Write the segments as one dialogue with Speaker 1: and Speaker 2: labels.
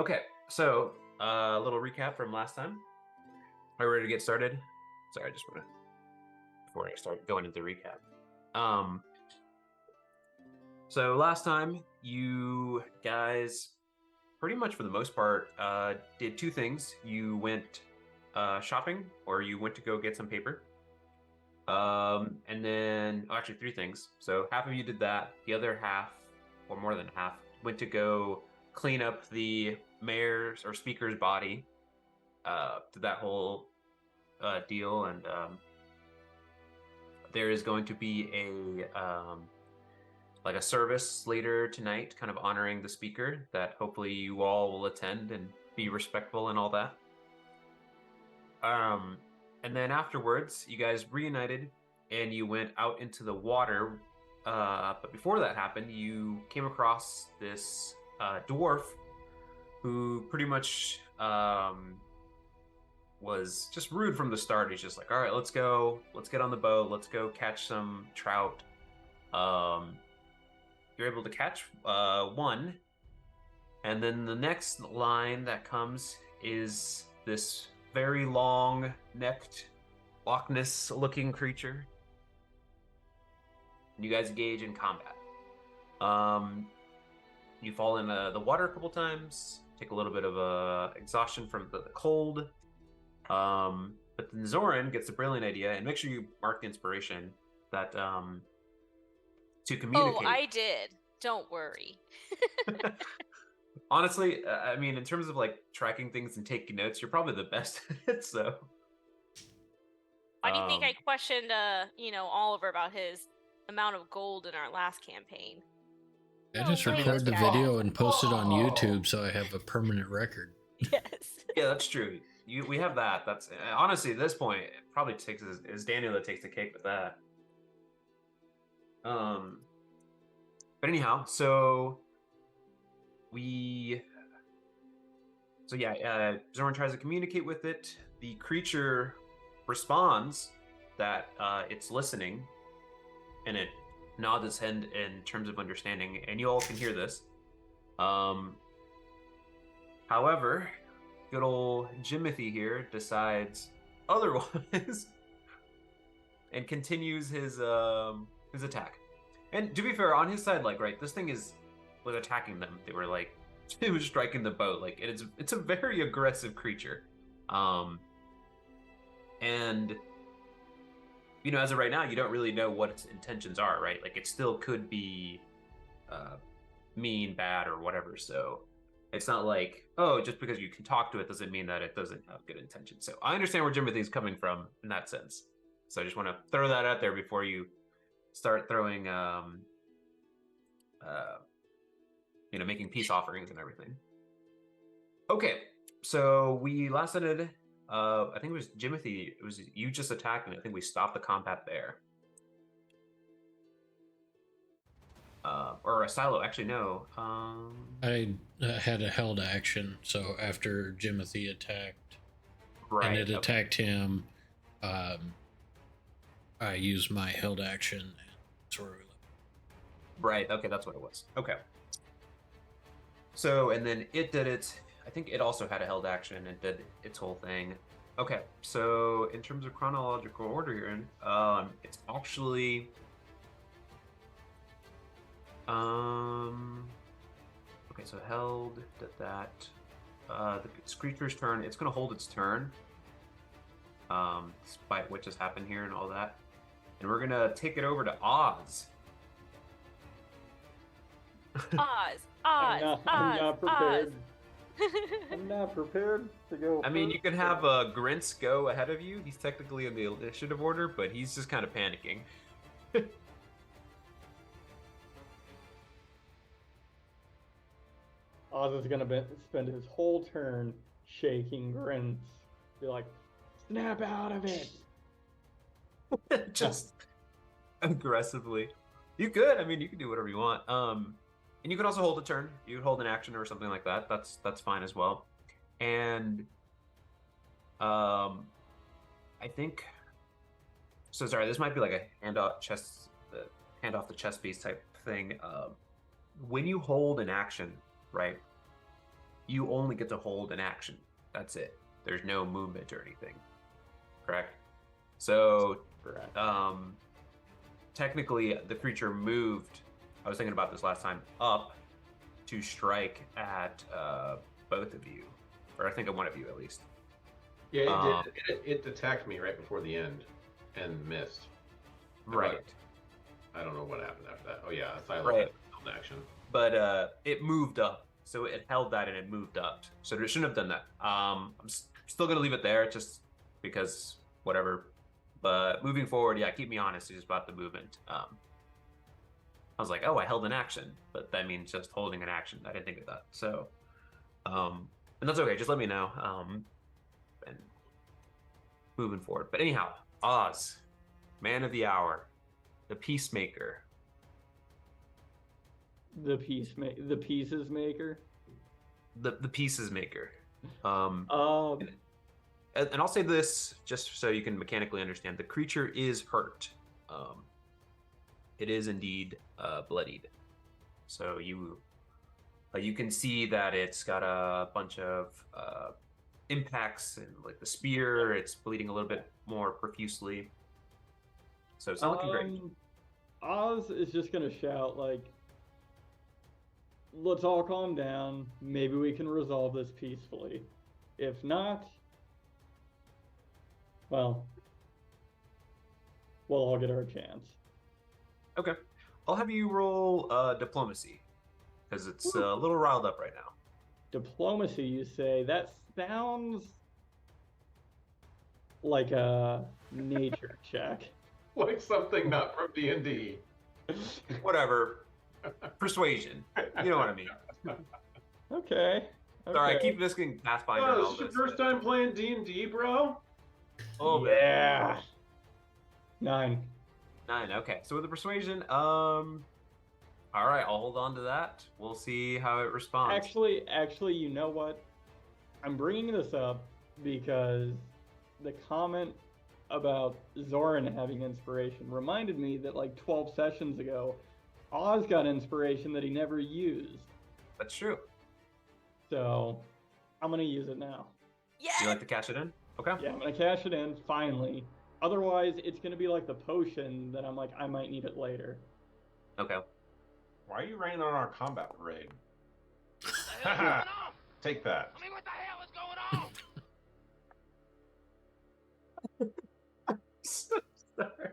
Speaker 1: Okay, so a little recap from last time. Are we ready to get started? Sorry, I just want to before I start going into the recap. Um, so last time you guys, pretty much for the most part, did two things. You went shopping, or you went to go get some paper. And then actually three things. So half of you did that. The other half, or more than half, went to go clean up the mayor's or speaker's body. Did that whole deal, and there is going to be a like a service later tonight, kind of honoring the speaker. That hopefully you all will attend and be respectful and all that. Um, and then afterwards, you guys reunited and you went out into the water. But before that happened, you came across this dwarf who pretty much was just rude from the start. He's just like, all right, let's go. Let's get on the boat. Let's go catch some trout. Um, you're able to catch one. And then the next line that comes is this very long-necked, Loch Ness-looking creature. And you guys engage in combat. You fall in the water a couple times, take a little bit of exhaustion from the cold. But then Zoran gets a brilliant idea, and make sure you mark the inspiration that to
Speaker 2: Oh,
Speaker 1: communicate.
Speaker 2: I did. Don't worry.
Speaker 1: Honestly, I mean, in terms of like tracking things and taking notes, you're probably the best at it. So,
Speaker 2: Why do you think I
Speaker 1: um,
Speaker 2: questioned, Oliver about his amount of gold in our last campaign?
Speaker 3: I
Speaker 2: No
Speaker 3: just
Speaker 1: I mean,
Speaker 2: way,
Speaker 1: that's
Speaker 3: record the
Speaker 2: Cat.
Speaker 3: video and post it on YouTube so I have a permanent record.
Speaker 2: Yes.
Speaker 1: yeah, that's true. We have that. That's honestly at this point, it probably takes is Daniel that takes the cake with that. Um, but anyhow, we so yeah, Zoran tries to communicate with it. The creature responds that it's listening, and it nods its head in terms of understanding, and you all can hear this. Um, however, good old Jimothy here decides otherwise and continues his attack. And to be fair, on his side, like right, this thing was attacking them. They were like it was striking the boat. Like it's a very aggressive creature. Um, and as of right now, you don't really know what its intentions are, right? Like it still could be uh, mean, bad, or whatever. So it's not like, oh, just because you can talk to it doesn't mean that it doesn't have good intentions. So I understand where Timothy's coming from in that sense. So I just want to throw that out there before you start throwing, uh, making peace offerings and everything. Okay, so we last ended. I think it was Jimothy. It was you just attacked, and I think we stopped the combat there. Or a silo. Actually, no.
Speaker 3: I had a held action, so after Jimothy attacked
Speaker 1: Right.
Speaker 3: and it
Speaker 1: Okay.
Speaker 3: attacked him, I used my held action and sort of.
Speaker 1: Right. Okay, that's what it was. Okay. So, and then it did it. I think it also had a held action and did its whole thing. Okay. So, in terms of chronological order here, it's actually okay. So held did that. It's creature's turn. It's gonna hold its turn. Despite what just happened here and all that, and we're gonna take it over to Oz.
Speaker 2: Oz,
Speaker 4: I'm
Speaker 2: Oz,
Speaker 4: not
Speaker 2: Oz,
Speaker 4: prepared.
Speaker 2: Oz.
Speaker 4: I'm not prepared to go.
Speaker 1: I mean, you
Speaker 4: first.
Speaker 1: can have Grince go ahead of you. He's technically in the initiative order, but he's just kind of panicking.
Speaker 4: Oz is gonna spend his whole turn shaking grins. Be like, snap out of it.
Speaker 1: Just aggressively. You could. I mean, you can do whatever you want. And you can also hold a turn. You could hold an action or something like that. That's fine as well. And I think so. Sorry, this might be like a hand off the chest piece type thing. When you hold an action, right? you only get to hold an action. That's it. There's no movement or anything. Correct? So,
Speaker 4: Correct.
Speaker 1: technically, the creature moved, I was thinking about this last time, up to strike at both of you. Or I think at one of you, at least.
Speaker 5: Yeah, it attacked me right before the end and missed.
Speaker 1: Right.
Speaker 5: I don't know what happened after that. Oh, yeah, Silo
Speaker 1: Right.
Speaker 5: had held action.
Speaker 1: But it moved up. So it held that and it moved up. So it shouldn't have done that. I'm still going to leave it there just because whatever. But moving forward, yeah, keep me honest just about the movement. I was like, oh, I held an action, but that means just holding an action. I didn't think of that. So, and that's okay. Just let me know. And moving forward. But anyhow, Oz, man of the hour, the peacemaker.
Speaker 4: The pieces maker.
Speaker 1: The pieces maker. And I'll say this just so you can mechanically understand: the creature is hurt. It is indeed bloodied. So you can see that it's got a bunch of impacts and like the spear. It's bleeding a little bit more profusely. So it's not looking great.
Speaker 4: Oz is just gonna shout like, "Let's all calm down. Maybe we can resolve this peacefully. If not, well, we'll all get our chance."
Speaker 1: Okay, I'll have you roll diplomacy because it's a little riled up right now.
Speaker 4: Diplomacy, you say? That sounds like a nature check.
Speaker 5: Like something not from D&D.
Speaker 1: Whatever. Persuasion. You know what I mean.
Speaker 4: Okay.
Speaker 1: Sorry, I keep missing Pathfinder. and
Speaker 5: Oh,
Speaker 1: all
Speaker 5: this is your
Speaker 1: this,
Speaker 5: first
Speaker 1: but-
Speaker 5: time playing D&D, bro?
Speaker 1: Oh, man.
Speaker 4: Yeah. 9.
Speaker 1: 9. Okay, so with the persuasion, all right, I'll hold on to that. We'll see how it responds.
Speaker 4: Actually, you know what? I'm bringing this up because the comment about Zoran having inspiration reminded me that like 12 sessions ago, Oz got inspiration that he never used.
Speaker 1: That's true.
Speaker 4: So I'm going to use it now.
Speaker 2: Yeah.
Speaker 1: You like to cash it in? Okay.
Speaker 4: Yeah, I'm going to cash it in finally. Otherwise, it's going to be like the potion that I'm like, I might need it later.
Speaker 1: Okay.
Speaker 5: Why are you raining on our combat parade?
Speaker 6: What the hell is going on?
Speaker 5: Take that.
Speaker 6: I mean, what the hell is going on?
Speaker 1: So sorry.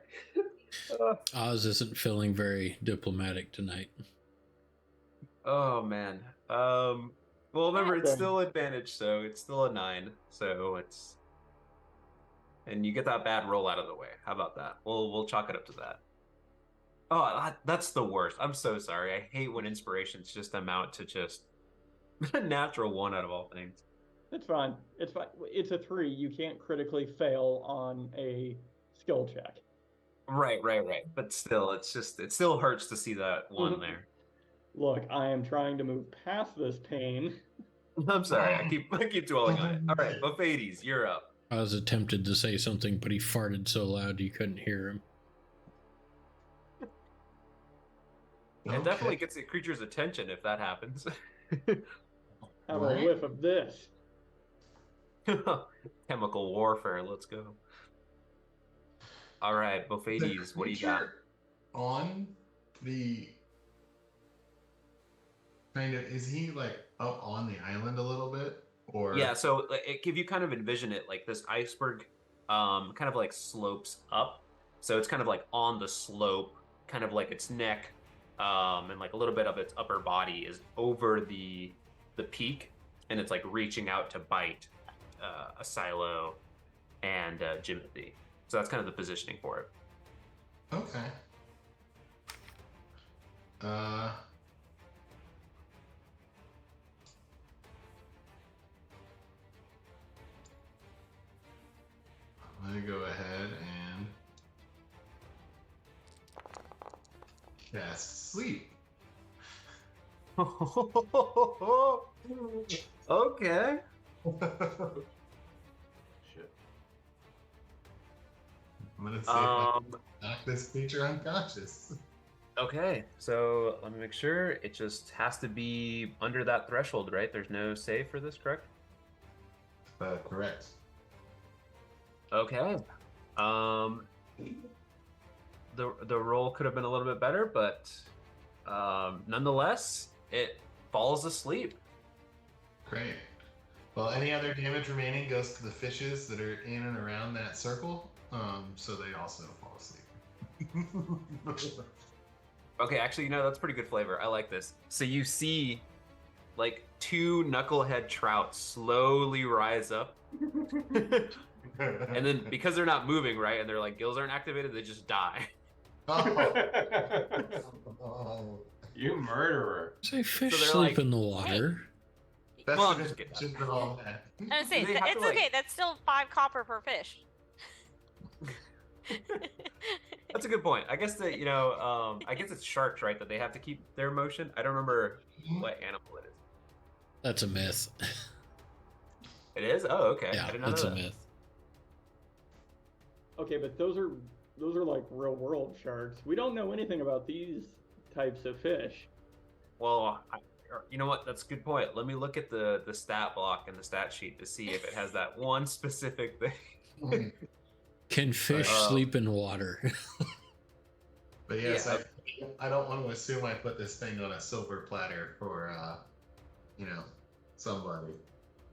Speaker 3: Oz isn't feeling very diplomatic tonight.
Speaker 1: Oh man. Well, remember it's
Speaker 4: Okay.
Speaker 1: still advantage, so it's still a 9. So it's, and you get that bad roll out of the way. How about that? We'll chalk it up to that. Oh, that's the worst. I'm so sorry. I hate when inspirations just amount to just a natural 1 out of all things.
Speaker 4: It's fine. It's fine. It's a 3. You can't critically fail on a skill check.
Speaker 1: Right. But still, it still hurts to see that 1 there.
Speaker 4: Look, I am trying to move past this pain.
Speaker 1: I'm sorry. I keep dwelling on it. All right, Buffades, you're up.
Speaker 3: Oz attempted to say something, but he farted so loud you couldn't hear him.
Speaker 1: It definitely gets the creature's attention if that happens.
Speaker 4: Have a whiff of this.
Speaker 1: Chemical warfare, let's go. All right, Buffades, what do you got?
Speaker 7: On the kind of, is he like up on the island a little bit, or
Speaker 1: Yeah, so if you kind of envision it, like this iceberg kind of like slopes up. So it's kind of like on the slope, kind of like its neck, and like a little bit of its upper body is over the peak, and it's like reaching out to bite a Silo and Jimothy. So that's kind of the positioning for it.
Speaker 7: Okay. I'm gonna go ahead and cast sleep.
Speaker 1: Okay.
Speaker 5: Shit.
Speaker 7: I'm gonna see if I can knock this creature unconscious.
Speaker 1: Okay, so let me make sure. It just has to be under that threshold, right? There's no save for this, correct?
Speaker 7: Correct.
Speaker 1: Okay. Um, the roll could have been a little bit better, but nonetheless, it falls asleep.
Speaker 7: Great. Well, any other damage remaining goes to the fishes that are in and around that circle, so they also fall asleep.
Speaker 1: Okay, actually, that's pretty good flavor. I like this. So you see, like, 2 knucklehead trout slowly rise up. And then because they're not moving, right, and their like gills aren't activated, they just die.
Speaker 7: Oh.
Speaker 5: You murderer.
Speaker 3: Say fish
Speaker 1: So they're
Speaker 3: sleep
Speaker 1: like,
Speaker 3: in the water.
Speaker 7: That's
Speaker 1: Well,
Speaker 7: the
Speaker 1: I'm just kidding.
Speaker 7: definition of all that.
Speaker 2: I was saying,
Speaker 1: They have
Speaker 2: it's
Speaker 1: to, like-
Speaker 2: okay. That's still 5 copper per fish.
Speaker 1: That's a good point. I guess that I guess it's sharks, right? That they have to keep their motion. I don't remember what animal it is.
Speaker 3: That's a myth.
Speaker 1: It is? Oh, okay.
Speaker 3: Yeah,
Speaker 1: I did not
Speaker 3: it's
Speaker 1: know
Speaker 3: a
Speaker 1: that.
Speaker 3: myth.
Speaker 4: Okay, but those are like real world sharks. We don't know anything about these types of fish.
Speaker 1: Well, you know what? That's a good point. Let me look at the stat block and the stat sheet to see if it has that one specific thing.
Speaker 3: Can fish sleep in water?
Speaker 7: But yes,
Speaker 1: Yeah.
Speaker 7: I don't want to assume I put this thing on a silver platter for somebody,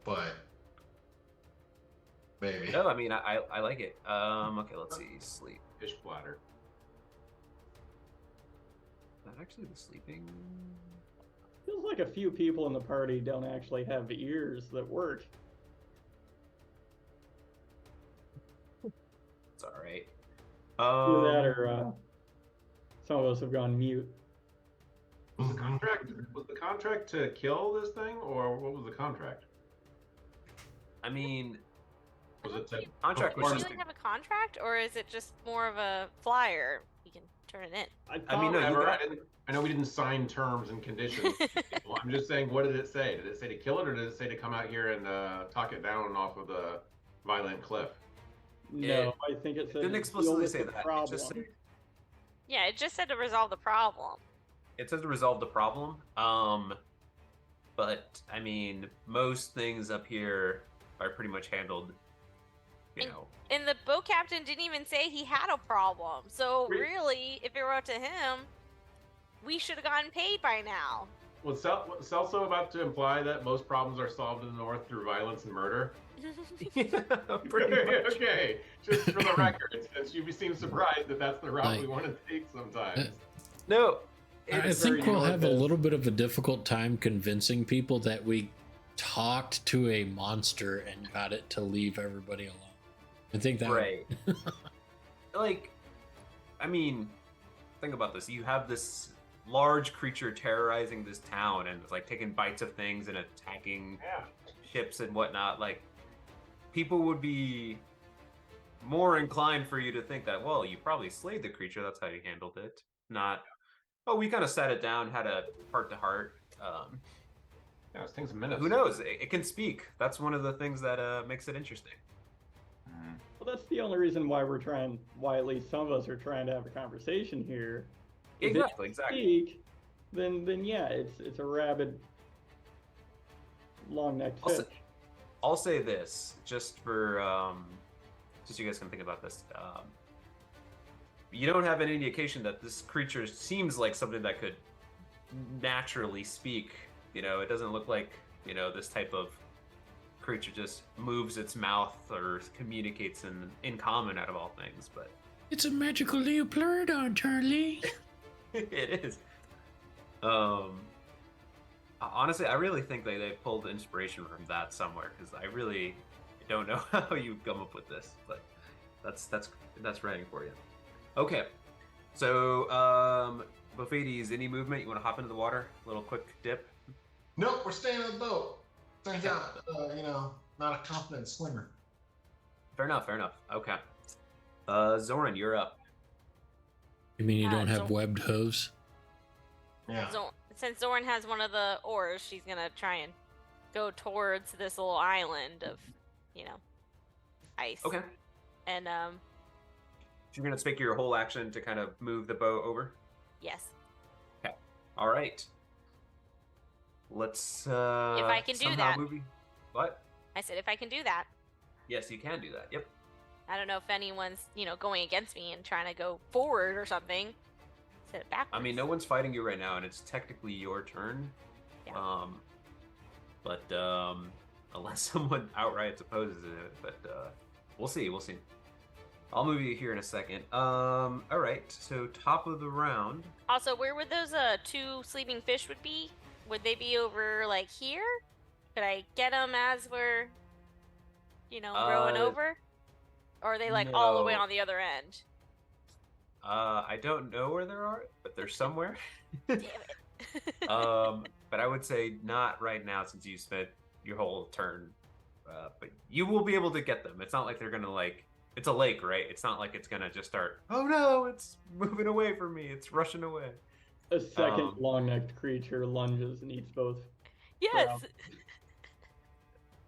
Speaker 7: but maybe.
Speaker 1: No, I mean I like it. Okay, let's see. Sleep.
Speaker 5: Fish platter.
Speaker 1: Not actually the sleeping.
Speaker 4: Feels like a few people in the party don't actually have ears that work.
Speaker 1: It's all right.
Speaker 4: Either that or some of us have gone mute.
Speaker 5: Was the contract to kill this thing, or what was the contract?
Speaker 1: I mean,
Speaker 5: Was it to
Speaker 1: contract
Speaker 2: Do
Speaker 1: was
Speaker 2: you
Speaker 1: just.
Speaker 2: really have a contract, or is it just more of a flyer? You can turn it in.
Speaker 1: I mean, no, you
Speaker 5: Whatever,
Speaker 1: got-
Speaker 5: I know we didn't sign terms and conditions. Well, I'm just saying, what did it say? Did it say to kill it, or did it say to come out here and talk it down off of the violent cliff?
Speaker 4: No, I think it said
Speaker 1: didn't
Speaker 4: deal
Speaker 1: explicitly
Speaker 4: with
Speaker 1: say
Speaker 4: the
Speaker 1: that. It
Speaker 4: problem.
Speaker 1: just said,
Speaker 2: Yeah, it just said to resolve the problem.
Speaker 1: it says to resolve the problem. But I mean, most things up here are pretty much handled.
Speaker 2: And the boat captain didn't even say he had a problem. So
Speaker 5: Really?
Speaker 2: really, if it were up to him, we should have gotten paid by now.
Speaker 5: Was Celso about to imply that most problems are solved in the North through violence and murder?
Speaker 1: Pretty much.
Speaker 5: Okay, just for the record, since you seem surprised that that's the route we
Speaker 3: Like-
Speaker 5: want to take sometimes.
Speaker 1: No,
Speaker 3: I
Speaker 1: it's
Speaker 3: think
Speaker 1: very
Speaker 3: we'll have a
Speaker 1: North.
Speaker 3: little bit of a difficult time convincing people that we talked to a monster and got it to leave everybody alone. I think that
Speaker 1: Right. Like, I mean, think about this. You have this large creature terrorizing this town and like taking bites of things and attacking
Speaker 5: Yeah.
Speaker 1: ships and whatnot. Like, people would be more inclined for you to think that, well, you probably slayed the creature. That's how you handled it. Not, oh, we kind of sat it down, had a heart to heart.
Speaker 5: Yeah, this thing's a menace.
Speaker 1: Who knows? It can speak. That's one of the things that makes it interesting.
Speaker 4: Well, that's the only reason why why at least some of us are trying to have a conversation here. If it
Speaker 1: Exactly. Exactly.
Speaker 4: speak, then yeah, it's a rabid, long-necked
Speaker 1: Also-
Speaker 4: fish.
Speaker 1: I'll say this, just for just so you guys can think about this. You don't have any indication that this creature seems like something that could naturally speak. It doesn't look like this type of creature just moves its mouth or communicates in common out of all things. But
Speaker 3: it's a magical Leoplerodon, Charlie.
Speaker 1: it is. Honestly, I really think they pulled inspiration from that somewhere, because I really don't know how you come up with this, but that's writing for you. Okay, so Buffetes, any movement? You want to hop into the water? A little quick dip.
Speaker 7: Nope, we're staying on the boat. Turns out, not a confident swimmer.
Speaker 1: Fair enough. Okay, Zoran, you're up.
Speaker 3: You mean you don't have
Speaker 2: so-
Speaker 3: webbed hooves?
Speaker 7: Yeah.
Speaker 2: Since Zoran has one of the oars, she's gonna try and go towards this little island of, ice.
Speaker 1: Okay,
Speaker 2: And
Speaker 1: you're gonna take your whole action to kind of move the boat over.
Speaker 2: Yes.
Speaker 1: Okay. All right. Let's.
Speaker 2: If I can do
Speaker 1: somehow
Speaker 2: that.
Speaker 1: Movie. What?
Speaker 2: I said if I can do that.
Speaker 1: Yes, you can do that. Yep.
Speaker 2: I don't know if anyone's, going against me and trying to go forward or something. Set it backwards.
Speaker 1: I mean, no one's fighting you right now, and it's technically your turn.
Speaker 2: Yeah.
Speaker 1: But unless someone outright opposes it, but we'll see. We'll see. I'll move you here in a second. All right. So top of the round.
Speaker 2: Also, where would those 2 sleeping fish would be? Would they be over like here? Could I get them as we're, rowing over? Or are they like all the way
Speaker 1: no.
Speaker 2: on the other end?
Speaker 1: I don't know where there are, but they're somewhere.
Speaker 2: Damn it.
Speaker 1: But I would say not right now since you spent your whole turn. But you will be able to get them. It's not like they're gonna like. It's a lake, right? It's not like it's gonna just start. Oh no! It's moving away from me. It's rushing away.
Speaker 4: A second long-necked creature lunges and eats both.
Speaker 2: Yes.
Speaker 4: Wow.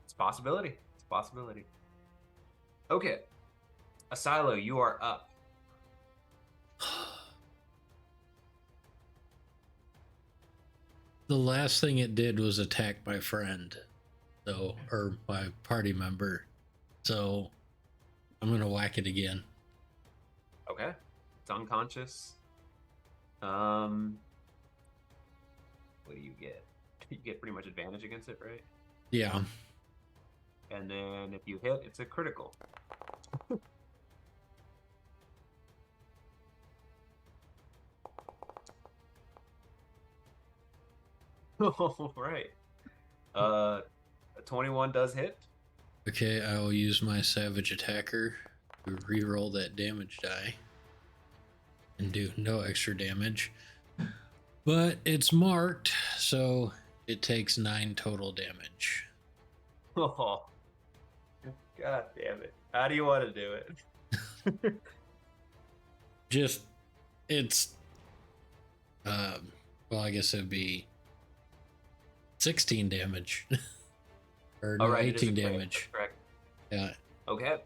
Speaker 1: It's a possibility. It's a possibility. Okay, Asilo, you are up.
Speaker 3: The last thing it did was attack my friend, or my party member. So I'm gonna whack it again.
Speaker 1: Okay, it's unconscious. What do you get? You get pretty much advantage against it, right?
Speaker 3: Yeah.
Speaker 1: And then if you hit, it's a critical. All right. A 21 does hit.
Speaker 3: Okay, I will use my Savage Attacker to re-roll that damage die and do no extra damage. But it's marked, so it takes 9 total damage.
Speaker 1: Oh, God damn it. How do you want to do it?
Speaker 3: Well, I guess it'd be 16 damage. Or
Speaker 1: All
Speaker 3: no,
Speaker 1: right, it is a
Speaker 3: 18
Speaker 1: crit.
Speaker 3: damage.
Speaker 1: That's correct.
Speaker 3: Yeah.
Speaker 1: Okay.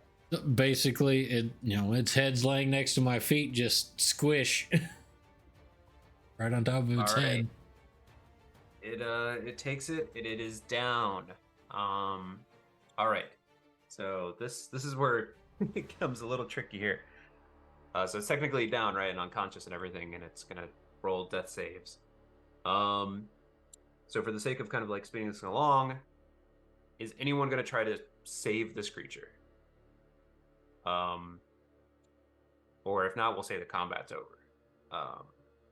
Speaker 3: Basically, its head's laying next to my feet, just squish. Right on top of its
Speaker 1: All
Speaker 3: head.
Speaker 1: right. It takes it and it is down. All right. So this is where it becomes a little tricky here. So it's technically down, right, and unconscious and everything, and it's gonna roll death saves. So for the sake of kind of like speeding this along, is anyone gonna try to save this creature? Or if not, we'll say the combat's over.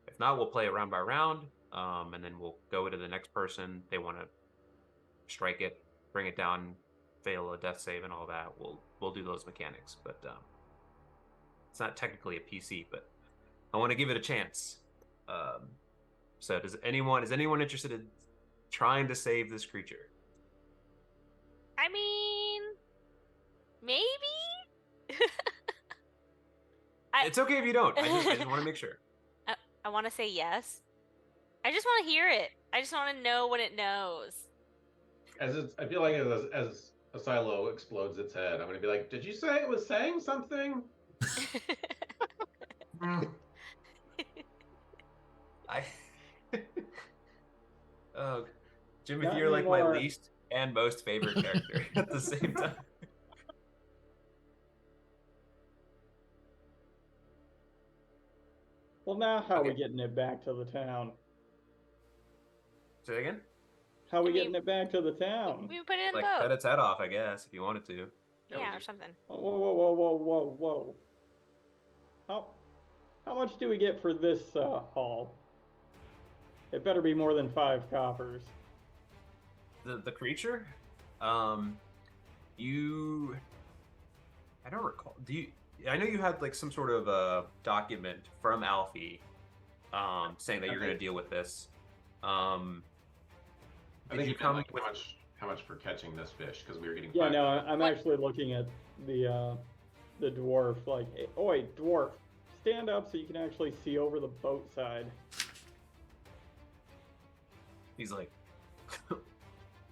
Speaker 1: If not, we'll play it round by round, and then we'll go to the next person. They want to strike it, bring it down, fail a death save, and all that. We'll do those mechanics, but it's not technically a PC. But I want to give it a chance. So is anyone interested in trying to save this creature?
Speaker 2: I mean, maybe.
Speaker 1: It's okay if you don't. I just want to make sure.
Speaker 2: I want to say yes. I just want to hear it. I just want to know what it knows.
Speaker 5: I feel like as a silo explodes its head, I'm gonna be like, "Did you say it was saying something?"
Speaker 1: I. Oh, Jimmy,
Speaker 4: Not
Speaker 1: you're like my
Speaker 4: anymore.
Speaker 1: least and most favorite character at the same time.
Speaker 4: Well, now how are we
Speaker 1: Okay.
Speaker 4: getting it back to the town?
Speaker 1: Say it again.
Speaker 4: How are we
Speaker 2: I mean,
Speaker 4: getting it back to the town?
Speaker 2: We put it in
Speaker 1: Like
Speaker 2: the
Speaker 1: cut
Speaker 2: boat.
Speaker 1: its head off, I guess, if you wanted to.
Speaker 2: Yeah, or something.
Speaker 4: Whoa, whoa, whoa, whoa, whoa, whoa! How much do we get for this haul? It better be more than 5 coppers.
Speaker 1: The creature, you. I don't recall. Do you? I know you had like some sort of document from Alfie, saying that you're going to deal with this.
Speaker 5: I
Speaker 1: Did
Speaker 5: think
Speaker 1: you
Speaker 5: you
Speaker 1: come
Speaker 5: like
Speaker 1: with?
Speaker 5: how much for catching this fish because we were getting.
Speaker 4: Yeah,
Speaker 5: 5.
Speaker 4: no, I'm
Speaker 2: What?
Speaker 4: actually looking at the dwarf. Like, hey, oi, dwarf, stand up so you can actually see over the boat side.
Speaker 1: He's like,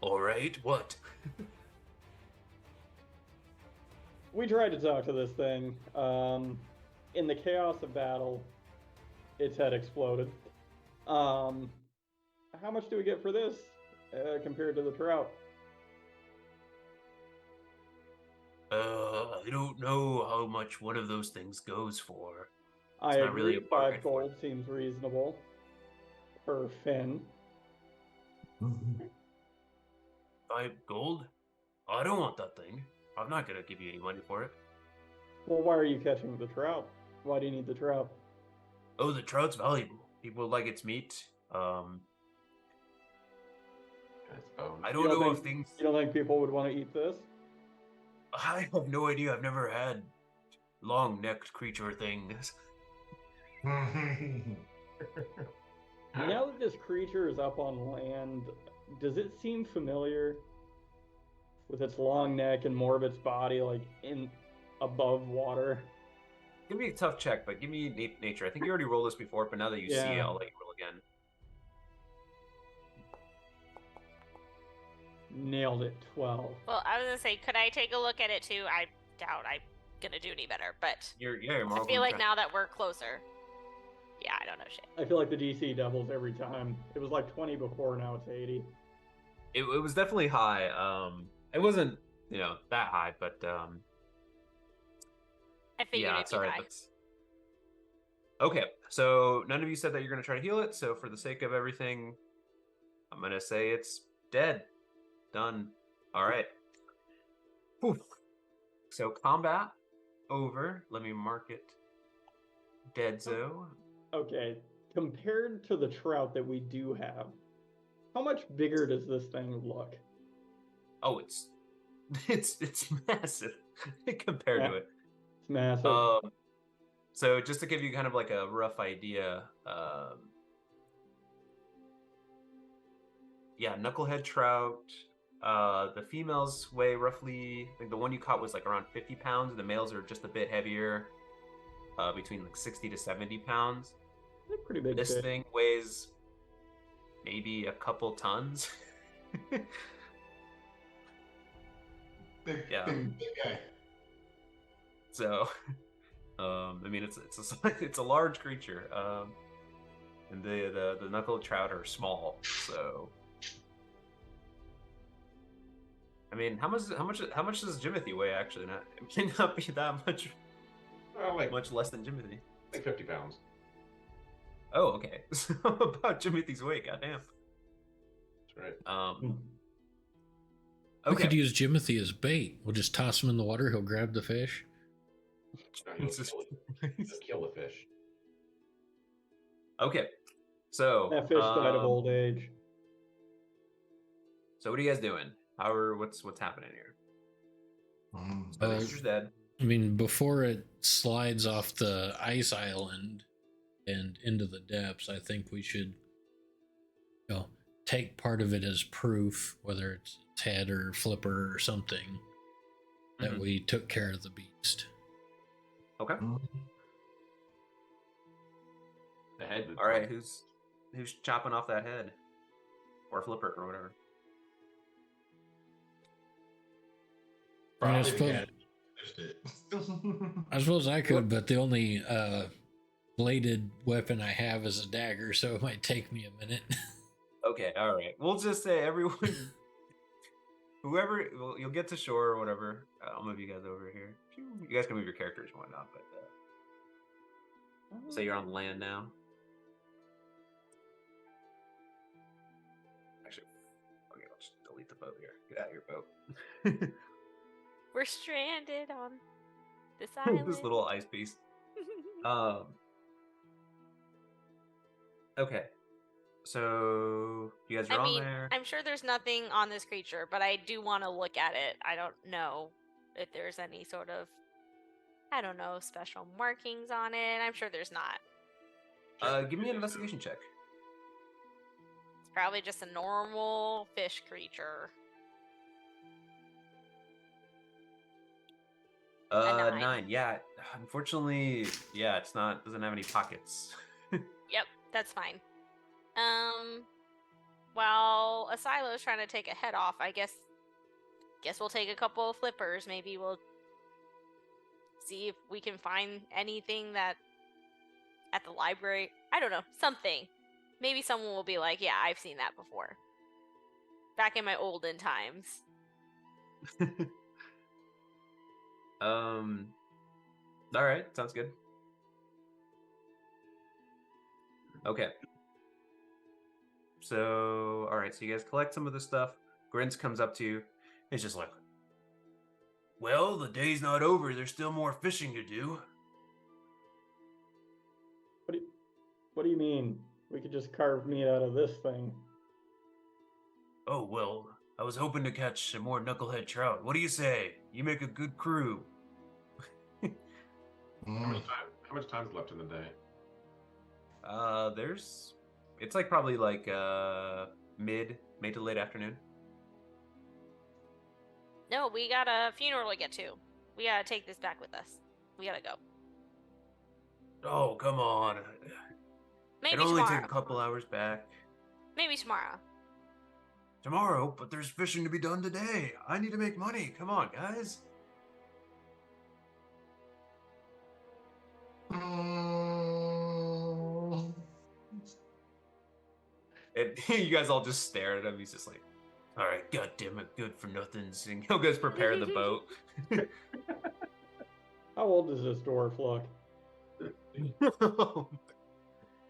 Speaker 1: all right, what?
Speaker 4: We tried to talk to this thing. In the chaos of battle, its head exploded. How much do we get for this compared to the trout?
Speaker 1: I don't know how much one of those things goes for.
Speaker 4: I
Speaker 1: not really
Speaker 4: agree.
Speaker 1: a bargain
Speaker 4: 5
Speaker 1: for
Speaker 4: gold seems reasonable per fin.
Speaker 1: 5 gold? I don't want that thing. I'm not gonna give you any money for it.
Speaker 4: Well, why are you catching the trout? Why do you need the trout?
Speaker 1: Oh, the trout's valuable. People like its meat.
Speaker 5: It's bones.
Speaker 1: I
Speaker 4: You
Speaker 1: don't know
Speaker 4: think,
Speaker 1: if things.
Speaker 4: You don't think people would want to eat this?
Speaker 1: I have no idea. I've never had long-necked creature things.
Speaker 4: Now that this creature is up on land, does it seem familiar? With its long neck and more of its body, like in above water.
Speaker 1: Give me a tough check, but give me nature. I think you already rolled this before, but now that you see it,
Speaker 4: Yeah.
Speaker 1: I'll let you roll again.
Speaker 4: Nailed it. 12.
Speaker 2: Well, I was gonna say, could I take a look at it too? I doubt I'm gonna do any better, but
Speaker 1: You're
Speaker 2: I
Speaker 1: more
Speaker 2: feel like
Speaker 1: try.
Speaker 2: now that we're closer, yeah, I don't know shit.
Speaker 4: I feel like the DC doubles every time. It was like 20 before, now it's 80.
Speaker 1: It was definitely high. It wasn't that high, but
Speaker 2: I figured
Speaker 1: yeah,
Speaker 2: it'd be
Speaker 1: sorry.
Speaker 2: high.
Speaker 1: That's okay. So none of you said that you're gonna try to heal it. So for the sake of everything, I'm gonna say it's dead. Done. All right. Whew. So combat over. Let me mark it. Dead zone.
Speaker 4: Okay, compared to the trout that we do have, how much bigger does this thing look?
Speaker 1: Oh, it's massive compared to it.
Speaker 4: It's massive.
Speaker 1: So just to give you kind of like a rough idea, yeah, knucklehead trout. The females weigh roughly, I think the one you caught was like around 50 pounds. The males are just a bit heavier, between like 60 to 70 pounds.
Speaker 4: They're pretty big
Speaker 1: This
Speaker 4: fish.
Speaker 1: thing weighs maybe a couple tons.
Speaker 7: Big guy.
Speaker 1: So, I mean, it's it's a large creature, and the knuckle trout are small. So, I mean, how much does Jimothy weigh? Actually, not it may not be that much.
Speaker 5: Like
Speaker 1: Much less than Jimothy.
Speaker 5: like 50 pounds.
Speaker 1: Oh, okay. So about Jimothy's weight, goddamn.
Speaker 5: That's right.
Speaker 3: We
Speaker 1: Okay.
Speaker 3: could use Jimothy as bait. We'll just toss him in the water. He'll grab the fish.
Speaker 5: No, he'll kill the fish.
Speaker 1: Okay. So
Speaker 4: That fish died of old age.
Speaker 1: So what are you guys doing? What's happening here? So the
Speaker 3: Well,
Speaker 1: creature's dead.
Speaker 3: I mean, before it slides off the ice island and into the depths, I think we should, take part of it as proof, whether it's head or flipper or something, that we took care of the beast.
Speaker 1: Okay.
Speaker 5: The head.
Speaker 1: All right. Who's chopping off that head, or flipper, or whatever?
Speaker 3: I
Speaker 7: Probably
Speaker 3: I suppose I could, but the only bladed weapon I have is a dagger, so it might take me a minute.
Speaker 1: Okay. All right. We'll just say everyone, whoever, well, you'll get to shore or whatever. I'll move you guys over here. You guys can move your characters and whatnot, but say you're on land now. Actually, okay, I'll just delete the boat here. Get out of your boat.
Speaker 2: We're stranded on this island.
Speaker 1: This little ice piece. Okay. So you guys are on there.
Speaker 2: I'm sure there's nothing on this creature, but I do want to look at it. I don't know if there's any sort of, special markings on it. I'm sure there's not.
Speaker 1: Give me an investigation check.
Speaker 2: It's probably just a normal fish creature. A 9.
Speaker 1: Yeah. Unfortunately, yeah, doesn't have any pockets.
Speaker 2: Yep, that's fine. While Asilo's trying to take a head off, I guess we'll take a couple of flippers. Maybe we'll see if we can find anything that at the library. I don't know, something. Maybe someone will be like, yeah, I've seen that before. Back in my olden times.
Speaker 1: All right, sounds good. Okay. So, all right, so you guys collect some of the stuff. Grins comes up to you. He's just like, well, the day's not over. There's still more fishing to do.
Speaker 4: What do you mean? We could just carve meat out of this thing.
Speaker 1: Oh, well, I was hoping to catch some more knucklehead trout. What do you say? You make a good crew.
Speaker 7: Mm.
Speaker 5: How much time's left in the day?
Speaker 1: It's like probably like mid to late afternoon.
Speaker 2: No, we got a funeral to get to. We gotta take this back with us. We gotta go.
Speaker 1: Oh, come on.
Speaker 2: Maybe
Speaker 1: It'll only
Speaker 2: tomorrow.
Speaker 1: take a couple hours back.
Speaker 2: Maybe tomorrow.
Speaker 1: Tomorrow, but there's fishing to be done today. I need to make money. Come on, guys.
Speaker 7: Mm.
Speaker 1: And you guys all just stare at him. He's just like, all right, goddamn it, good for nothings. And he'll go prepare the boat.
Speaker 4: How old does this dwarf look?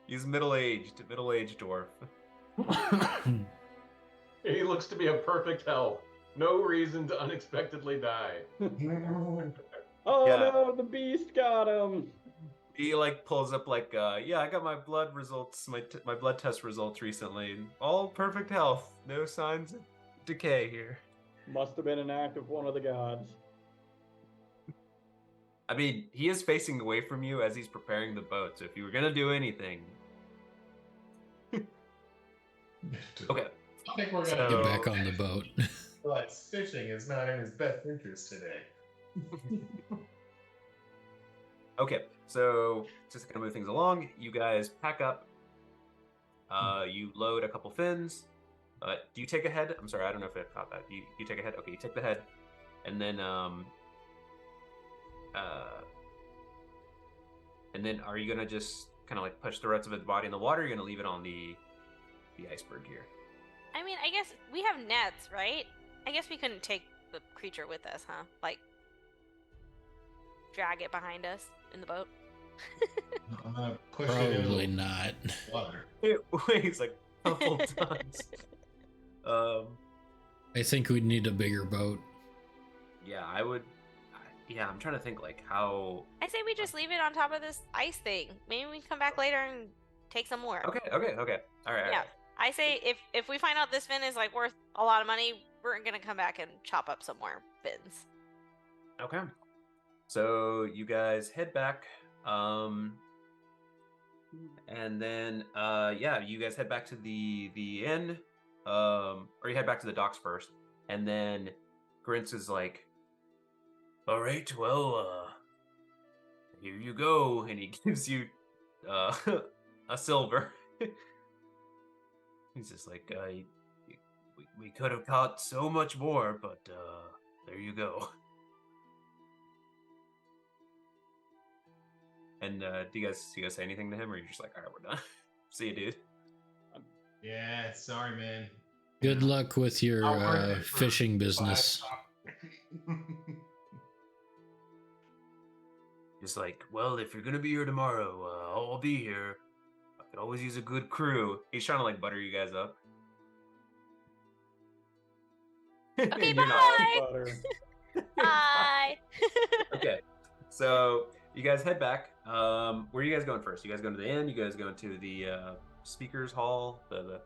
Speaker 1: He's middle-aged dwarf.
Speaker 5: He looks to be a perfect health. No reason to unexpectedly die.
Speaker 4: Oh
Speaker 1: Yeah.
Speaker 4: no, the beast got him.
Speaker 1: He like pulls up like, yeah, I got my blood results, my blood test results recently. All perfect health, no signs of decay here.
Speaker 4: Must have been an act of one of the gods.
Speaker 1: I mean, he is facing away from you as he's preparing the boat. So if you were gonna do anything, okay.
Speaker 7: I think we're
Speaker 1: So-
Speaker 7: gonna
Speaker 3: Get back on the boat.
Speaker 7: But fishing is not in his best interest today.
Speaker 1: Okay, so just gonna move things along. You guys pack up. You load a couple fins. Do you take a head? I'm sorry, I don't know if I caught that. You take a head. Okay, you take the head, and then are you gonna just kind of like push the rest of its body in the water? Or are you gonna leave it on the iceberg here?
Speaker 2: I mean, I guess we have nets, right? I guess we couldn't take the creature with us, huh? Like, drag it behind us in the boat.
Speaker 7: I'm gonna push it
Speaker 3: Probably
Speaker 7: in
Speaker 3: not.
Speaker 7: the water.
Speaker 1: It weighs like a couple tons.
Speaker 3: I think we'd need a bigger boat.
Speaker 1: Yeah, I would. Yeah, I'm trying to think like how.
Speaker 2: I say we just leave it on top of this ice thing. Maybe we can come back later and take some more.
Speaker 1: Okay. All right. All
Speaker 2: Yeah.
Speaker 1: right.
Speaker 2: I say if we find out this fin is like worth a lot of money, we're gonna come back and chop up some more fins.
Speaker 1: Okay. So you guys head back, and then yeah, you guys head back to the inn, or you head back to the docks first, and then Grinch is like, "All right, well, here you go," and he gives you a silver. He's just like, we could have caught so much more, but there you go. And do you guys say anything to him, or you're just like, all right, we're done? See you, dude.
Speaker 7: Yeah, sorry, man.
Speaker 3: Good luck with your
Speaker 7: I'll work it for
Speaker 3: fishing business.
Speaker 7: 5
Speaker 1: Just like, well, if you're gonna be here tomorrow, I'll be here. I could always use a good crew. He's trying to like butter you guys up.
Speaker 2: Okay,
Speaker 1: You're not.
Speaker 2: bye.
Speaker 4: Butter.
Speaker 2: Bye.
Speaker 1: Okay, so you guys head back. Where are you guys going first? You guys going to the inn? You guys going to the speakers hall? The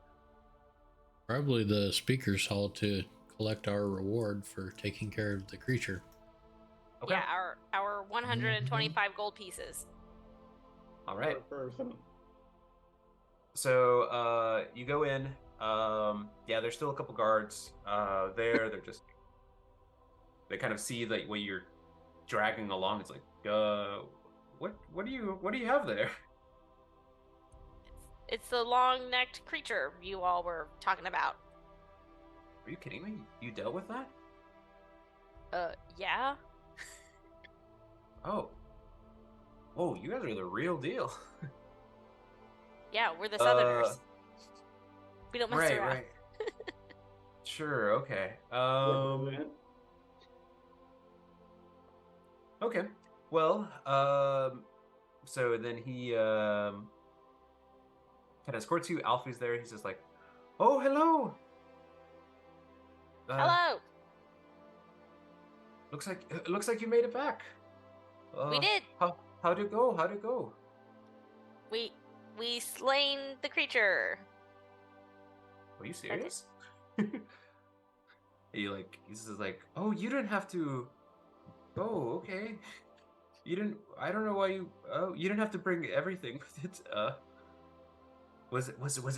Speaker 3: Probably the speaker's hall to collect our reward for taking care of the creature.
Speaker 1: Okay.
Speaker 2: Yeah, our 125 gold pieces.
Speaker 1: All right.
Speaker 4: Per person.
Speaker 1: So you go in. Yeah, there's still a couple guards there. They kind of see like what you're dragging along. It's like, what do you have there?
Speaker 2: It's the long-necked creature you all were talking about.
Speaker 1: Are you kidding me? You dealt with that?
Speaker 2: Yeah.
Speaker 1: Oh, you guys are the real deal.
Speaker 2: Yeah, we're the Southerners. We don't mess around.
Speaker 1: Right. Sure. Okay. Okay. Well, so then he kind of escorts you. Alfie's there. He's just like, "Oh, hello.
Speaker 2: Hello.
Speaker 1: Looks like you made it back.
Speaker 2: We did.
Speaker 1: How'd it go? How'd it go?
Speaker 2: We slain the creature.
Speaker 1: Are you serious?" He's just like, "Oh, you didn't have to. Oh, okay. You didn't. I don't know why you. Oh, you didn't have to bring everything with it. Was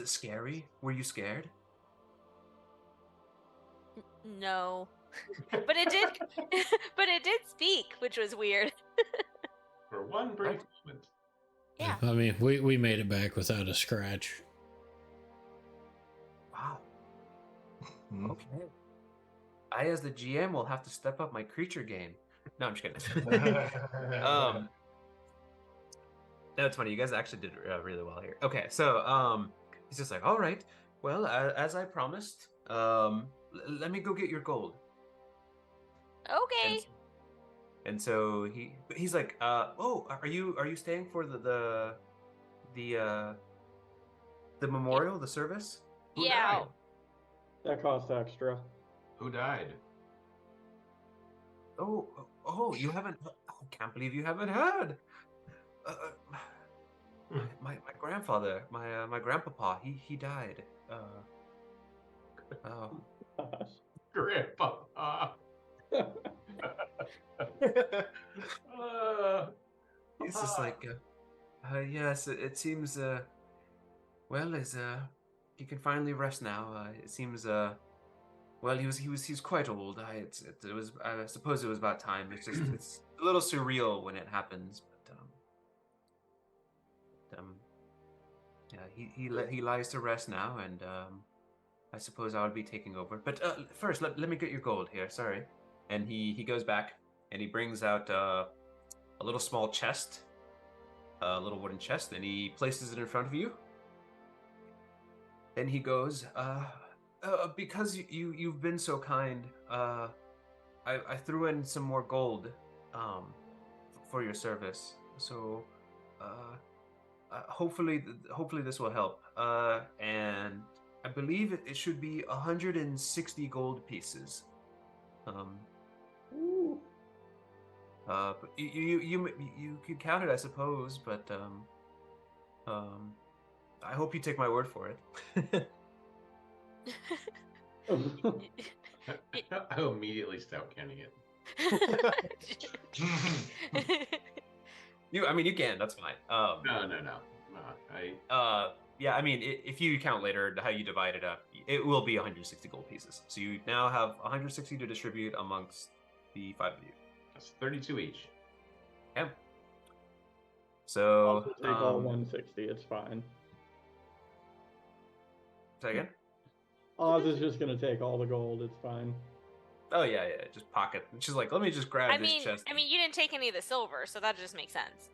Speaker 1: it scary? Were you scared?"
Speaker 2: No. But it did but it did speak, which was weird.
Speaker 5: For one brief moment.
Speaker 2: Yeah.
Speaker 3: I mean, we made it back without a scratch.
Speaker 1: Wow. Okay. I, as the GM, will have to step up my creature game. No, I'm just kidding. No, it's funny. You guys actually did really well here. Okay, so he's just like, all right. Well, as I promised, let me go get your gold.
Speaker 2: Okay.
Speaker 1: And so he's like, oh, are you staying for the memorial, the service?
Speaker 5: Who
Speaker 2: Yeah.
Speaker 5: died?
Speaker 4: That costs extra.
Speaker 5: Who died?
Speaker 1: Oh, you haven't. I can't believe you haven't heard. My grandfather, my grandpapa, he died. Oh.
Speaker 5: Grandpa.
Speaker 1: He's just like, yes, it seems, well, he can finally rest now. It seems, well, he's quite old. It was, I suppose it was about time. It's just, it's a little surreal when it happens, but, yeah, he lies to rest now, and, I suppose I'll be taking over. But, first, let me get your gold here, sorry. And he goes back, and he brings out, a little small chest, a little wooden chest, and he places it in front of you. And he goes, because you've been so kind, I threw in some more gold, for your service. So, hopefully this will help. And I believe it should be 160 gold pieces.
Speaker 4: Ooh.
Speaker 1: But you could count it, I suppose, but I hope you take my word for it.
Speaker 5: I'll immediately stop counting it.
Speaker 1: I mean, you can. That's fine.
Speaker 5: No.
Speaker 1: Yeah. I mean, if you count later how you divide it up, it will be 160 gold pieces. So you now have 160 to distribute amongst the 5 of you.
Speaker 5: That's 32 each.
Speaker 1: Yeah. So
Speaker 4: I'll take all 160. It's fine.
Speaker 1: Say again?
Speaker 4: Oz is just gonna take all the gold. It's fine.
Speaker 1: Oh yeah. Just pocket. She's like, let me just grab this chest.
Speaker 2: I mean, you didn't take any of the silver, so that just makes sense.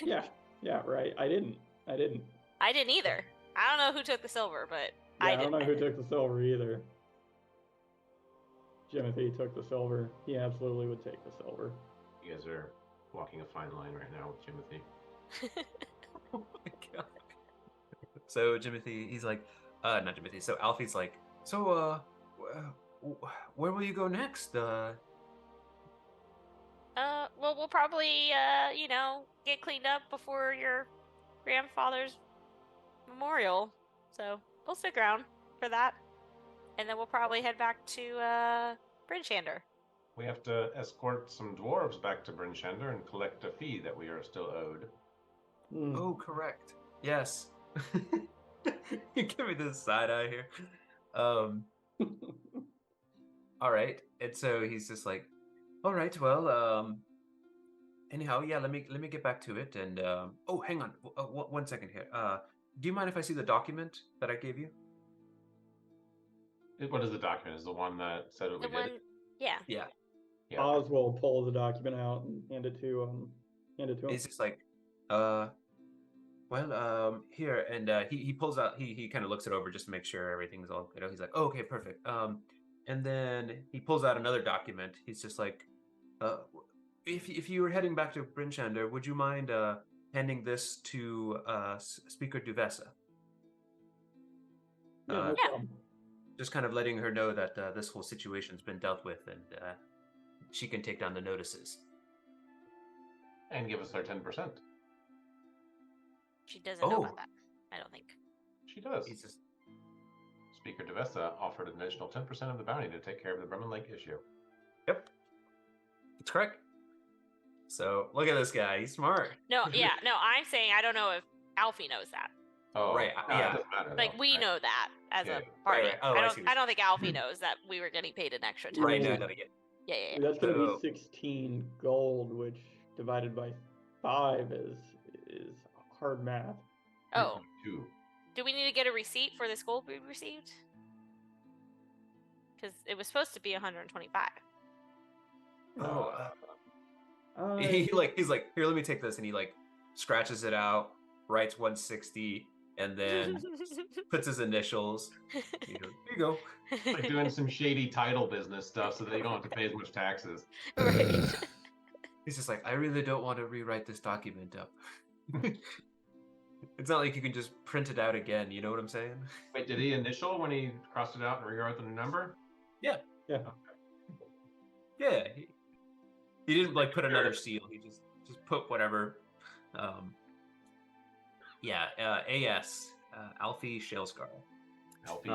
Speaker 4: Yeah, right. I didn't.
Speaker 2: I didn't either. I don't know who took the silver, but
Speaker 4: Yeah,
Speaker 2: I
Speaker 4: don't
Speaker 2: didn't.
Speaker 4: know who took the silver either. Jimothy took the silver. He absolutely would take the silver.
Speaker 5: You guys are walking a fine line right now with Timothy.
Speaker 1: Oh my god. So Jimothy, he's like, not Jimothy. So Alfie's like, so where will you go next?
Speaker 2: Well, we'll probably, get cleaned up before your grandfather's memorial. So we'll stick around for that. And then we'll probably head back to, Bridgehander.
Speaker 5: We have to escort some dwarves back to Brinchender and collect a fee that we are still owed.
Speaker 1: Oh, correct. Yes. You give me this side eye here. All right. And so he's just like, all right, well, anyhow, yeah, let me get back to it. And oh, hang on, 1 second here. Do you mind if I see the document that I gave you?
Speaker 5: What is the document? Is the one that said what we did?
Speaker 2: Yeah.
Speaker 1: Yeah.
Speaker 4: Oz will pull the document out and hand it to him.
Speaker 1: He's just like, well, well, here, and he pulls out. He kind of looks it over just to make sure everything's all. He's like, oh, okay, perfect. And then he pulls out another document. He's just like, uh, if you were heading back to Brinchander, would you mind handing this to Speaker Duvessa?
Speaker 4: Yeah, no
Speaker 2: Yeah.
Speaker 4: problem.
Speaker 1: Just kind of letting her know that this whole situation's been dealt with, and she can take down the notices.
Speaker 5: And give us our 10%.
Speaker 2: She doesn't know
Speaker 1: Oh.
Speaker 2: about that. I don't think.
Speaker 5: She does.
Speaker 1: He's just,
Speaker 5: Speaker Devessa offered an additional 10% of the bounty to take care of the Bremen Lake issue.
Speaker 1: yep, that's correct. So look at this guy. He's smart.
Speaker 2: No, yeah, no. I'm saying I don't know if Alfie knows that.
Speaker 5: Oh,
Speaker 1: Right,
Speaker 5: no,
Speaker 1: yeah.
Speaker 5: it doesn't matter.
Speaker 2: Like
Speaker 5: though.
Speaker 2: we know that as
Speaker 5: Yeah,
Speaker 2: a
Speaker 5: yeah.
Speaker 2: party.
Speaker 1: Right. Oh, I see what
Speaker 2: I don't think Alfie knows that we were getting paid an extra 10%.
Speaker 1: Right. No,
Speaker 4: Yeah.
Speaker 1: no, yeah.
Speaker 2: Yeah.
Speaker 4: That's going to
Speaker 1: So-
Speaker 4: be 16 gold, which divided by 5 is hard math.
Speaker 2: Oh,
Speaker 5: 2.
Speaker 2: do we need to get a receipt for this gold we received? Because it was supposed to be 125.
Speaker 1: Oh,
Speaker 4: I-
Speaker 1: he's like, here, let me take this, and he like scratches it out, writes 160, and then puts his initials. He goes, here you go.
Speaker 5: Like doing some shady title business stuff so that you don't have to pay as much taxes.
Speaker 2: Right.
Speaker 1: He's just like, I really don't want to rewrite this document up. It's not like you can just print it out again. You know what I'm saying?
Speaker 5: Wait, did he initial when he crossed it out and rewrote the new number?
Speaker 4: Yeah.
Speaker 1: Yeah. He didn't like put another seal. He just put whatever. AS Alfie Shalescar.
Speaker 5: Alfie.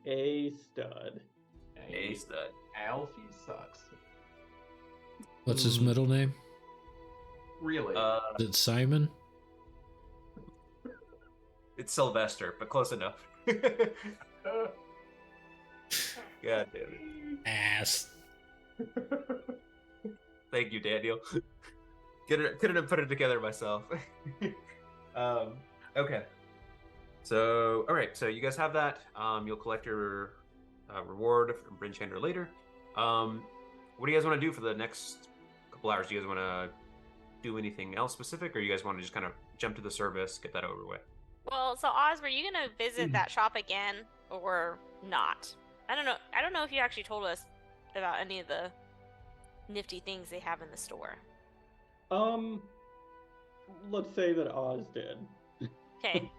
Speaker 4: A stud.
Speaker 1: A stud.
Speaker 5: Alfie sucks.
Speaker 3: What's his middle name?
Speaker 5: Really?
Speaker 3: Is it Simon?
Speaker 1: It's Sylvester, but close enough. God damn it.
Speaker 3: Ass.
Speaker 1: Thank you, Daniel. Couldn't have put it together myself. Okay. So, all right. So you guys have that. You'll collect your reward from Bryn Chandler later. What do you guys want to do for the next couple hours? Do you guys want to do anything else specific, or you guys want to just kind of jump to the service, get that over with?
Speaker 2: Well, so Oz, were you gonna visit that shop again or not? I don't know. I don't know if you actually told us about any of the nifty things they have in the store.
Speaker 4: Let's say that Oz did.
Speaker 2: Okay.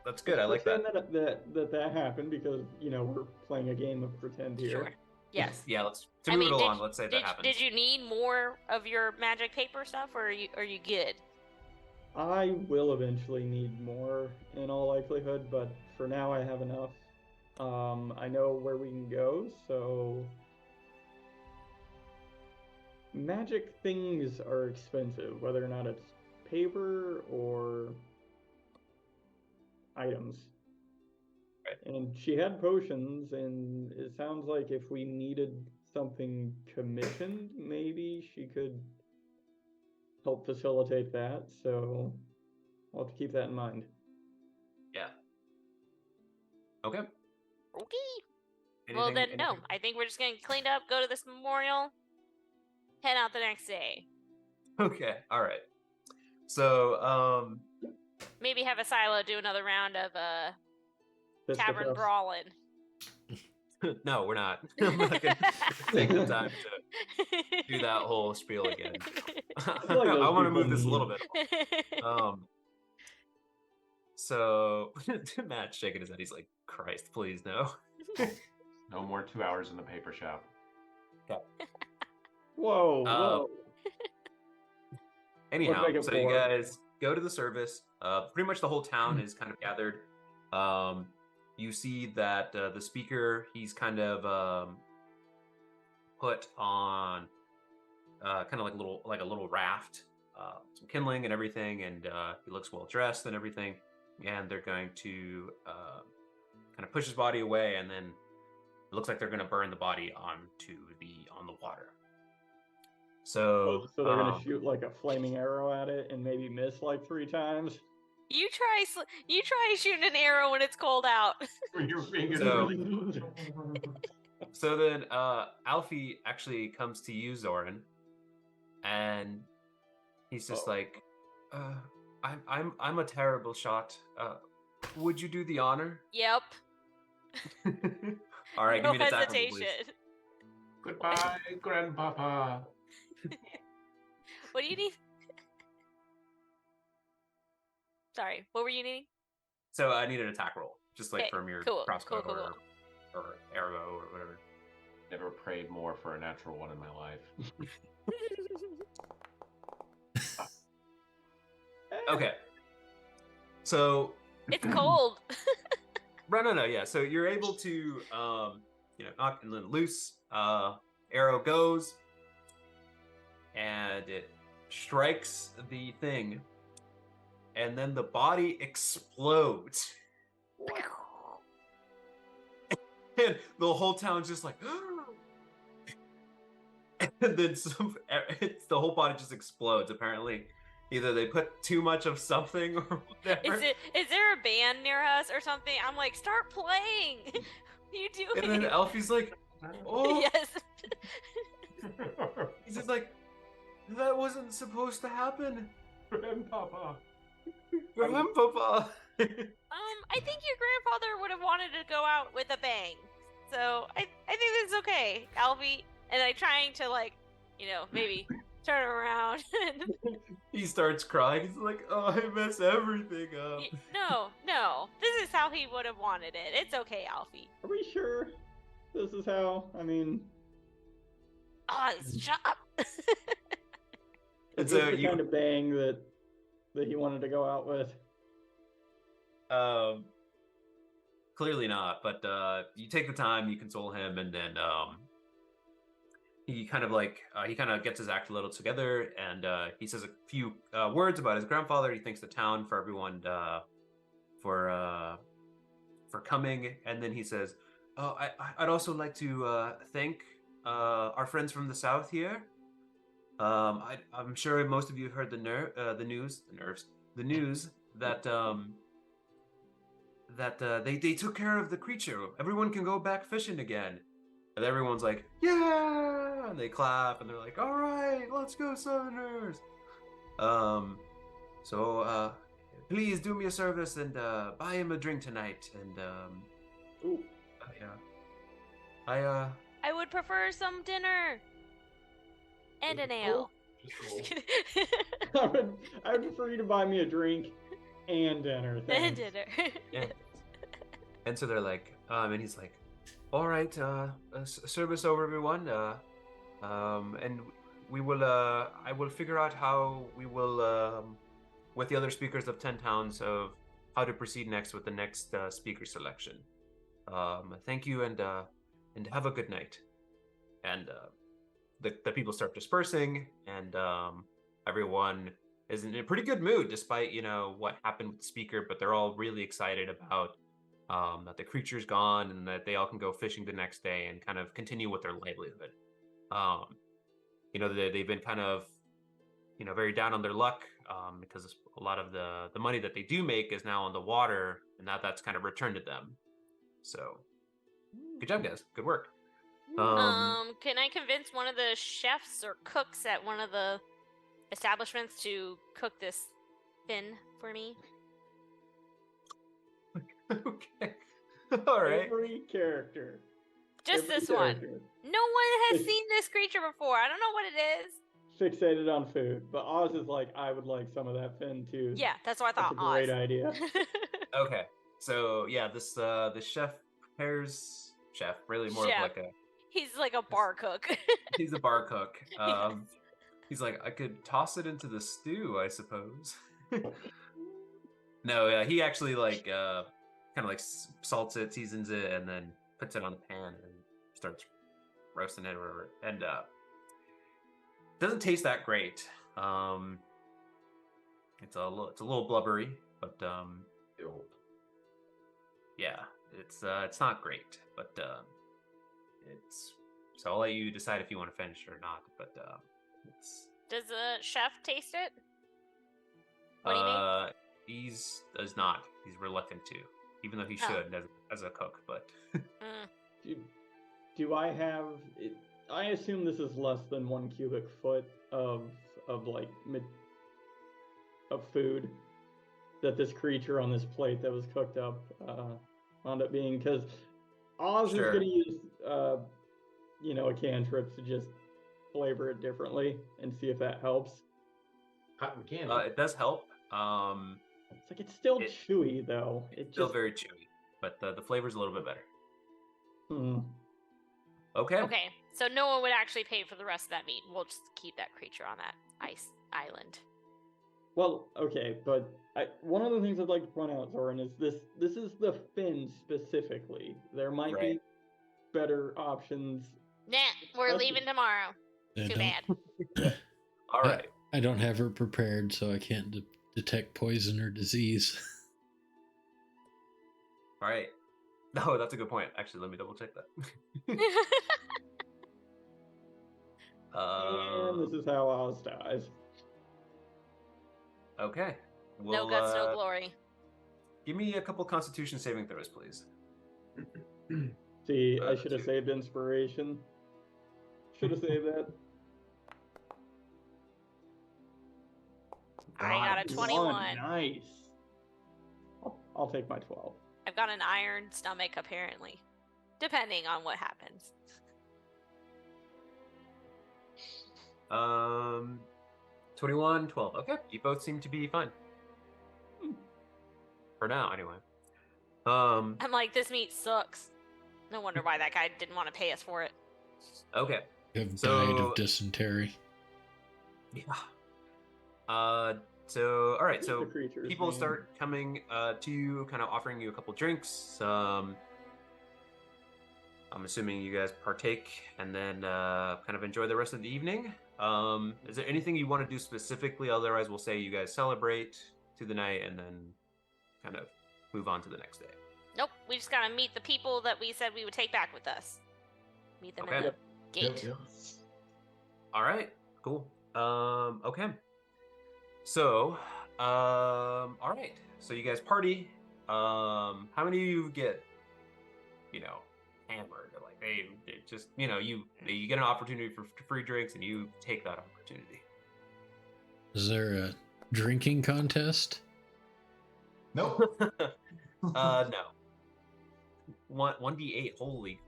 Speaker 1: That's good. I like that.
Speaker 4: That happened because we're playing a game of pretend here.
Speaker 2: Sure. Yes.
Speaker 1: Yeah. Let's to
Speaker 2: I
Speaker 1: move
Speaker 2: mean,
Speaker 1: it
Speaker 2: did-
Speaker 1: along. Let's say that happens.
Speaker 2: Did you need more of your magic paper stuff, or are you good?
Speaker 4: I will eventually need more in all likelihood, but for now I have enough. I know where we can go, so magic things are expensive, whether or not it's paper or items.
Speaker 1: Right.
Speaker 4: And she had potions, and it sounds like if we needed something commissioned, maybe she could help facilitate that. So I'll have to keep that in mind.
Speaker 1: Yeah. Okay.
Speaker 2: Okay. Well then, no. I think we're just gonna get cleaned up, go to this memorial, head out the next day.
Speaker 1: Okay. All right. So,
Speaker 2: Maybe have a silo do another round of tavern
Speaker 4: Fisticuffs.
Speaker 2: brawling.
Speaker 1: no, we're not. I'm not gonna take the time to do that whole spiel again.
Speaker 4: feel like
Speaker 1: I
Speaker 4: those
Speaker 1: want to
Speaker 4: people
Speaker 1: move this a little
Speaker 4: need-
Speaker 1: bit. So Matt's shaking his head. He's like, "Christ, please no."
Speaker 5: No more 2 hours in the paper shop.
Speaker 4: Whoa.
Speaker 1: Anyhow,
Speaker 4: make it
Speaker 1: so you
Speaker 4: 4.
Speaker 1: guys go to the service. Pretty much the whole town is kind of gathered. You see that the speaker, he's kind of put on kind of like a little raft, some kindling and everything, and he looks well dressed and everything. And they're going to kind of push his body away, and then it looks like they're going to burn the body on the water. So
Speaker 4: So they're gonna shoot like a flaming arrow at it and maybe miss like 3 times.
Speaker 2: You try shooting an arrow when it's cold out.
Speaker 5: Your fingers
Speaker 1: So-
Speaker 5: really.
Speaker 1: So then Alfie actually comes to you, Zoran, and he's just like, I'm a terrible shot. Would you do the honor?
Speaker 2: Yep.
Speaker 1: All right,
Speaker 2: No
Speaker 1: give me an attack roll,
Speaker 2: hesitation.
Speaker 1: please.
Speaker 5: Goodbye, Grandpapa.
Speaker 2: What do you need? Sorry, what were you needing?
Speaker 1: So I need an attack roll, just like
Speaker 2: Okay,
Speaker 1: from your
Speaker 2: cool,
Speaker 1: crossbow
Speaker 2: cool.
Speaker 1: or arrow or whatever.
Speaker 5: Never prayed more for a natural one in my life.
Speaker 1: Okay. So
Speaker 2: It's cold.
Speaker 1: no, yeah. So you're able to knock and then loose. Arrow goes and it strikes the thing, and then the body explodes. And the whole town's just like, and then the whole body just explodes. Apparently, either they put too much of something or whatever.
Speaker 2: Is there a band near us or something? I'm like, start playing. What are you doing?
Speaker 1: And then Elfie's like, oh.
Speaker 2: Yes.
Speaker 1: He's just like, that wasn't supposed to happen.
Speaker 5: Grandpapa.
Speaker 1: Grandpapa.
Speaker 2: I think your grandfather would have wanted to go out with a bang. So I think this is okay, Alfie. And I'm trying to maybe turn around.
Speaker 1: He starts crying. He's like, oh, I mess everything up.
Speaker 2: No. This is how he would have wanted it. It's okay, Alfie.
Speaker 4: Are we sure this is how? I mean,
Speaker 2: Shut up.
Speaker 1: And
Speaker 4: is
Speaker 1: so
Speaker 4: this the kind of bang that he wanted to go out with?
Speaker 1: Clearly not, but you take the time, you console him, and then he kind of gets his act a little together, and he says a few words about his grandfather. He thanks the town for everyone for coming, and then he says, "Oh, I'd also like to thank our friends from the south here. I'm sure most of you have heard the news that they took care of the creature. Everyone can go back fishing again." And everyone's like, yeah! And they clap, and they're like, all right, let's go, Southerners! So please do me a service and buy him a drink tonight. And,
Speaker 4: Ooh.
Speaker 1: yeah.
Speaker 2: I would prefer some dinner. And an ale. Just kidding.
Speaker 4: I would prefer you to buy me a drink and dinner.
Speaker 2: And
Speaker 4: Thanks.
Speaker 2: dinner.
Speaker 1: Yeah. And so they're like, and he's like, all right, service over, everyone. And we will, I will figure out how we will, with the other speakers of 10 towns, of how to proceed next with the next speaker selection. Thank you, and have a good night. And the people start dispersing, and everyone is in a pretty good mood, despite what happened with the speaker. But they're all really excited about that the creature's gone, and that they all can go fishing the next day and kind of continue with their livelihood. They've been kind of very down on their luck, because a lot of the money that they do make is now on the water, and now that's kind of returned to them. So good job, guys. Good work.
Speaker 2: Can I convince one of the chefs or cooks at one of the establishments to cook this fin for me?
Speaker 1: Okay. All right.
Speaker 4: Every character.
Speaker 2: Just
Speaker 4: Every
Speaker 2: this one.
Speaker 4: character
Speaker 2: No one has seen this creature before. I don't know what it is.
Speaker 4: fixated on food, but Oz is like, I would like some of that fin too.
Speaker 2: Yeah, that's what I thought.
Speaker 4: That's a great
Speaker 2: Oz.
Speaker 4: idea.
Speaker 1: Okay. So yeah, this the chef prepares really more
Speaker 2: Chef.
Speaker 1: of like a
Speaker 2: He's like a bar cook.
Speaker 1: he's a bar cook. He's like, I could toss it into the stew, I suppose. No, yeah, he actually kind of salts it, seasons it, and then puts it on the pan and starts roasting it or whatever. And doesn't taste that great. It's a little blubbery, but yeah, it's not great. But so I'll let you decide if you want to finish it or not. But it's
Speaker 2: Does the chef taste it? What do you mean?
Speaker 1: He does not. He's reluctant to, even though he should as a cook. But
Speaker 4: Do I have it? I assume this is less than 1 cubic foot of like of food that this creature on this plate that was cooked up wound up being, because Oz
Speaker 1: Sure.
Speaker 4: is going to use, a cantrip to just flavor it differently and see if that helps.
Speaker 5: Cotton candy.
Speaker 1: It does help.
Speaker 4: It's like it's still chewy though.
Speaker 1: It's still very chewy, but the flavor's a little bit better. Okay.
Speaker 2: Okay, so no one would actually pay for the rest of that meat. We'll just keep that creature on that ice island.
Speaker 4: Well, okay, but one of the things I'd like to point out, Zoran, is this is the fin specifically. There might be better options.
Speaker 2: Nah, we're leaving tomorrow. Too bad.
Speaker 1: All right.
Speaker 3: I don't have her prepared, so I can't detect poison or disease.
Speaker 1: All right. No, that's a good point. Actually, let me double check that.
Speaker 4: And this is how Oz dies.
Speaker 1: Okay.
Speaker 2: No guts, no glory.
Speaker 1: Give me a couple Constitution saving throws, please.
Speaker 4: See, I should have saved inspiration. Should have saved that.
Speaker 2: I got a 21.
Speaker 4: Nice. I'll take my 12.
Speaker 2: I've got an iron stomach, apparently. Depending on what happens.
Speaker 1: 21, 12. Okay, you both seem to be fine. For now, anyway.
Speaker 2: I'm like, this meat sucks. No wonder why that guy didn't want to pay us for it.
Speaker 1: Okay.
Speaker 3: You have died of dysentery.
Speaker 1: Yeah. So, all right. So people
Speaker 4: man.
Speaker 1: start coming to you, kind of offering you a couple drinks. I'm assuming you guys partake and then kind of enjoy the rest of the evening. Is there anything you want to do specifically? Otherwise, we'll say you guys celebrate through the night and then kind of move on to the next day.
Speaker 2: Nope, we just gotta meet the people that we said we would take back with us. Meet them at the gate.
Speaker 7: Yep.
Speaker 1: All right, cool. Okay. So, all right. So you guys party. How many of you get, hammered? Like they just, you get an opportunity for free drinks and you take that opportunity.
Speaker 3: Is there a drinking contest?
Speaker 7: Nope.
Speaker 1: No. 1d8. Holy.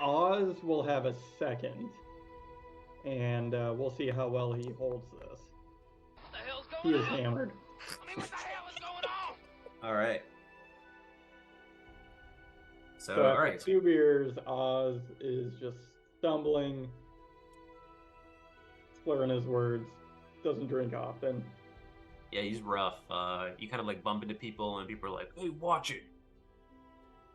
Speaker 4: Oz will have a second, and we'll see how well he holds this.
Speaker 6: What the hell's
Speaker 4: He
Speaker 6: going
Speaker 4: is
Speaker 6: on?
Speaker 4: hammered.
Speaker 6: I mean, what the hell is going on?
Speaker 1: All right. So,
Speaker 4: So
Speaker 1: all
Speaker 4: after
Speaker 1: right.
Speaker 4: 2 beers, Oz is just stumbling, slurring his words, doesn't drink often.
Speaker 1: Yeah, he's rough. You kind of like bump into people, and people are like, "Hey, watch it,"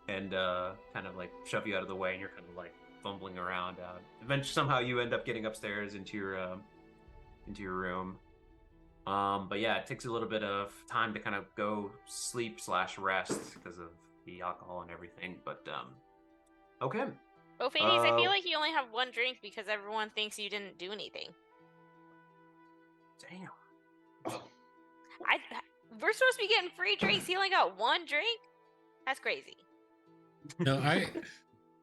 Speaker 1: and kind of like shove you out of the way, and you're kind of like fumbling around. Eventually, somehow you end up getting upstairs into your room. But yeah, it takes a little bit of time to kind of go sleep/rest because of the alcohol and everything. But okay.
Speaker 2: Oh, Phoenix, I feel like you only have one drink because everyone thinks you didn't do anything.
Speaker 1: Damn.
Speaker 2: We're supposed to be getting free drinks. He only got one drink? That's crazy.
Speaker 3: No,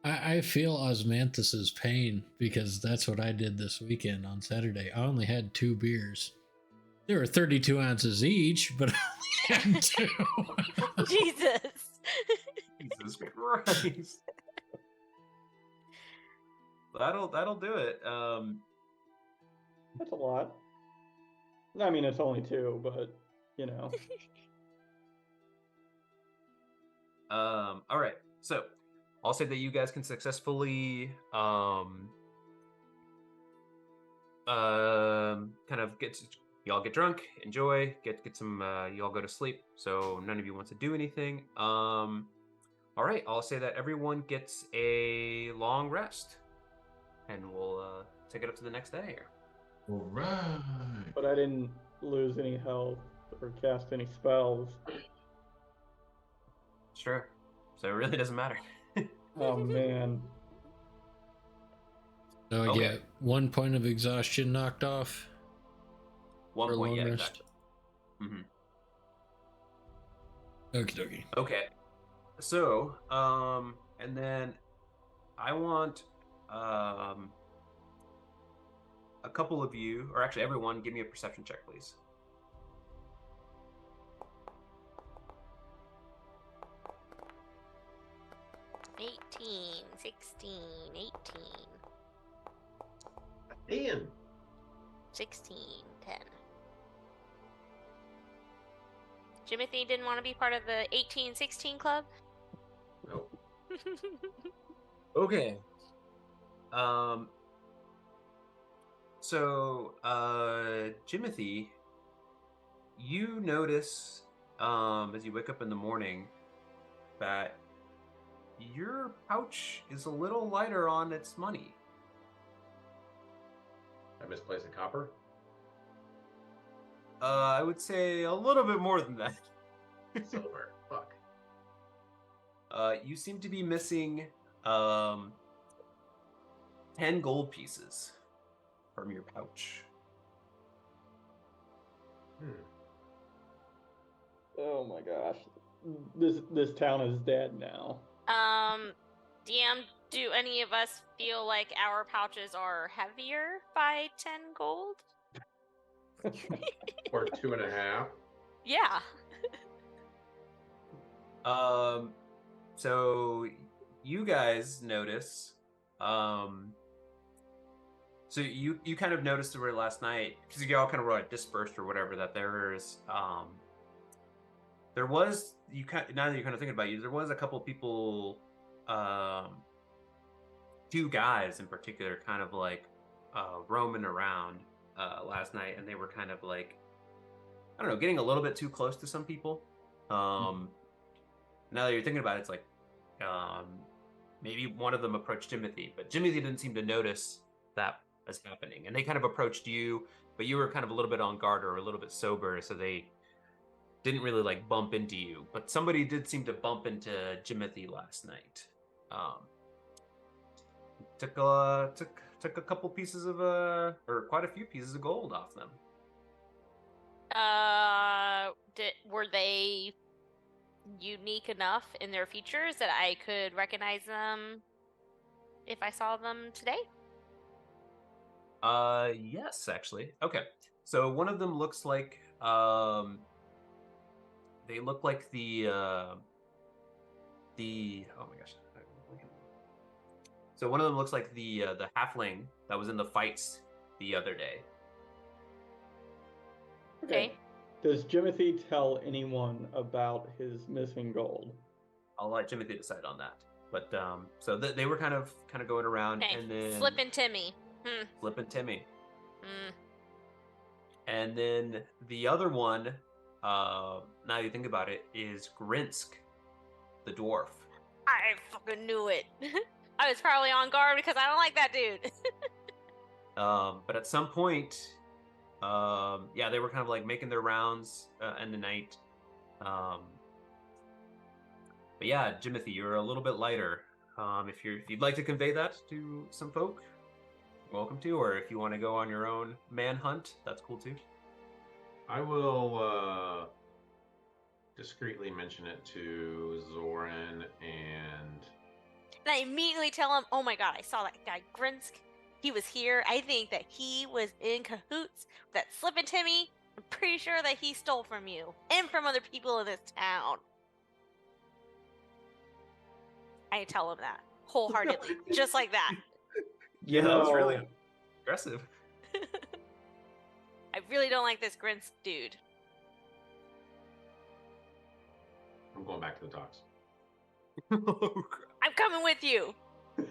Speaker 3: I feel Osmanthus's pain because that's what I did this weekend on Saturday. I only had 2 beers. They were 32 ounces each, but I only had 2.
Speaker 2: Jesus.
Speaker 1: Jesus Christ. That'll do it.
Speaker 4: That's a lot. I mean, it's only 2, but,
Speaker 1: All right. So I'll say that you guys can successfully kind of y'all get drunk, enjoy, get some y'all go to sleep. So none of you wants to do anything. All right, I'll say that everyone gets a long rest, and we'll take it up to the next day.
Speaker 7: All right.
Speaker 4: but I didn't lose any health or cast any spells.
Speaker 1: Sure. So it really doesn't matter.
Speaker 4: Oh, man.
Speaker 3: So I
Speaker 1: Okay.
Speaker 3: get 1 point of exhaustion knocked off.
Speaker 1: 1
Speaker 3: for a
Speaker 1: point,
Speaker 3: long
Speaker 1: yeah,
Speaker 3: rest.
Speaker 1: exactly. Mm-hmm.
Speaker 3: Okie dokie.
Speaker 1: Okay. So, and then I want a couple of you, or actually everyone, give me a perception check, please.
Speaker 2: $18, $16, $18,
Speaker 5: Ian.
Speaker 2: $16, $10. Jimothy didn't want to be part of the 18-16 club?
Speaker 5: Nope.
Speaker 1: Okay. So, Jimothy, you notice, as you wake up in the morning, that your pouch is a little lighter on its money.
Speaker 5: I misplaced a copper.
Speaker 1: I would say a little bit more than that.
Speaker 5: Silver. Fuck.
Speaker 1: You seem to be missing 10 gold pieces from your pouch.
Speaker 4: Oh my gosh. This town is dead now.
Speaker 2: DM, do any of us feel like our pouches are heavier by 10 gold?
Speaker 5: Or 2.5.
Speaker 2: Yeah.
Speaker 1: So you guys notice, so you kind of noticed over last night, because you all kind of were like dispersed or whatever, that there was, now that you're kind of thinking about it, there was a couple people, two guys in particular, kind of like roaming around last night, and they were kind of like, I don't know, getting a little bit too close to some people. Now that you're thinking about it, it's like maybe one of them approached Jimothy, but Jimothy didn't seem to notice that was happening, and they kind of approached you, but you were kind of a little bit on guard or a little bit sober, so they didn't really like bump into you. But somebody did seem to bump into Jimothy last night. Took a couple pieces of or quite a few pieces of gold off them.
Speaker 2: Were they unique enough in their features that I could recognize them if I saw them today?
Speaker 1: Yes, actually. Okay. So one of them looks like they look like the oh my gosh. So one of them looks like the halfling that was in the fights the other day.
Speaker 2: Okay.
Speaker 4: Does Jimothy tell anyone about his missing gold?
Speaker 1: I'll let Jimothy decide on that. But so they were kind of going around,
Speaker 2: Okay.
Speaker 1: and then
Speaker 2: Slippin' Timmy.
Speaker 1: Flippin' Timmy. And then the other one, now you think about it, is Grinsk, the dwarf.
Speaker 2: I fucking knew it. I was probably on guard because I don't like that dude.
Speaker 1: But at some point, yeah, they were kind of like making their rounds in the night. But yeah, Jimothy, you're a little bit lighter. If you'd like to convey that to some folk, you're welcome to. Or if you want to go on your own manhunt, that's cool too.
Speaker 5: I will discreetly mention it to Zoran and
Speaker 2: I immediately tell him, oh my god, I saw that guy Grinsk. He was here. I think that he was in cahoots with that Slippin' Timmy. I'm pretty sure that he stole from you and from other people in this town. I tell him that wholeheartedly, just like that.
Speaker 1: Yeah, that was really aggressive.
Speaker 2: I really don't like this Grinsk dude.
Speaker 5: I'm going back to the docks.
Speaker 2: I'm coming with you.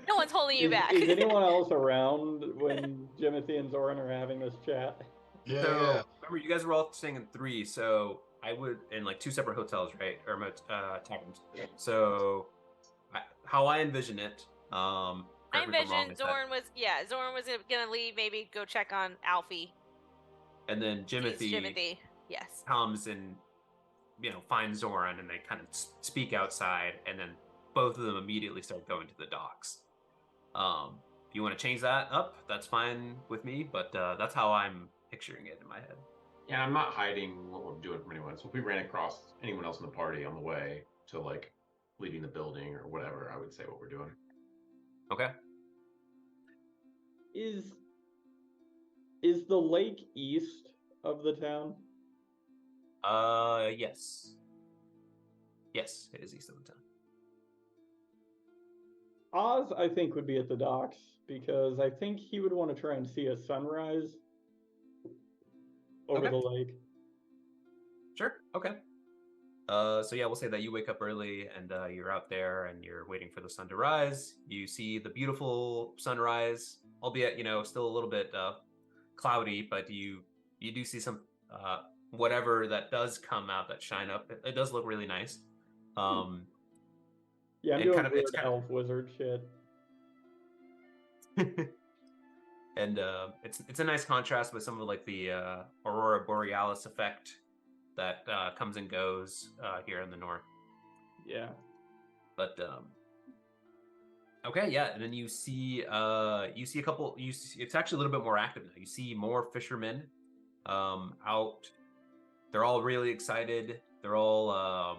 Speaker 2: No one's holding you back.
Speaker 4: Is anyone else around when Jimothy and Zoran are having this chat?
Speaker 7: Yeah.
Speaker 1: So remember, you guys were all staying in 3, so I would in like 2 separate hotels, right, or taverns. So how I envision it,
Speaker 2: I envisioned Zoran was gonna leave, maybe go check on Alfie.
Speaker 1: And then Jimothy
Speaker 2: yes,
Speaker 1: comes and finds Zoran, and they kind of speak outside, and then both of them immediately start going to the docks. If you want to change that up, that's fine with me, but that's how I'm picturing it in my head.
Speaker 5: Yeah, I'm not hiding what we're doing from anyone. So if we ran across anyone else in the party on the way to like leaving the building or whatever, I would say what we're doing.
Speaker 1: Okay.
Speaker 4: Is the lake east of the town?
Speaker 1: Yes. Yes, it is east of the town.
Speaker 4: Oz, I think, would be at the docks because I think he would want to try and see a sunrise over
Speaker 1: Okay.
Speaker 4: the lake.
Speaker 1: Sure. Okay. So yeah, we'll say that you wake up early and you're out there and you're waiting for the sun to rise. You see the beautiful sunrise, albeit still a little bit cloudy, but you do see some whatever that does come out that shine up. It does look really nice.
Speaker 4: Yeah, I'm
Speaker 1: and
Speaker 4: doing
Speaker 1: kind of
Speaker 4: weird
Speaker 1: it's kind
Speaker 4: elf wizard shit.
Speaker 1: of and it's a nice contrast with some of like the aurora borealis effect that comes and goes here in the north.
Speaker 4: Yeah.
Speaker 1: But okay, yeah, and then you see a couple. It's actually a little bit more active now. You see more fishermen out. They're all really excited. They're all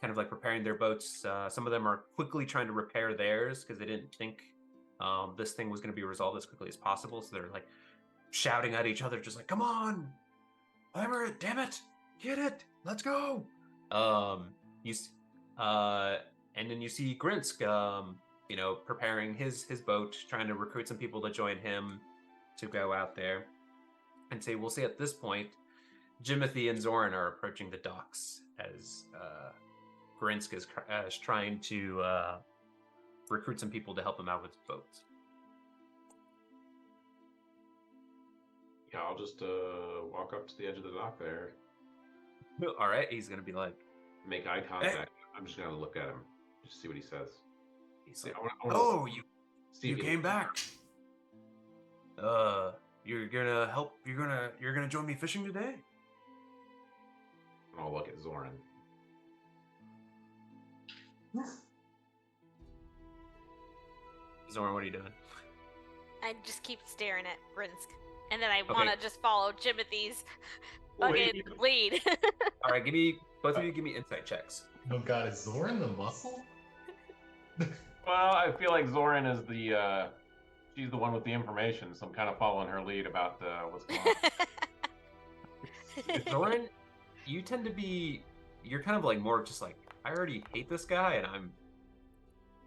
Speaker 1: kind of like preparing their boats. Some of them are quickly trying to repair theirs because they didn't think this thing was going to be resolved as quickly as possible. So they're like shouting at each other, just like, "Come on, hammer it! Damn it! Get it! Let's go!" You and then you see Grinsk, preparing his boat, trying to recruit some people to join him to go out there. And say, we'll say at this point, Jimothy and Zoran are approaching the docks as Grinsk is trying to recruit some people to help him out with his boats.
Speaker 5: Yeah, I'll just walk up to the edge of the dock there,
Speaker 1: All right, he's gonna be like,
Speaker 5: make eye contact. I'm just gonna look at him, just see what he says.
Speaker 1: he's like,
Speaker 5: I wanna
Speaker 1: "Oh,
Speaker 5: see
Speaker 1: you
Speaker 5: if he
Speaker 1: came
Speaker 5: looks-
Speaker 1: back. You're gonna help. You're gonna join me fishing today."
Speaker 5: And I'll look at Zoran.
Speaker 1: Zoran, what are you doing?
Speaker 2: I just keep staring at Grinsk. And then I want to just follow Jimothy's fucking lead.
Speaker 1: All right, both of you give me insight checks.
Speaker 7: Oh god, is Zoran the muscle?
Speaker 5: Well, I feel like Zoran is she's the one with the information, so I'm kind of following her lead about what's going on.
Speaker 1: Zoran, you tend to be, you're kind of like more just like, I already hate this guy and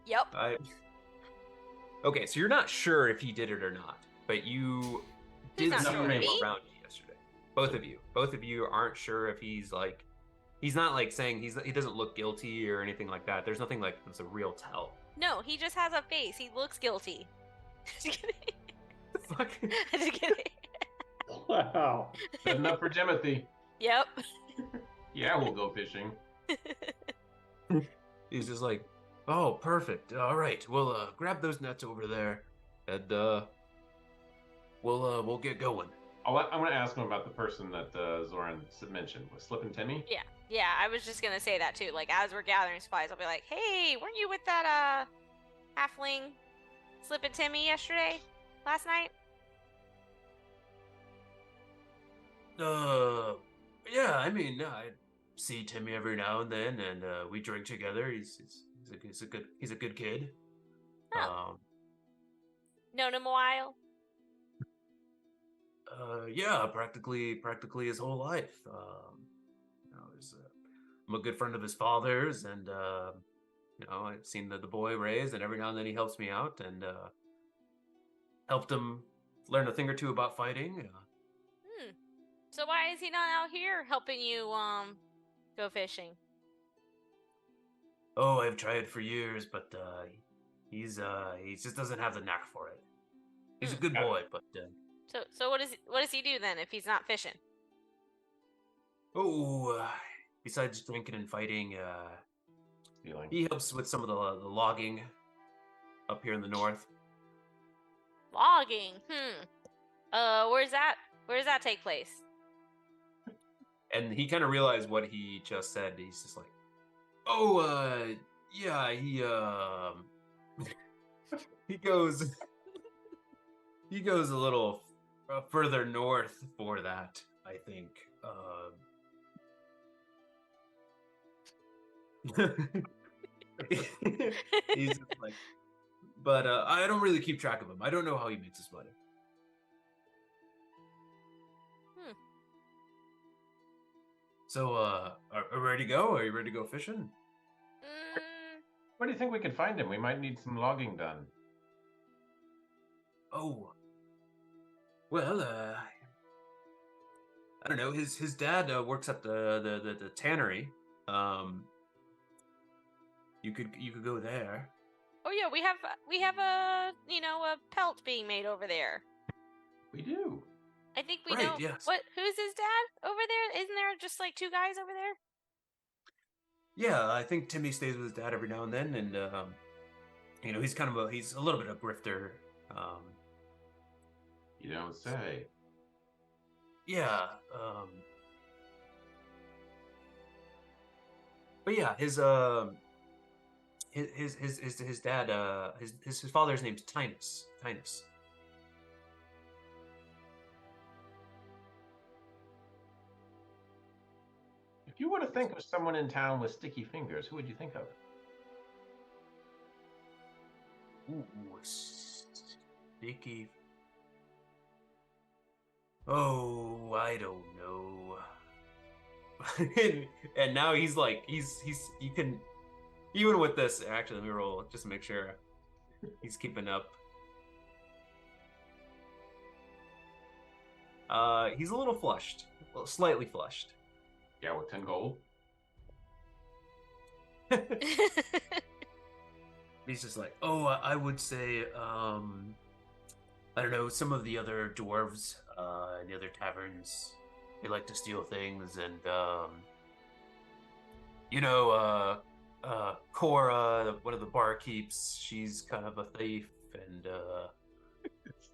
Speaker 2: Yep.
Speaker 1: Okay, so you're not sure if he did it or not, but you
Speaker 2: Who's
Speaker 1: did
Speaker 2: not
Speaker 1: see
Speaker 2: sure?
Speaker 1: him
Speaker 2: Me?
Speaker 1: around you yesterday. Both of you aren't sure if he's like, he's not like saying he doesn't look guilty or anything like that. There's nothing like that's a real tell.
Speaker 2: No, he just has a face. He looks guilty. Just kidding.
Speaker 1: Fuck.
Speaker 2: Just kidding.
Speaker 4: Wow.
Speaker 5: Good enough for Jimothy.
Speaker 2: Yep.
Speaker 5: Yeah, we'll go fishing.
Speaker 1: He's just like, oh, perfect. All right, we'll grab those nets over there, and we'll get going.
Speaker 5: I'm going to ask him about the person that Zoran mentioned. Was Slip and Timmy?
Speaker 2: Yeah, I was just gonna say that too. Like, as we're gathering supplies, I'll be like, hey, weren't you with that halfling Slip and Timmy last night?
Speaker 1: Yeah, I mean, I see Timmy every now and then, and we drink together. He's a good kid.
Speaker 2: Oh. Known him a while.
Speaker 1: Yeah, practically his whole life. I'm a good friend of his father's, and I've seen the boy raised, and every now and then he helps me out, and helped him learn a thing or two about fighting.
Speaker 2: So why is he not out here helping you go fishing?
Speaker 1: Oh, I've tried for years, but he just doesn't have the knack for it. He's a good boy, but
Speaker 2: So what does he do then if he's not fishing?
Speaker 1: Besides drinking and fighting,
Speaker 5: Stealing.
Speaker 1: he helps with some of the logging up here in the north.
Speaker 2: Logging. Where's that? Where does that take place?
Speaker 1: And he kind of realized what he just said. He's just like, yeah, he goes a little further north for that, I think. He's just like, but I don't really keep track of him. I don't know how he makes his money. So, are we ready to go? Are you ready to go fishing?
Speaker 2: Mm,
Speaker 5: Where do you think we could find him? We might need some logging done.
Speaker 1: Oh, well, I don't know. His dad works at the tannery. Um, you could go there.
Speaker 2: oh yeah, we have a a pelt being made over there.
Speaker 5: We do.
Speaker 2: I think we
Speaker 1: Right,
Speaker 2: know
Speaker 1: yes.
Speaker 2: what. Who's his dad over there? Isn't there just like two guys over there?
Speaker 1: Yeah, I think Timmy stays with his dad every now and then, and he's he's a little bit of a grifter. Um,
Speaker 5: You don't say.
Speaker 1: yeah. But yeah, his dad his father's name's Tinus. Tinus.
Speaker 5: If you were to think of someone in town with sticky fingers, who would you think of?
Speaker 1: Ooh, sticky. Oh, I don't know. And now he's like he's you can even with this actually let me roll just to make sure he's keeping up. He's a little flushed, well, slightly flushed.
Speaker 5: Yeah, with 10 gold.
Speaker 1: He's just like, oh, I would say, I don't know, some of the other dwarves in the other taverns, they like to steal things, and Cora, one of the barkeeps, she's kind of a thief, and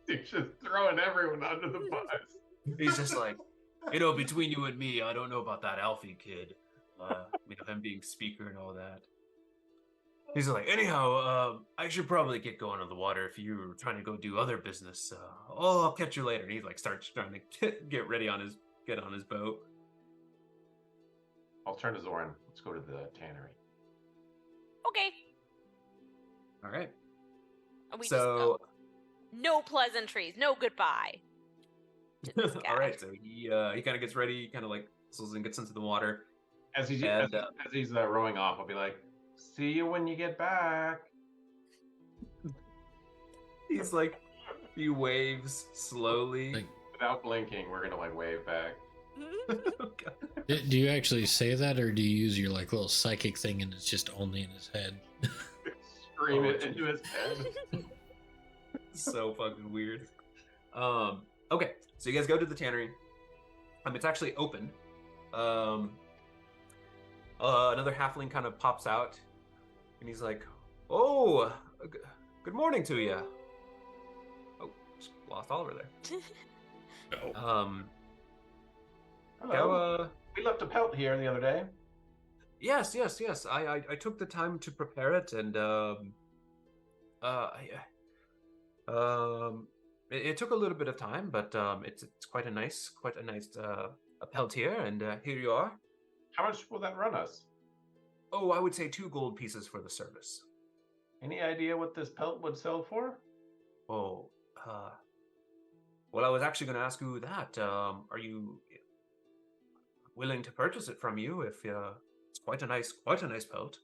Speaker 5: He's just throwing everyone under the bus.
Speaker 1: he's just like, between you and me, I don't know about that Alfie kid, him being speaker and all that. He's like, anyhow, I should probably get going on the water if you're trying to go do other business. I'll catch you later. And he like starts trying to get ready get on his boat.
Speaker 5: I'll turn to Zoran. Let's go to the tannery.
Speaker 2: Okay.
Speaker 1: All right.
Speaker 2: And we
Speaker 1: So,
Speaker 2: no pleasantries, no goodbye. To this guy.
Speaker 1: all right. So he kind of gets ready, kind of like whistles and gets into the water.
Speaker 5: As he's
Speaker 1: And,
Speaker 5: rowing off, I'll be like, "See you when you get back."
Speaker 1: he's like, he waves slowly.
Speaker 3: Like,
Speaker 5: Without blinking, we're gonna like wave back.
Speaker 1: Oh, God.
Speaker 3: do you actually say that, or do you use your like little psychic thing and it's just only in his head?
Speaker 5: Scream it into his head.
Speaker 1: So fucking weird. Okay, so you guys go to the tannery. It's actually open. Another halfling kind of pops out, and he's like, "Oh, good morning to you." Oh, just lost Oliver there.
Speaker 3: No.
Speaker 5: Hello. We left a pelt here the other day.
Speaker 1: Yes. I took the time to prepare it, and it took a little bit of time, but it's quite a nice a pelt here, and here you are.
Speaker 5: How much will that run us?
Speaker 1: Oh, I would say 2 gold pieces for the service.
Speaker 5: Any idea what this pelt would sell for?
Speaker 1: Oh, well, I was actually going to ask you that. Are you willing to purchase it from you if it's quite a nice pelt?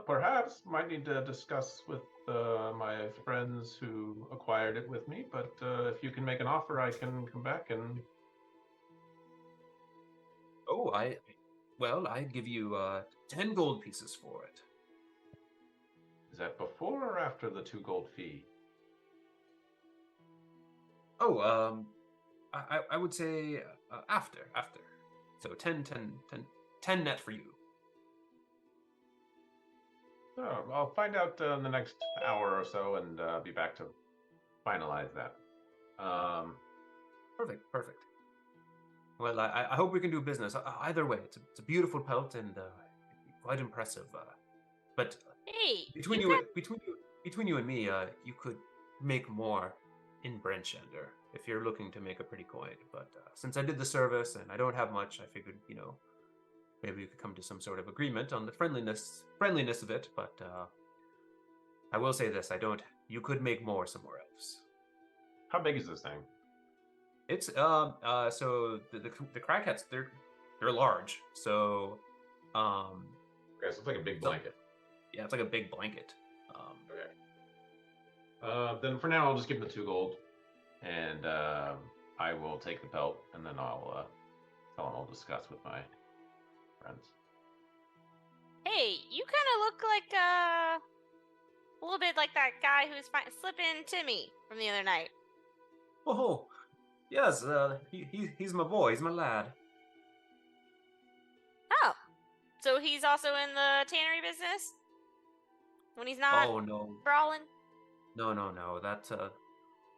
Speaker 5: Perhaps. Might need to discuss with my friends who acquired it with me, but if you can make an offer, I can come back and...
Speaker 1: Oh, I'd give you 10 gold pieces for it.
Speaker 5: Is that before or after the 2 gold fee?
Speaker 1: Oh, I would say after. So 10 net for you.
Speaker 5: Oh, I'll find out in the next hour or so and be back to finalize that.
Speaker 1: Perfect. Well, I hope we can do business. Either way, it's a beautiful pelt and quite impressive. But
Speaker 2: Hey,
Speaker 1: between you and me, you could make more in Brentshender if you're looking to make a pretty coin. But since I did the service and I don't have much, I figured maybe we could come to some sort of agreement on the friendliness of it. But I will say this: you could make more somewhere else.
Speaker 5: How big is this thing?
Speaker 1: It's so the crackheads they're large. So, um,
Speaker 5: Okay, so it's like a big
Speaker 1: so-
Speaker 5: blanket.
Speaker 1: yeah, it's like a big blanket.
Speaker 5: Okay. Then for now, I'll just give him the 2 gold, and I will take the pelt, and then I'll tell him I'll discuss with my friends.
Speaker 2: Hey, you kind of look like a little bit like that guy who's slipping Timmy from the other night.
Speaker 1: Oh, yes, he's my boy. He's my lad.
Speaker 2: Oh, so he's also in the tannery business when he's not
Speaker 1: Oh no,
Speaker 2: brawling.
Speaker 1: no.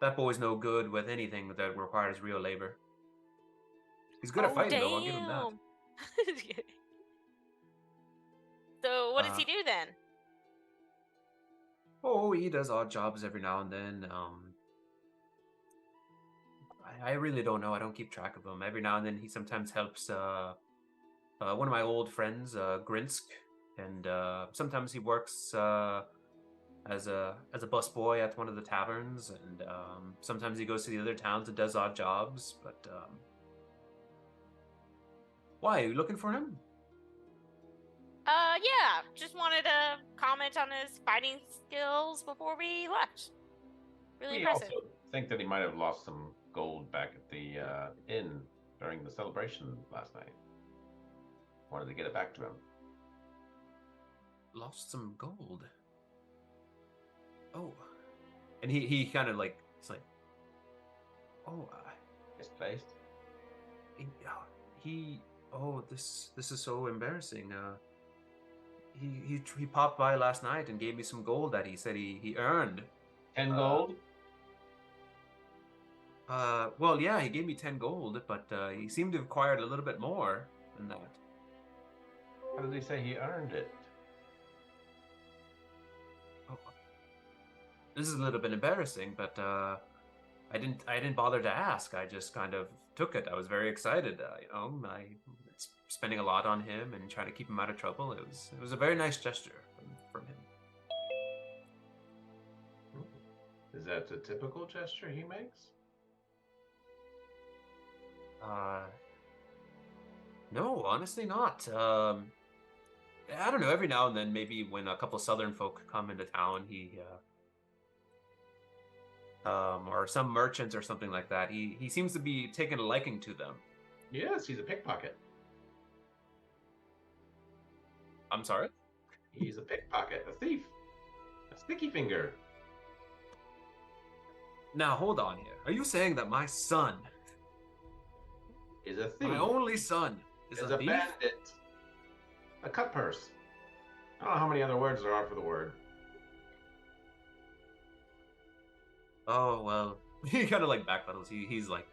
Speaker 1: That boy's no good with anything that requires real labor. He's good at fighting, though. I'll give him that.
Speaker 2: Damn. So what does he do then?
Speaker 1: Oh, he does odd jobs every now and then. I really don't know. I don't keep track of him. Every now and then, he sometimes helps one of my old friends, Grinsk, and sometimes he works as a busboy at one of the taverns, and sometimes he goes to the other towns and does odd jobs. But why are you looking for him?
Speaker 2: Yeah, just wanted to comment on his fighting skills before we left. Really
Speaker 5: We
Speaker 2: impressive.
Speaker 5: also think that he might have lost some gold back at the inn during the celebration last night. Wanted to get it back to him.
Speaker 1: Lost some gold. Oh, and he kind of like, it's like, oh,
Speaker 5: Misplaced.
Speaker 1: this is so embarrassing. He popped by last night and gave me some gold that he said he earned.
Speaker 5: 10 gold?
Speaker 1: Well, yeah, he gave me 10 gold, but he seemed to have acquired a little bit more than that.
Speaker 5: How did he say he earned it?
Speaker 1: Oh, this is a little bit embarrassing, but I didn't bother to ask. I just kind of took it. I was very excited. I spending a lot on him and trying to keep him out of trouble. It was a very nice gesture from him.
Speaker 5: Is that a typical gesture he makes?
Speaker 1: No, honestly not. I don't know. Every now and then, maybe when a couple Southern folk come into town, or some merchants or something like that, he seems to be taking a liking to them.
Speaker 5: Yes, he's a pickpocket.
Speaker 1: I'm sorry?
Speaker 5: He's a pickpocket, a thief, a sticky finger.
Speaker 1: Now, hold on here. Are you saying that my son,
Speaker 5: Is a thief.
Speaker 1: my only son, is
Speaker 5: Is
Speaker 1: a
Speaker 5: a
Speaker 1: thief?
Speaker 5: bandit. A cut purse. I don't know how many other words there are for the word.
Speaker 1: Oh, well, he kind of like backpedals. He's like,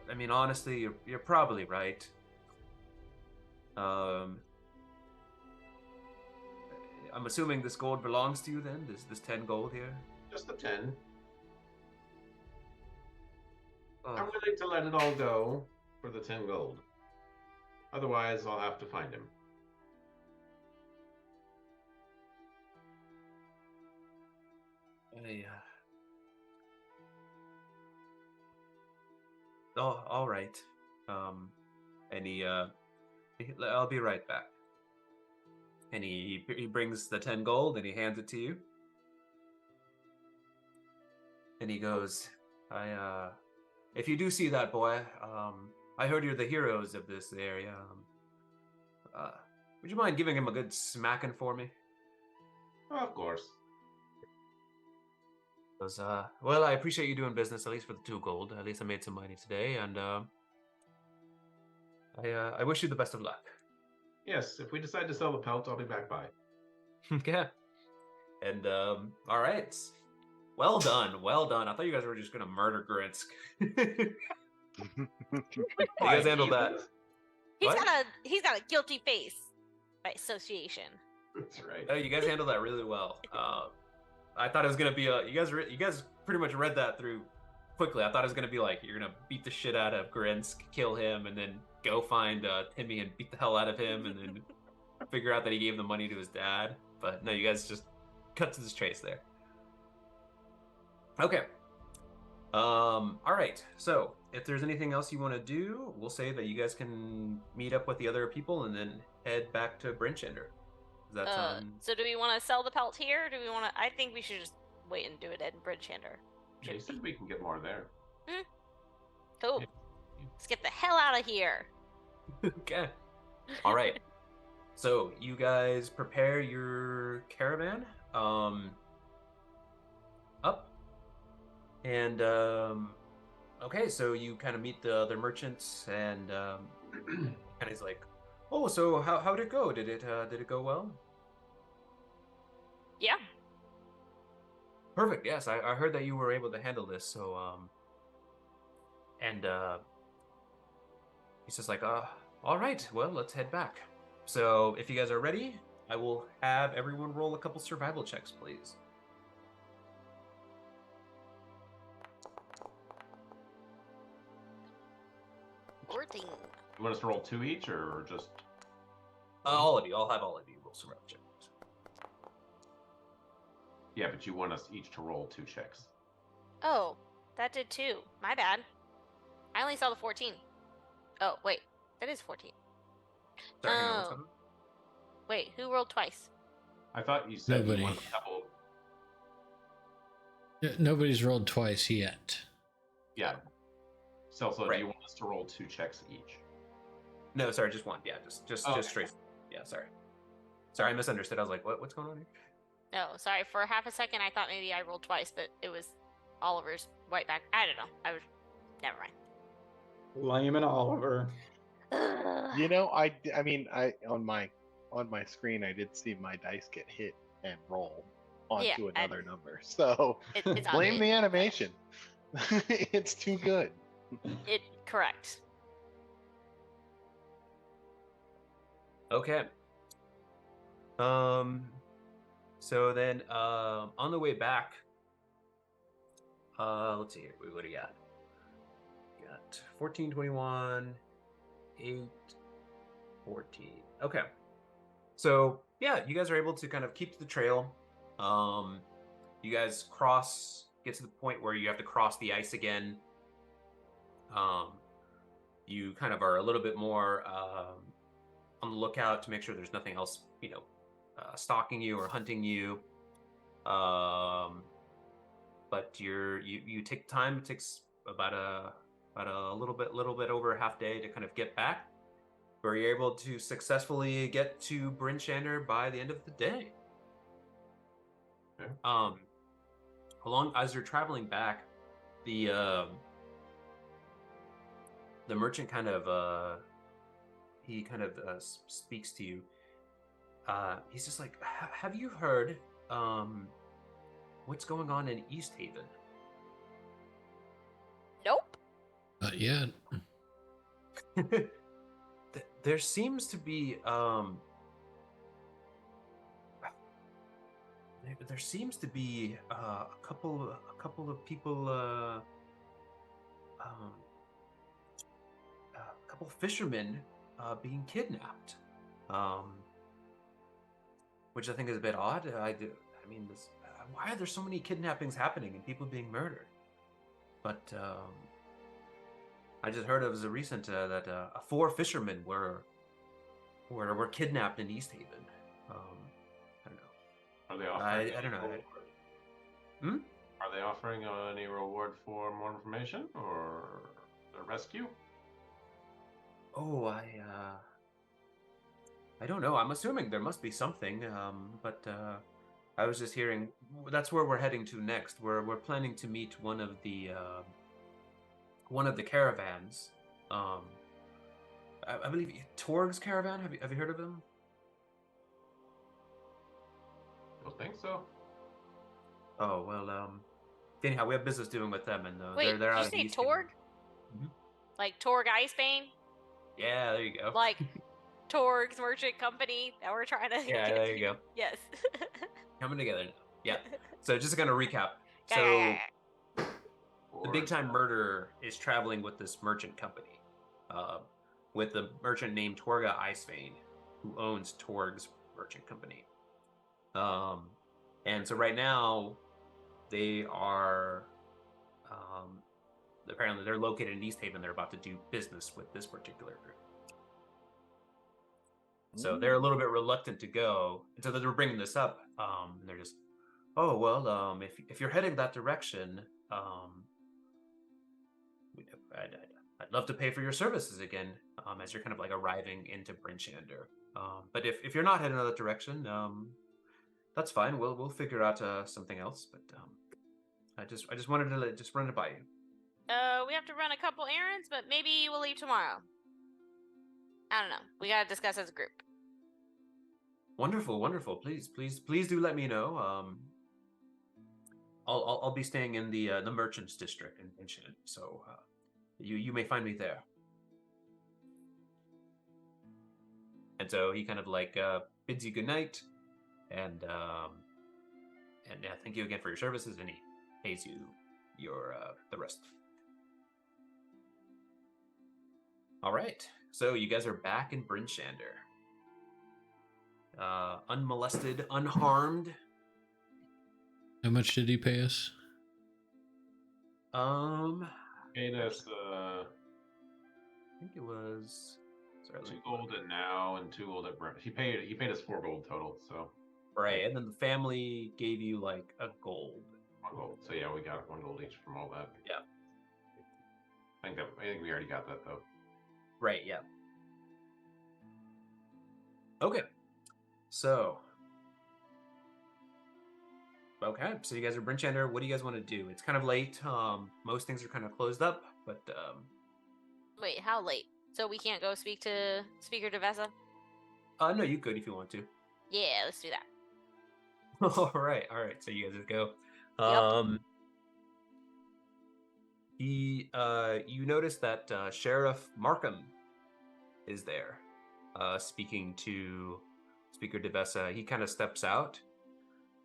Speaker 1: I mean, honestly, you're probably right. I'm assuming this gold belongs to you then? This 10 gold here?
Speaker 5: Just the 10.
Speaker 1: Oh,
Speaker 5: I'm willing to let it all go for the 10 gold. Otherwise, I'll have to find him.
Speaker 1: Oh, all right. And I'll be right back. And he brings the 10 gold and he hands it to you. And he goes, if you do see that boy, I heard you're the heroes of this area. Would you mind giving him a good smacking for me?
Speaker 5: Of course.
Speaker 1: He goes, well, I appreciate you doing business, at least for the 2 gold. At least I made some money today, and I wish you the best of luck.
Speaker 5: Yes, if we decide to sell the pelt, I'll be back by.
Speaker 1: Yeah. And all right. Well done, well done. I thought you guys were just gonna murder Grinsk. You guys handled that. What?
Speaker 2: He's got a guilty face by association.
Speaker 5: That's right.
Speaker 1: Oh, you guys handled that really well. I thought it was gonna be you guys pretty much read that through quickly. I thought it was gonna be like you're gonna beat the shit out of Grinsk, kill him, and then go find Timmy and beat the hell out of him, and then figure out that he gave the money to his dad. But no, you guys just cut to the chase there. Okay. All right. So if there's anything else you want to do, we'll say that you guys can meet up with the other people and then head back to Brinchender. Does that sound?
Speaker 2: So do we want to sell the pelt here? Or do we want to? I think we should just wait and do it at Bridgehander.
Speaker 5: They said we can get more there.
Speaker 2: Cool.
Speaker 5: Yeah.
Speaker 2: Let's get the hell out of here.
Speaker 1: Okay. All right. So you guys prepare your caravan up, and okay. So you kind of meet the other merchants, and and he's like, "Oh, so how did it go? Did it go well?"
Speaker 2: Yeah.
Speaker 1: Perfect. Yes, I heard that you were able to handle this. So and he's just like, all right. Well, let's head back. So if you guys are ready, I will have everyone roll a couple survival checks, please.
Speaker 2: Fourteen.
Speaker 5: You want us to roll 2 each, or just?
Speaker 1: All of you. I'll have all of you roll survival checks.
Speaker 5: Yeah, but you want us each to roll 2 checks.
Speaker 2: Oh, that did 2. My bad. I only saw the 14. Oh, wait. That is 14.
Speaker 1: Sorry, hang on, what's going on?
Speaker 2: Wait, who rolled twice?
Speaker 5: I thought you said
Speaker 3: Nobody.
Speaker 5: you wanted a couple.
Speaker 3: Nobody's rolled twice yet.
Speaker 5: Yeah. So
Speaker 1: Right.
Speaker 5: do you want us to roll 2 checks each?
Speaker 1: No, sorry, just one. Yeah, just
Speaker 5: Okay.
Speaker 1: straight. Yeah, sorry. Sorry, I misunderstood. I was like, what's going on here?
Speaker 2: No, sorry. For half a second, I thought maybe I rolled twice, but it was Oliver's white back. I don't know. Never mind.
Speaker 4: Lyman Oliver.
Speaker 8: You know, I mean, on my screen, I did see my dice get hit and roll onto
Speaker 2: Yeah,
Speaker 8: another number. So
Speaker 2: it's
Speaker 8: blame
Speaker 2: on
Speaker 8: the
Speaker 2: me.
Speaker 8: animation. It's too good.
Speaker 2: Correct.
Speaker 1: Okay. So then, on the way back, let's see here. What do you got? You got 14, 21, 8, 14. Okay. So yeah, you guys are able to kind of keep to the trail. You guys get to the point where you have to cross the ice again. You kind of are a little bit more on the lookout to make sure there's nothing else, stalking you or hunting you. But you take time. It takes about a little bit over a half day to kind of get back, where you're able to successfully get to Brinchander by the end of the day.
Speaker 5: Okay.
Speaker 1: Along as you're traveling back, the merchant kind of speaks to you. He's just like, have you heard what's going on in East Haven?
Speaker 2: Nope.
Speaker 3: Not yet.
Speaker 1: There seems to be a couple of people, a couple fishermen being kidnapped, which I think is a bit odd. Why are there so many kidnappings happening and people being murdered? But I just heard it was a recent that 4 fishermen were kidnapped in East Haven. I don't know.
Speaker 5: Are they offering?
Speaker 1: I don't know.
Speaker 5: Reward? Are they offering any reward for more information or the rescue?
Speaker 1: Oh, I don't know. I'm assuming there must be something. But I was just hearing that's where we're heading to next. We're planning to meet one of the caravans. I believe Torg's caravan. Have you heard of them?
Speaker 5: Don't think so.
Speaker 1: Oh well. Anyhow, we have business doing with them, and
Speaker 2: Wait,
Speaker 1: they're out
Speaker 2: did
Speaker 1: in
Speaker 2: you say
Speaker 1: East Haven.
Speaker 2: Torg?
Speaker 1: Mhm.
Speaker 2: Like Torg Icebane?
Speaker 1: Yeah, there you go.
Speaker 2: Like Torg's merchant company that we're trying to
Speaker 1: Yeah,
Speaker 2: get
Speaker 1: there
Speaker 2: to?
Speaker 1: you go.
Speaker 2: Yes.
Speaker 1: Coming together now. Yeah. So just to kind of recap.
Speaker 2: Yeah,
Speaker 1: So
Speaker 2: yeah, yeah.
Speaker 1: the big time murderer is traveling with this merchant company, with a merchant named Torga Icevane, who owns Torg's merchant company. And so right now, they are apparently they're located in East Haven. They're about to do business with this particular group. So they're a little bit reluctant to go. And so they're bringing this up. And they're just, oh, well, if you're heading that direction, I'd love to pay for your services again, as you're kind of like arriving into Brinchander. But if you're not heading in that direction, that's fine. We'll figure out something else. But I just wanted to just run it by you.
Speaker 2: We have to run a couple errands, but maybe we'll leave tomorrow. I don't know. We gotta discuss as a group.
Speaker 1: Wonderful, wonderful. Please do let me know. I'll be staying in the merchants district in Brinchander, so you may find me there. And so he kind of like bids you good night, and yeah, thank you again for your services, and he pays you your the rest. All right, so you guys are back in Brinchander, unmolested, unharmed.
Speaker 3: How much did he pay us?
Speaker 5: Paid us
Speaker 1: I think it was
Speaker 5: 2 gold at now and 2 gold at Brent. He paid us 4 gold total. So
Speaker 1: right, and then the family gave you like a gold.
Speaker 5: 1 gold. So yeah, we got 1 gold each from all that.
Speaker 1: Yeah.
Speaker 5: I think we already got that though.
Speaker 1: Right, yeah. Okay. So you guys are Brinchander. What do you guys want to do? It's kind of late. Most things are kind of closed up, but
Speaker 2: Wait, how late? So we can't go speak to Speaker Devesa?
Speaker 1: no, you could if you want to.
Speaker 2: Yeah, let's do that.
Speaker 1: all right. So you guys just go.
Speaker 2: Yep.
Speaker 1: You notice that Sheriff Markham is there, speaking to Speaker Devesa. He kind of steps out,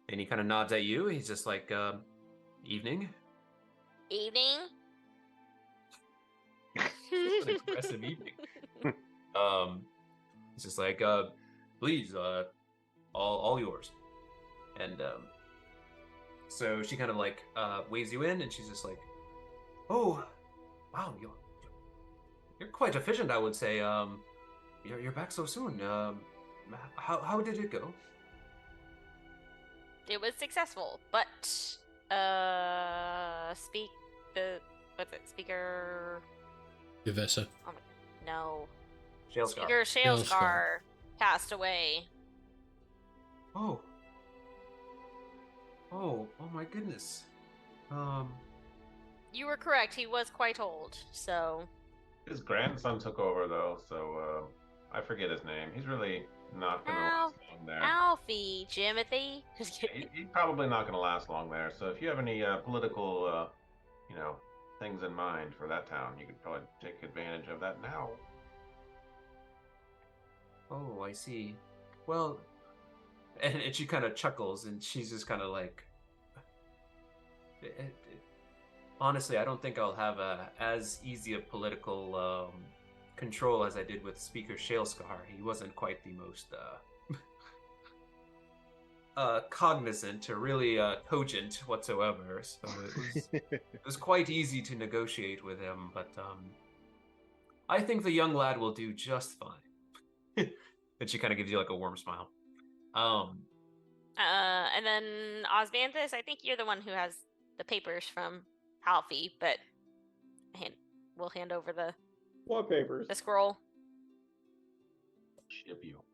Speaker 1: and he kind of nods at you. He's just like, "Evening."
Speaker 2: Evening.
Speaker 1: An expressive evening. It's just like, please, all yours. And so she kind of like waves you in, and she's just like, oh, wow, you're quite efficient, I would say. You're back so soon. How did it go?
Speaker 2: It was successful, but Speaker
Speaker 3: Devesa.
Speaker 2: No.
Speaker 1: Shalescar.
Speaker 2: Speaker Shalescar passed away.
Speaker 1: Oh my goodness.
Speaker 2: You were correct. He was quite old, so.
Speaker 5: His grandson took over though, so I forget his name. He's really not gonna last long there.
Speaker 2: Alfie, Jimothy. Just kidding.
Speaker 5: He's probably not gonna last long there. So if you have any political, things in mind for that town, you could probably take advantage of that now.
Speaker 1: Oh, I see. Well, and she kind of chuckles, and she's just kind of like, honestly, I don't think I'll have as easy a political control as I did with Speaker Shalescar. He wasn't quite the most cognizant or really cogent whatsoever. So it was quite easy to negotiate with him, but I think the young lad will do just fine. And she kind of gives you like a warm smile.
Speaker 2: And then Osvanthus, I think you're the one who has the papers from Alfie, but we'll hand over the
Speaker 4: What papers?
Speaker 2: the scroll.
Speaker 5: Ship you.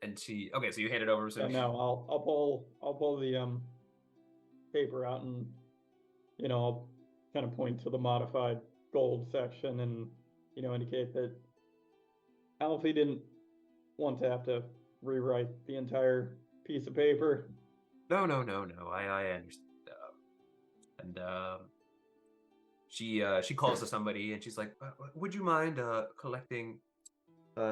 Speaker 1: And so you hand it over. So
Speaker 4: No, I'll pull the paper out, and I'll kind of point to the modified gold section, and indicate that Alfie didn't want to have to rewrite the entire piece of paper.
Speaker 1: No. I understand. And she calls to somebody, and she's like, "Would you mind collecting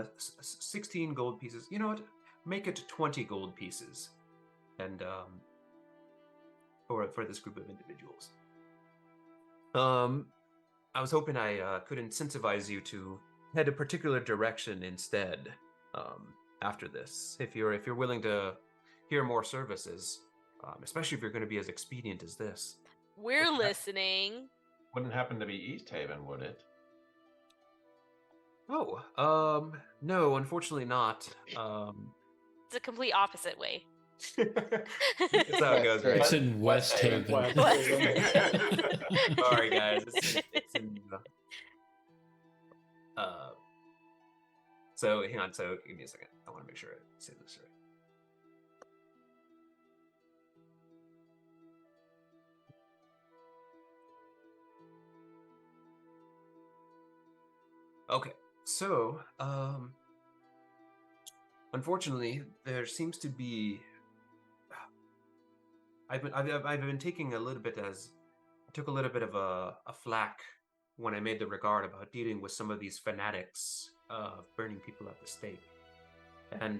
Speaker 1: 16 gold pieces? You know what? Make it 20 gold pieces, and for this group of individuals. I was hoping I could incentivize you to head a particular direction instead. After this, if you're willing to hear more services, especially if you're going to be as expedient as this."
Speaker 2: We're listening.
Speaker 5: Wouldn't happen to be East Haven, would it?
Speaker 1: Oh, no, unfortunately not.
Speaker 2: It's a complete opposite way.
Speaker 1: It's how it goes, right?
Speaker 3: It's in West Haven.
Speaker 4: West
Speaker 2: West
Speaker 4: Haven.
Speaker 1: Sorry, guys. It's in. So hang on. So give me a second. I want to make sure I say this right. Okay. So, unfortunately, there seems to be. I've been taking a little bit as I took a little bit of a flack when I made the regard about dealing with some of these fanatics burning people at the stake, and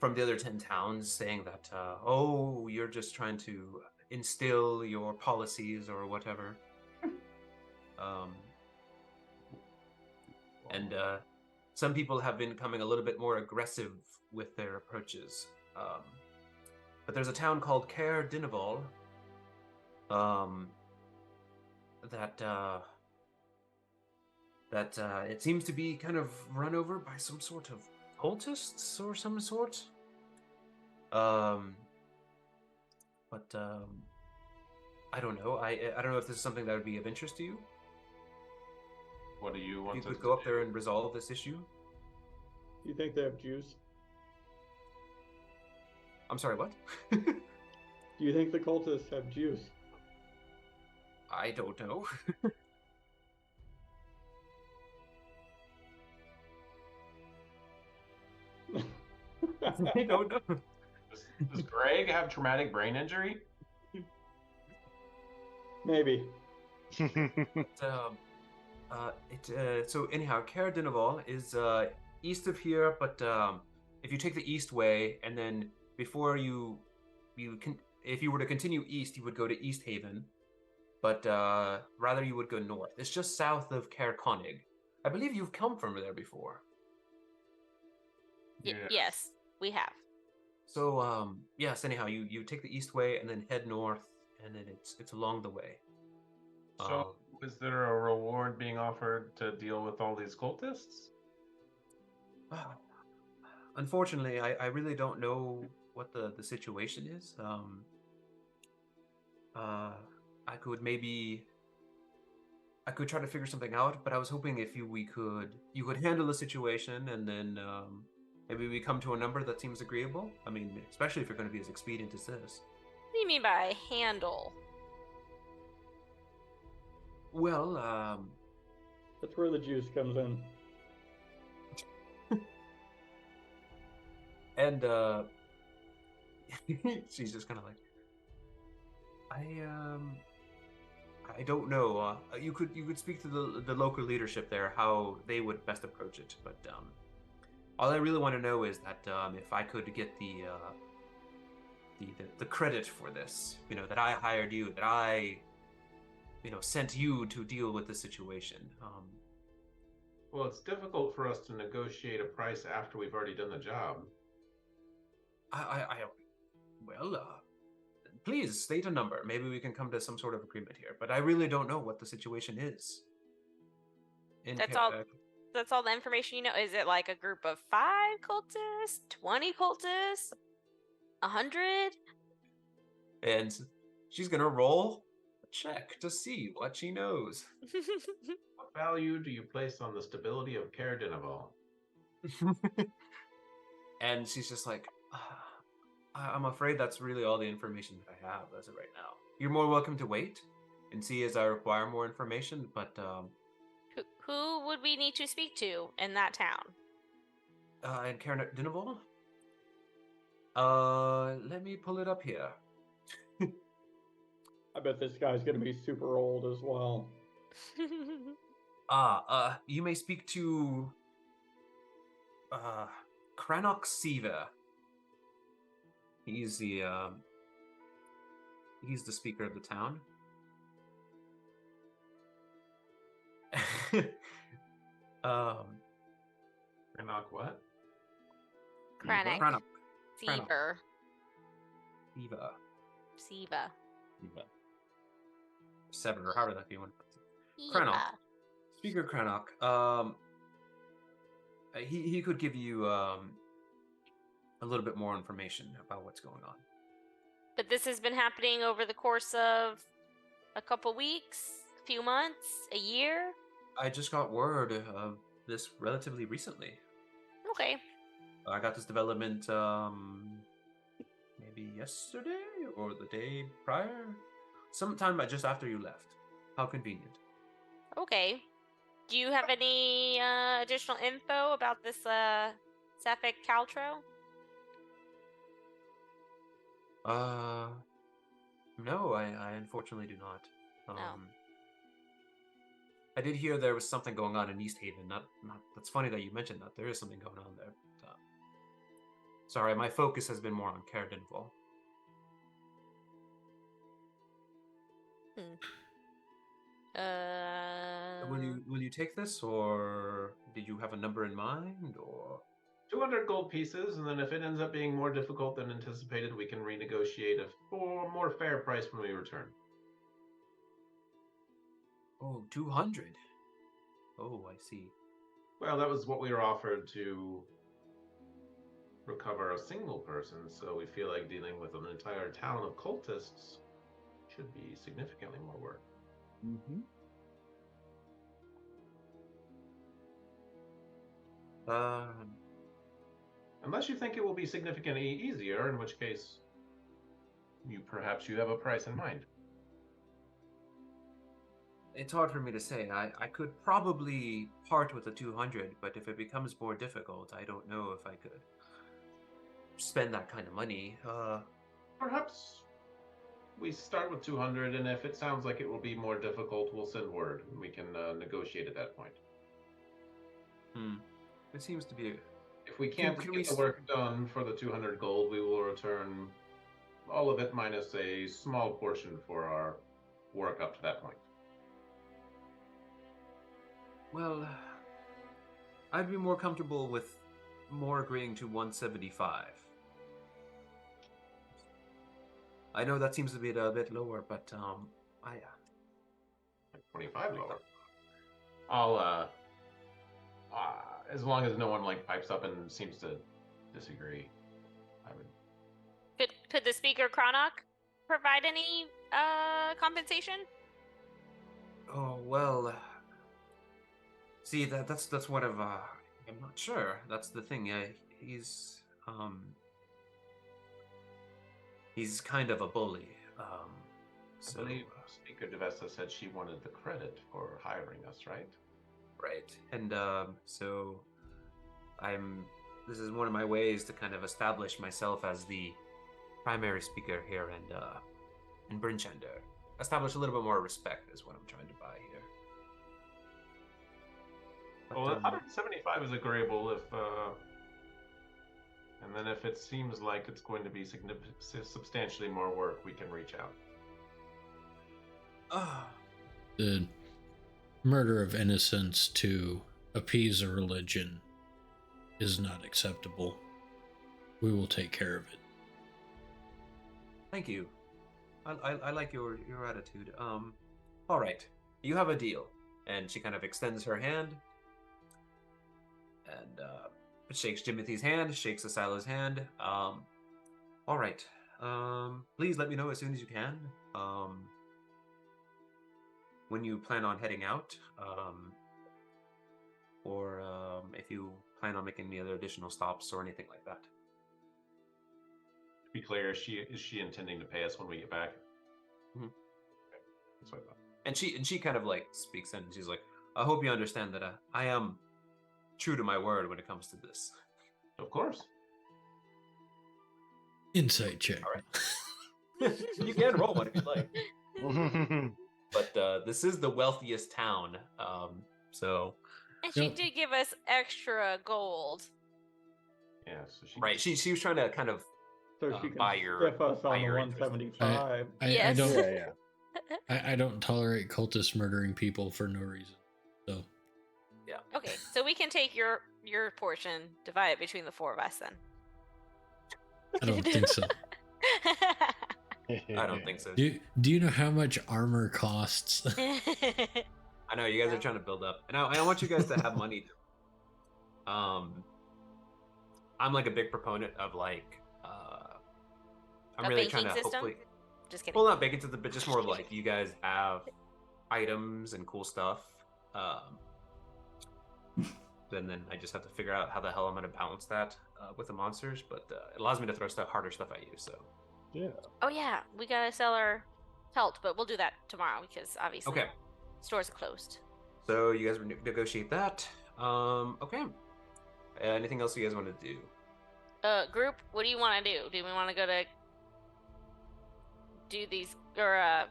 Speaker 1: from the other 10 towns saying that oh, you're just trying to instill your policies or whatever, and some people have been becoming a little bit more aggressive with their approaches. But there's a town called Caer Dineval that it seems to be kind of run over by some sort of cultists or some sort. But I don't know. I don't know if this is something that would be of interest to you.
Speaker 5: What do you want
Speaker 1: You
Speaker 5: us
Speaker 1: could
Speaker 5: to
Speaker 1: go up there
Speaker 5: do?
Speaker 1: and resolve this issue.
Speaker 4: You think they have juice?
Speaker 1: I'm sorry, what?
Speaker 4: Do you think the cultists have juice?
Speaker 1: I don't know. I don't know.
Speaker 5: Does Greg have traumatic brain injury?
Speaker 4: Maybe.
Speaker 1: So anyhow, Caer Dineval is east of here, but if you take the east way, and then before you can, if you were to continue east, you would go to East Haven, but rather you would go north. It's just south of Caer Konig. I believe you've come from there before.
Speaker 2: Yes, we have.
Speaker 1: So yes. Anyhow, you take the east way and then head north, and then it's along the way.
Speaker 5: So, is there a reward being offered to deal with all these cultists?
Speaker 1: Unfortunately, I really don't know what the situation is. I could try to figure something out, but I was hoping if you could handle the situation, and then maybe we come to a number that seems agreeable. I mean, especially if you're going to be as expedient as this.
Speaker 2: What do you mean by handle?
Speaker 1: Well,
Speaker 4: That's where the juice comes in.
Speaker 1: and she's just kind of like, I don't know. You could speak to the local leadership there, how they would best approach it. But all I really want to know is that if I could get the credit for this, that I hired you, that I, sent you to deal with the situation.
Speaker 5: Well, it's difficult for us to negotiate a price after we've already done the job.
Speaker 1: Please state a number. Maybe we can come to some sort of agreement here. But I really don't know what the situation is.
Speaker 2: That's all the information you know? Is it like a group of 5 cultists? 20 cultists? 100?
Speaker 1: And she's gonna roll a check to see what she knows.
Speaker 5: What value do you place on the stability of Caer Dineval?
Speaker 1: And she's just like, I'm afraid that's really all the information that I have as of right now. You're more welcome to wait and see as I require more information, but
Speaker 2: Who would we need to speak to in that town?
Speaker 1: in Caer Dineval? Let me pull it up here.
Speaker 4: I bet this guy's gonna be super old as well.
Speaker 1: You may speak to Crannock Siva. He's the speaker of the town.
Speaker 5: Crannock what?
Speaker 2: Kranich.
Speaker 1: Crannock.
Speaker 2: Seaver.
Speaker 1: Siva.
Speaker 2: Siva.
Speaker 1: Seven, or however that you want. Crannock.
Speaker 2: Siva.
Speaker 1: Speaker Crannock. He could give you a little bit more information about what's going on.
Speaker 2: But this has been happening over the course of a couple weeks, a few months, a year?
Speaker 1: I just got word of this relatively recently.
Speaker 2: Okay.
Speaker 1: I got this development maybe yesterday or the day prior, sometime just after you left. How convenient.
Speaker 2: Okay. Do you have any additional info about this Sapphic Caltro?
Speaker 1: No, I unfortunately do not.
Speaker 2: No.
Speaker 1: I did hear there was something going on in East Haven. That's funny that you mentioned that. There is something going on there. But, sorry, my focus has been more on Caradinval. Will you take this, or did you have a number in mind, or
Speaker 5: 200 gold pieces, and then if it ends up being more difficult than anticipated, we can renegotiate a more fair price when we return.
Speaker 1: oh, 200? Oh, I see.
Speaker 5: Well, that was what we were offered to recover a single person, so we feel like dealing with an entire town of cultists should be significantly more work.
Speaker 8: Mm-hmm.
Speaker 5: Unless you think it will be significantly easier, in which case perhaps you have a price in mind.
Speaker 1: It's hard for me to say. I could probably part with the 200, but if it becomes more difficult, I don't know if I could spend that kind of money.
Speaker 5: Perhaps we start with 200, and if it sounds like it will be more difficult, we'll send word, and we can negotiate at that point.
Speaker 1: It seems to be...
Speaker 5: If we can't get the work done for the 200 gold, we will return all of it minus a small portion for our work up to that point.
Speaker 1: Well, I'd be more comfortable with more agreeing to 175. I know that seems to be a bit lower, but
Speaker 5: like 25 lower. I'll as long as no one pipes up and seems to disagree, I would.
Speaker 2: Could the speaker Crannock provide any compensation?
Speaker 1: Oh well. See, that's one of I'm not sure. That's the thing. He's kind of a bully.
Speaker 5: I believe Speaker Devesta said she wanted the credit for hiring us, right?
Speaker 1: Right. And so this is one of my ways to kind of establish myself as the primary speaker here in Brinchender. Establish a little bit more respect is what I'm trying to buy here. But,
Speaker 5: well, 175 is agreeable and then if it seems like it's going to be substantially more work, we can reach out.
Speaker 3: The murder of innocents to appease a religion is not acceptable. We will take care of it.
Speaker 1: Thank you. I like your attitude. All right. You have a deal. And she kind of extends her hand. And shakes Jimothy's hand, shakes Asila's hand. All right. Please let me know as soon as you can. When you plan on heading out, or if you plan on making any other additional stops or anything like that.
Speaker 5: To be clear, is she intending to pay us when we get back?
Speaker 1: Mm-hmm.
Speaker 5: Okay. That's what I thought.
Speaker 1: And she kind of speaks in, and she's like, I hope you understand that I am true to my word when it comes to this.
Speaker 5: Of course.
Speaker 3: Insight check.
Speaker 1: All right. You can roll one if you'd like. But this is the wealthiest town, so...
Speaker 2: And she did give us extra gold.
Speaker 5: Yeah, so she...
Speaker 1: Right, she was trying to kind of
Speaker 4: So she can
Speaker 1: buy your...
Speaker 4: stiff us on the 175.
Speaker 3: I don't.
Speaker 8: Yeah.
Speaker 3: I don't tolerate cultists murdering people for no reason. So.
Speaker 1: Yeah.
Speaker 2: Okay, so we can take your portion, divide it between the four of us then.
Speaker 3: I don't think so.
Speaker 1: I don't think so.
Speaker 3: Do you know how much armor costs?
Speaker 1: I know you guys are trying to build up, and I want you guys to have money. I'm like a big proponent of like, I'm
Speaker 2: A
Speaker 1: really trying
Speaker 2: banking
Speaker 1: to
Speaker 2: system?
Speaker 1: hopefully,
Speaker 2: Just kidding.
Speaker 1: well, not banking system, but just more of like you guys have items and cool stuff. Then I just have to figure out how the hell I'm gonna balance that with the monsters, but it allows me to throw harder stuff at you. So
Speaker 8: Yeah.
Speaker 2: Oh yeah, we gotta sell our pelt, but we'll do that tomorrow because obviously
Speaker 1: okay,
Speaker 2: stores are closed.
Speaker 1: so you guys negotiate that. Okay. Anything else you guys want to do?
Speaker 2: Group, what do you want to do? Do we want to go to do these or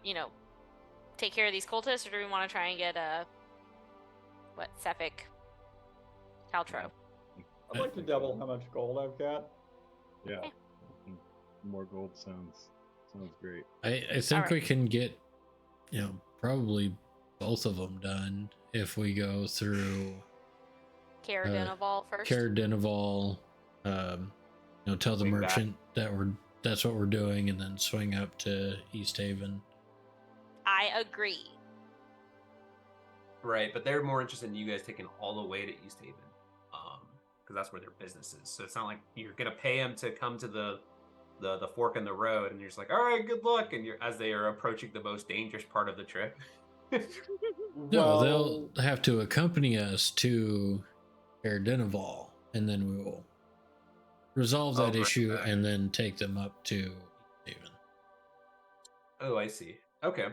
Speaker 2: take care of these cultists, or do we want to try and get Cephik Caltro?
Speaker 4: I'd like to double how much gold I've got.
Speaker 8: Yeah. More gold sounds great.
Speaker 3: I think
Speaker 2: Alright.
Speaker 3: we can get, probably both of them done if we go through
Speaker 2: Cara Denival first.
Speaker 3: Cara Denival, tell the
Speaker 1: Swing back.
Speaker 3: merchant that that's what we're doing, and then swing up to East Haven.
Speaker 2: I agree.
Speaker 1: Right, but they're more interested in you guys taking all the way to East Haven, because that's where their business is. So it's not like you're gonna pay them to come to the fork in the road, and you're just like, all right, good luck. And you're as they are approaching the most dangerous part of the trip.
Speaker 3: No, they'll have to accompany us to Cara Denival, and then we will resolve that
Speaker 1: right,
Speaker 3: issue
Speaker 1: right.
Speaker 3: and then take them up to East Haven.
Speaker 1: Oh, I see. Okay.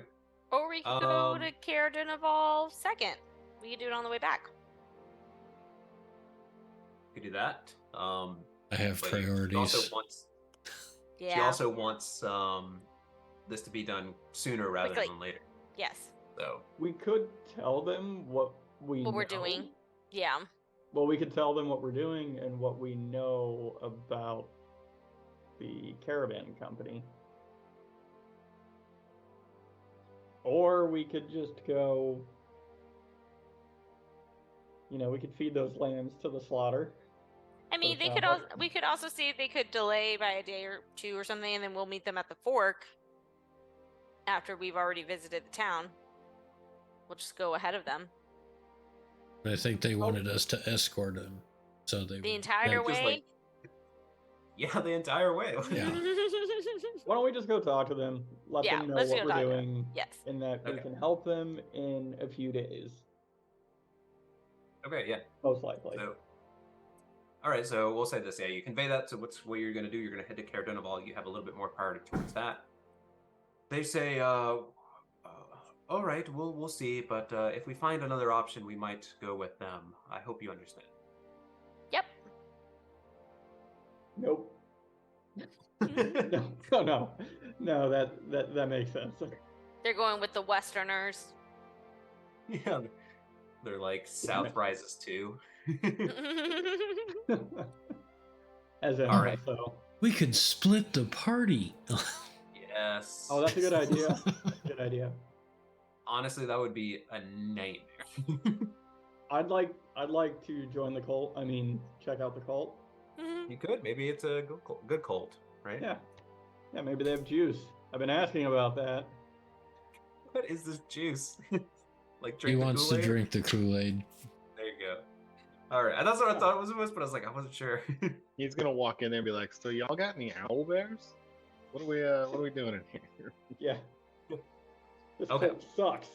Speaker 2: Or we could go to Cara Denival second. We could do it on the way back.
Speaker 1: You could do that.
Speaker 3: I have
Speaker 1: But
Speaker 3: priorities.
Speaker 2: Yeah.
Speaker 1: She also wants this to be done sooner rather
Speaker 2: Quickly.
Speaker 1: than later.
Speaker 2: Yes.
Speaker 1: So
Speaker 4: We could tell them what
Speaker 2: What we're doing. Yeah.
Speaker 4: Well, we could tell them what we're doing and what we know about the caravan company. Or we could just go, we could feed those lambs to the slaughter.
Speaker 2: I mean,
Speaker 4: So
Speaker 2: they
Speaker 4: it
Speaker 2: could
Speaker 4: sounds
Speaker 2: also
Speaker 4: like-
Speaker 2: we could also see if they could delay by a day or two or something, and then we'll meet them at the fork after we've already visited the town. We'll just go ahead of them
Speaker 3: I think they wanted us to escort them, so they
Speaker 2: the
Speaker 3: would-
Speaker 2: entire
Speaker 3: that-
Speaker 1: just
Speaker 2: way.
Speaker 1: like- yeah, the entire way.
Speaker 3: Yeah.
Speaker 4: Why don't we just go talk to them, let
Speaker 2: Yeah,
Speaker 4: them know
Speaker 2: let's
Speaker 4: what
Speaker 2: go
Speaker 4: we're
Speaker 2: talk to them.
Speaker 4: doing,
Speaker 2: Yes.
Speaker 4: and that we
Speaker 1: Okay.
Speaker 4: can help them in a few days,
Speaker 1: Okay, yeah.
Speaker 4: most likely.
Speaker 1: So, all right, so we'll say this. Yeah, you convey that to what you're going to do. You're going to head to Cara Denival. You have a little bit more priority towards that. They say, all right, we'll see. But if we find another option, we might go with them. I hope you understand.
Speaker 2: Yep.
Speaker 4: Nope. No, that makes sense.
Speaker 2: They're going with the Westerners.
Speaker 1: Yeah, they're like South Rises too.
Speaker 4: As in,
Speaker 1: All right.
Speaker 4: so.
Speaker 3: We could split the party.
Speaker 1: Yes.
Speaker 4: Oh, that's a good idea. Good idea.
Speaker 1: Honestly, that would be a nightmare.
Speaker 4: I'd like to join the cult. I mean, check out the cult.
Speaker 1: You could. Maybe it's a good cult, right?
Speaker 4: Yeah. Yeah, maybe they have juice. I've been asking about that.
Speaker 1: What is this juice? Like
Speaker 3: He
Speaker 1: drink the
Speaker 3: wants to
Speaker 1: Kool-Aid?
Speaker 3: drink the Kool-Aid.
Speaker 1: There you go. All right, that's what I thought it was, but I was like, I wasn't sure.
Speaker 8: He's gonna walk in there and be like, "So y'all got any owl bears? What are we doing in here?"
Speaker 4: Yeah. This
Speaker 1: Okay.
Speaker 4: cult sucks.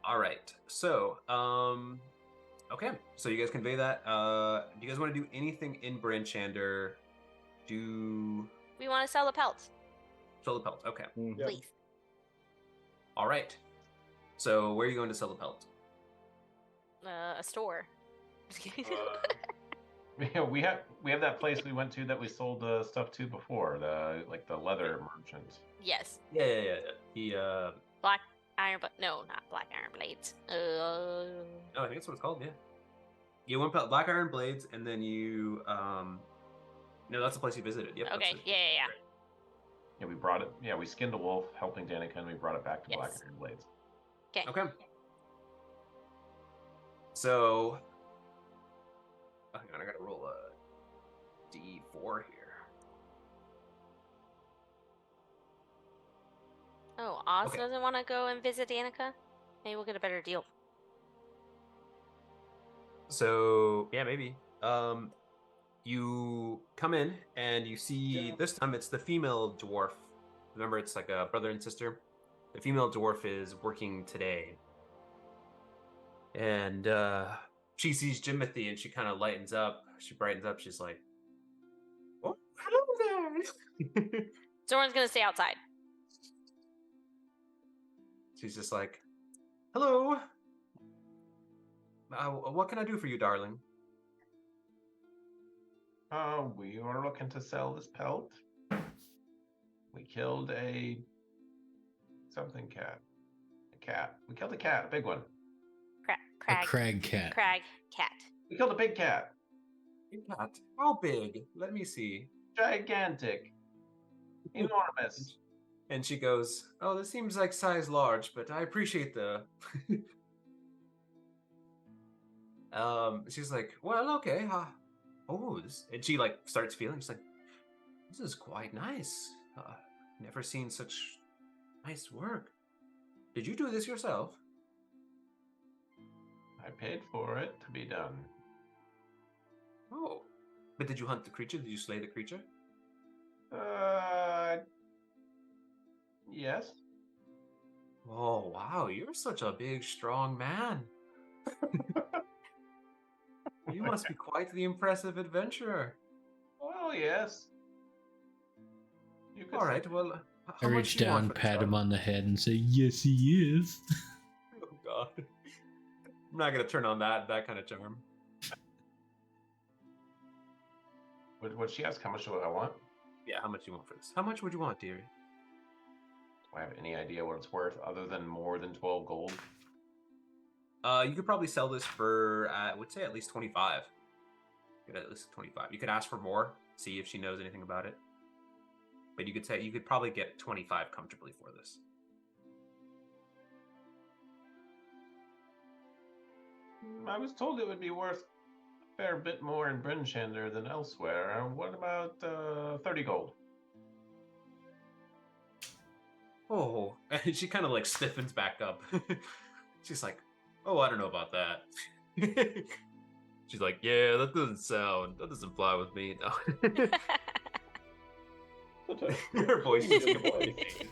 Speaker 1: All right, so okay, so you guys convey that. Do you guys want to do anything in Branchander?
Speaker 2: We want to sell the pelts,
Speaker 1: Sell the pelt. Okay.
Speaker 4: Yeah.
Speaker 2: please.
Speaker 1: All right. So where are you going to sell the pelt?
Speaker 2: A store. Just kidding.
Speaker 5: Yeah, we have that place we went to that we sold stuff to before, the leather merchant.
Speaker 2: Yes.
Speaker 1: Yeah. He
Speaker 2: Black iron, but no, not black iron blades.
Speaker 1: no, I think that's what it's called. Yeah. You went to Black Iron Blades, and then you no, that's the place you visited. Yep. that's
Speaker 2: Okay.
Speaker 1: it.
Speaker 2: Yeah.
Speaker 5: Yeah, we brought it. Yeah, we skinned a wolf, helping Danica, and we brought it back to Black
Speaker 2: Yes.
Speaker 5: Iron Blades.
Speaker 2: Okay.
Speaker 1: Okay. So, hang on, I gotta roll a D4 here.
Speaker 2: Oz
Speaker 1: Okay.
Speaker 2: doesn't want to go and visit Danica, maybe we'll get a better deal.
Speaker 1: So yeah, maybe. You come in and you see this time it's the female dwarf. Remember, it's like a brother and sister. The female dwarf is working today, and she sees Jimothy and she kind of lightens up. She brightens up. She's like, "Oh, hello there."
Speaker 2: Zoran's gonna stay outside.
Speaker 1: She's just like, "Hello. What can I do for you, darling?"
Speaker 5: We were looking to sell this pelt. We killed a something cat. A cat. We killed a cat, a big one.
Speaker 3: A crag cat.
Speaker 2: Crag cat.
Speaker 5: We killed a big cat.
Speaker 1: Big cat. How big? Let me see.
Speaker 5: Gigantic. Enormous.
Speaker 1: And she goes, "Oh, this seems like size large, but I appreciate the." She's like, "Well, okay. This," and she like starts feeling. She's like, "This is quite nice. Never seen such nice work. Did you do this yourself?"
Speaker 5: I paid for it to be done.
Speaker 1: Oh, but did you hunt the creature? Did you slay the creature?
Speaker 5: Yes.
Speaker 1: Oh, wow! You're such a big, strong man. You must be quite the impressive adventurer.
Speaker 5: Well, yes. You could
Speaker 1: All
Speaker 5: say
Speaker 1: right. Well,
Speaker 3: I
Speaker 1: how much
Speaker 3: reach
Speaker 1: do you want
Speaker 3: down,
Speaker 1: for this,
Speaker 3: pat him
Speaker 1: darling?
Speaker 3: on the head, and say, "Yes, he is."
Speaker 1: Oh God. I'm not gonna turn on that kind of charm.
Speaker 5: Would she ask how much do I want?
Speaker 1: Yeah, how much do you want for this? How much would you want, dearie?
Speaker 5: Do I have any idea what it's worth other than more than 12 gold?
Speaker 1: You could probably sell this for, I would say, at least 25. You could at least 25. You could ask for more, see if she knows anything about it. But you could probably get 25 comfortably for this.
Speaker 5: I was told it would be worth a fair bit more in Bryn Shander than elsewhere. What about 30 gold?
Speaker 1: Oh, and she kind of like stiffens back up. She's like, "Oh, I don't know about that." She's like, "Yeah, that doesn't fly with me." No. Her voice is completely changed.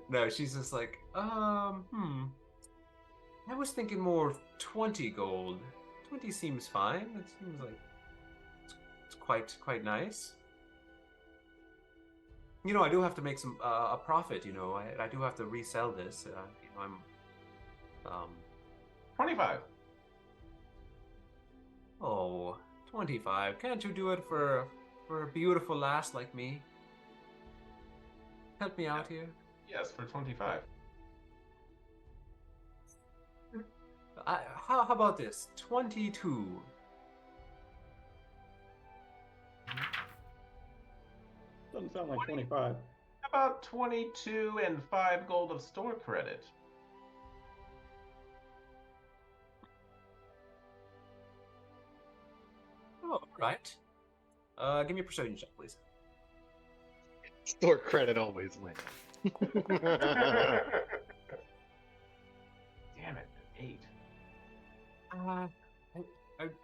Speaker 1: No, she's just like, I was thinking more 20 gold. 20 seems fine. It seems like it's quite nice. You know, I do have to make some a profit. You know, I do have to resell this. You know, I'm
Speaker 5: 25.
Speaker 1: Oh, 25. Can't you do it for a beautiful lass like me? Help me out here.
Speaker 5: Yes, for 25.
Speaker 1: How about this? 22.
Speaker 4: Doesn't sound like 25.
Speaker 5: About 22 and 5 gold of store credit.
Speaker 1: Oh, right. Give me a persuasion check, please.
Speaker 8: Store credit always wins.
Speaker 5: Damn it, 8.
Speaker 1: I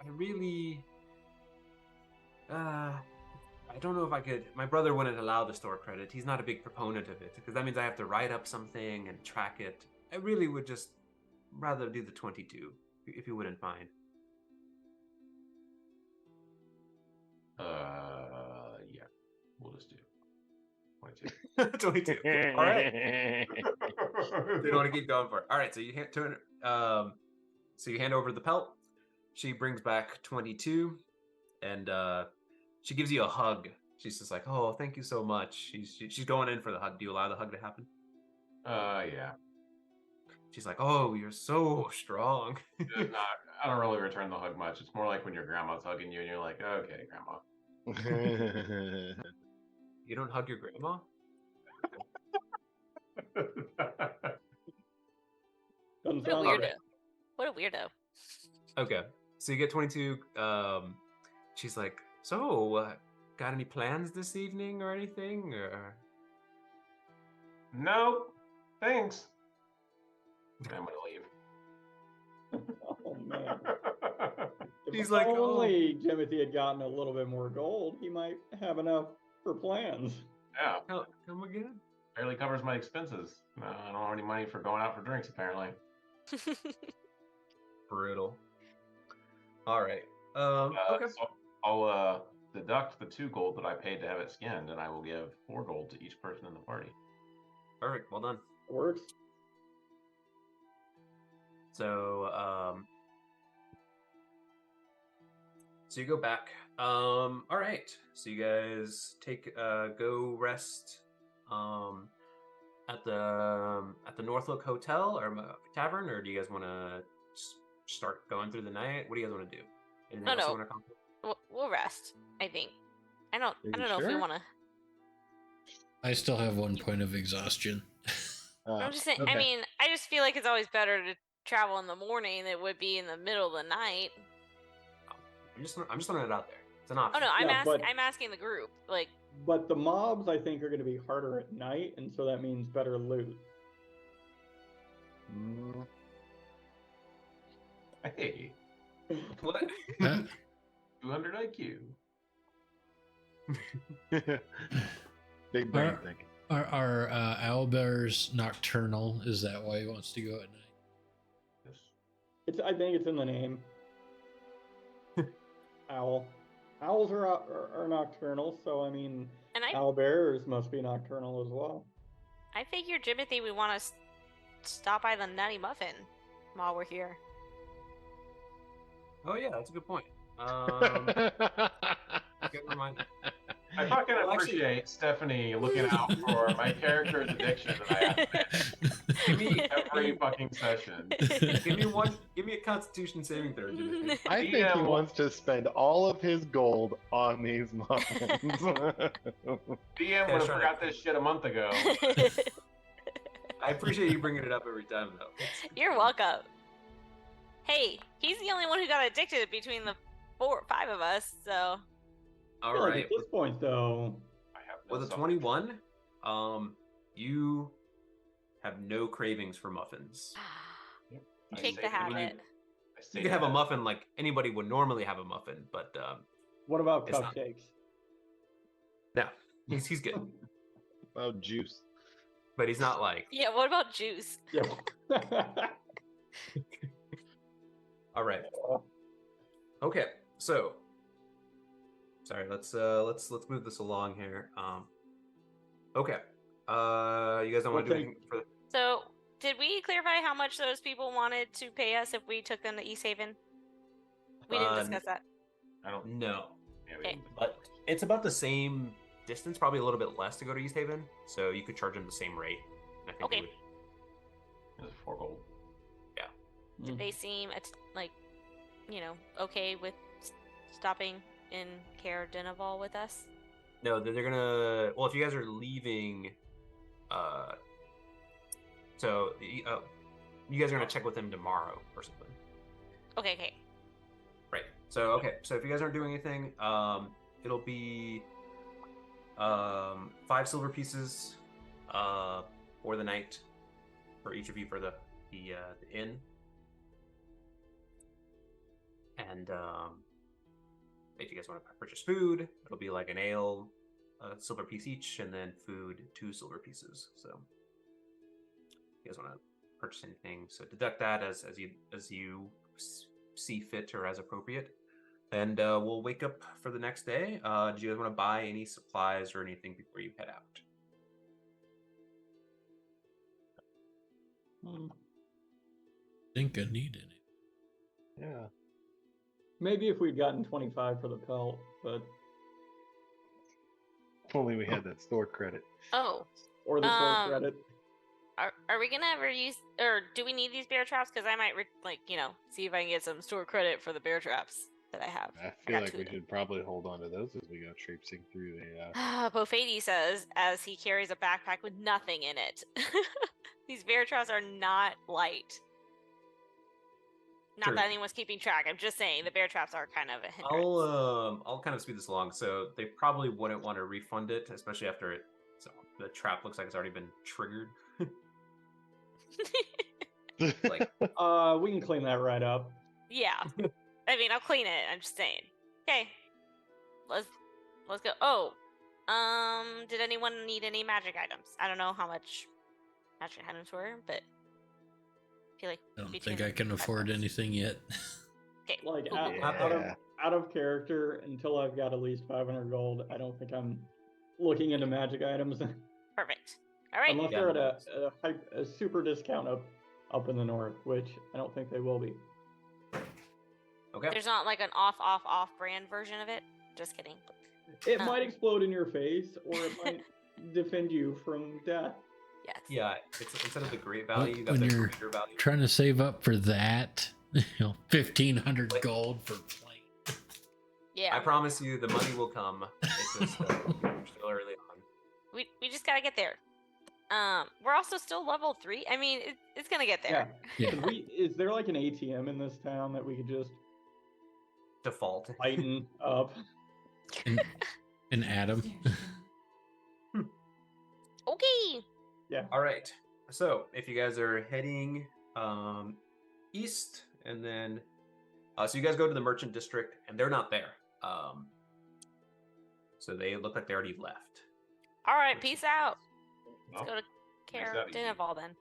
Speaker 1: really. I don't know if I could. My brother wouldn't allow the store credit. He's not a big proponent of it because that means I have to write up something and track it. I really would just rather do the 22, if you wouldn't mind.
Speaker 5: Yeah, we'll just do 22.
Speaker 1: 22. All right. They don't want to keep going for it. All right, so you hand over the pelt. She brings back 22, and she gives you a hug. She's just like, "Oh, thank you so much." She's going in for the hug. Do you allow the hug to happen?
Speaker 5: Yeah.
Speaker 1: She's like, "Oh, you're so strong."
Speaker 5: I don't really return the hug much. It's more like when your grandma's hugging you and you're like, okay, grandma.
Speaker 1: You don't hug your grandma?
Speaker 4: Doesn't
Speaker 2: What a
Speaker 4: sound
Speaker 2: weirdo.
Speaker 4: like
Speaker 2: What a weirdo.
Speaker 1: Okay, so you get 22. She's like, "So, got any plans this evening or anything?" Or
Speaker 5: No, thanks. I'm gonna leave.
Speaker 4: Oh man. If
Speaker 1: He's like, oh.
Speaker 4: only Jimothy had gotten a little bit more gold, he might have enough for plans.
Speaker 5: Yeah,
Speaker 1: Come again?
Speaker 5: barely covers my expenses. No, I don't have any money for going out for drinks, apparently.
Speaker 1: Brutal. All right. Okay.
Speaker 5: So I'll deduct the 2 gold that I paid to have it skinned, and I will give 4 gold to each person in the party.
Speaker 1: Perfect. Well done.
Speaker 4: Works.
Speaker 1: So so you go back. All right. So you guys take go rest at the Northlook Hotel or Tavern, or do you guys want to start going through the night? What do you guys want to do? Anything else you want to accomplish?
Speaker 2: We'll rest. I think. I don't
Speaker 8: you
Speaker 2: know if we
Speaker 8: sure?
Speaker 2: want to.
Speaker 3: I still have 1 point of exhaustion.
Speaker 2: I'm just saying.
Speaker 8: okay.
Speaker 2: I mean, I just feel like it's always better to travel in the morning than it would be in the middle of the night.
Speaker 1: I'm just throwing it out there. It's an
Speaker 2: Oh
Speaker 1: option.
Speaker 2: no,
Speaker 4: Yeah, but-
Speaker 2: I'm asking the group. Like,
Speaker 4: But the mobs, I think, are going to be harder at night, and so that means better loot.
Speaker 5: Hey,
Speaker 1: What?
Speaker 3: Huh?
Speaker 5: 200 IQ.
Speaker 8: Big brain
Speaker 3: Are-
Speaker 8: thinking.
Speaker 3: Are owlbears nocturnal? Is that why he wants to go at night?
Speaker 5: Yes.
Speaker 4: I think it's in the name. Owl. Owls are nocturnal, so I mean,
Speaker 2: and
Speaker 4: owl bears must be nocturnal as well.
Speaker 2: I figured Jimothy would want to stop by the Nutty Muffin while we're here.
Speaker 1: Oh yeah, that's a good point. Good reminder.
Speaker 5: I fucking
Speaker 1: Well, actually-
Speaker 5: appreciate Stephanie looking out for my character's addiction that I have to manage every fucking session.
Speaker 1: Give me a Constitution saving throw, Jimothy.
Speaker 8: I think he
Speaker 5: DM
Speaker 8: wants to spend all of his gold on these muffins.
Speaker 5: DM would have forgot this shit a month ago.
Speaker 1: I appreciate you bringing it up every time, though.
Speaker 2: You're welcome. Hey, he's the only one who got addicted between the 4 or 5 of us, so.
Speaker 4: I
Speaker 1: All
Speaker 4: feel like
Speaker 1: right.
Speaker 4: at this point, though,
Speaker 5: I have no
Speaker 1: With a
Speaker 5: self-
Speaker 1: 21, you have no cravings for muffins.
Speaker 2: You
Speaker 5: I
Speaker 2: take
Speaker 5: say
Speaker 2: the
Speaker 5: that-
Speaker 2: habit.
Speaker 5: I say
Speaker 1: You can have a
Speaker 5: that-
Speaker 1: muffin like anybody would normally have a muffin, but
Speaker 4: what about
Speaker 1: It's not.
Speaker 4: cupcakes?
Speaker 1: no, he's good.
Speaker 8: Oh, juice.
Speaker 1: But he's not like.
Speaker 2: Yeah, what about juice?
Speaker 4: Yeah.
Speaker 1: All right. Okay, so. Sorry, let's move this along here. Okay. You guys don't want to do
Speaker 4: Okay.
Speaker 1: anything for the.
Speaker 2: So, did we clarify how much those people wanted to pay us if we took them to East Haven? We didn't discuss that.
Speaker 5: I don't.
Speaker 1: No,
Speaker 5: Yeah, we
Speaker 2: Okay.
Speaker 5: didn't-
Speaker 1: but it's about the same distance, probably a little bit less to go to East Haven, so you could charge them the same rate. I think
Speaker 2: Okay.
Speaker 1: it would-
Speaker 5: It was 4 gold.
Speaker 2: Did they seem okay with stopping in Care Denival with us?
Speaker 1: No, they're gonna. Well, if you guys are leaving, so you guys are gonna check with them tomorrow or something,
Speaker 2: Okay.
Speaker 1: right? So okay, so if you guys aren't doing anything, it'll be 5 silver pieces for the night for each of you for the inn, and if you guys want to purchase food, it'll be like an ale, a silver piece each, and then food 2 silver pieces. So if you guys want to purchase anything, so deduct that as you see fit or as appropriate. And we'll wake up for the next day. Do you guys want to buy any supplies or anything before you head out?
Speaker 3: Think I need any.
Speaker 8: Yeah.
Speaker 4: Maybe if we'd gotten 25 for the pelt, but
Speaker 8: If only we had that store credit.
Speaker 2: Oh,
Speaker 4: or the sword credit.
Speaker 2: are we gonna ever use, or do we need these bear traps? Because I might see if I can get some store credit for the bear traps that I have.
Speaker 8: I
Speaker 2: got
Speaker 8: feel like
Speaker 2: 2
Speaker 8: we
Speaker 2: of them.
Speaker 8: should probably hold on to those as we go traipsing through the.
Speaker 2: Bofady says as he carries a backpack with nothing in it. These bear traps are not light. Not
Speaker 1: Sure.
Speaker 2: that anyone's keeping track. I'm just saying the bear traps are kind of a hindrance.
Speaker 1: I'll kind of speed this along. So they probably wouldn't want to refund it, especially after it So the trap looks like it's already been triggered. Like,
Speaker 4: We can clean that right up.
Speaker 2: Yeah. I mean, I'll clean it. I'm just saying. Okay. Let's go. Oh. Did anyone need any magic items? I don't know how much magic items were, but I feel like
Speaker 3: I don't
Speaker 2: between
Speaker 3: think I can
Speaker 2: the
Speaker 3: afford
Speaker 2: items.
Speaker 3: anything yet.
Speaker 2: Okay.
Speaker 4: Like
Speaker 2: cool,
Speaker 4: out,
Speaker 2: cool, cool.
Speaker 4: out of
Speaker 8: Yeah.
Speaker 4: out of character, until I've got at least 500 gold, I don't think I'm looking into magic items.
Speaker 2: Perfect. All right.
Speaker 4: Unless
Speaker 1: Yeah,
Speaker 4: they're at
Speaker 1: no
Speaker 4: a super discount up in the north, which I don't think they will be.
Speaker 1: okay.
Speaker 2: There's not like an off brand version of it. Just kidding.
Speaker 4: It might explode in your face, or it might defend you from death.
Speaker 2: Yes.
Speaker 1: Yeah, it's instead of the great value, you got
Speaker 3: When
Speaker 1: the
Speaker 3: you're
Speaker 1: greater value.
Speaker 3: trying to save up for that, 1,500
Speaker 1: Like-
Speaker 3: gold for plate.
Speaker 2: Yeah.
Speaker 1: I promise you, the money will come. It's just we're still early on.
Speaker 2: We just gotta get there. We're also still level 3. I mean, it's gonna get there.
Speaker 3: Yeah.
Speaker 4: Is there like an ATM in this town that we could just
Speaker 1: Default.
Speaker 4: lighten up?
Speaker 3: And Adam.
Speaker 2: Okay.
Speaker 4: Yeah.
Speaker 1: All right. So if you guys are heading east, and then so you guys go to the merchant district, and they're not there. So they look like they already left.
Speaker 2: All right. Peace out. Let's
Speaker 5: Well,
Speaker 2: go to Care
Speaker 5: that easy.
Speaker 2: Dinaval then.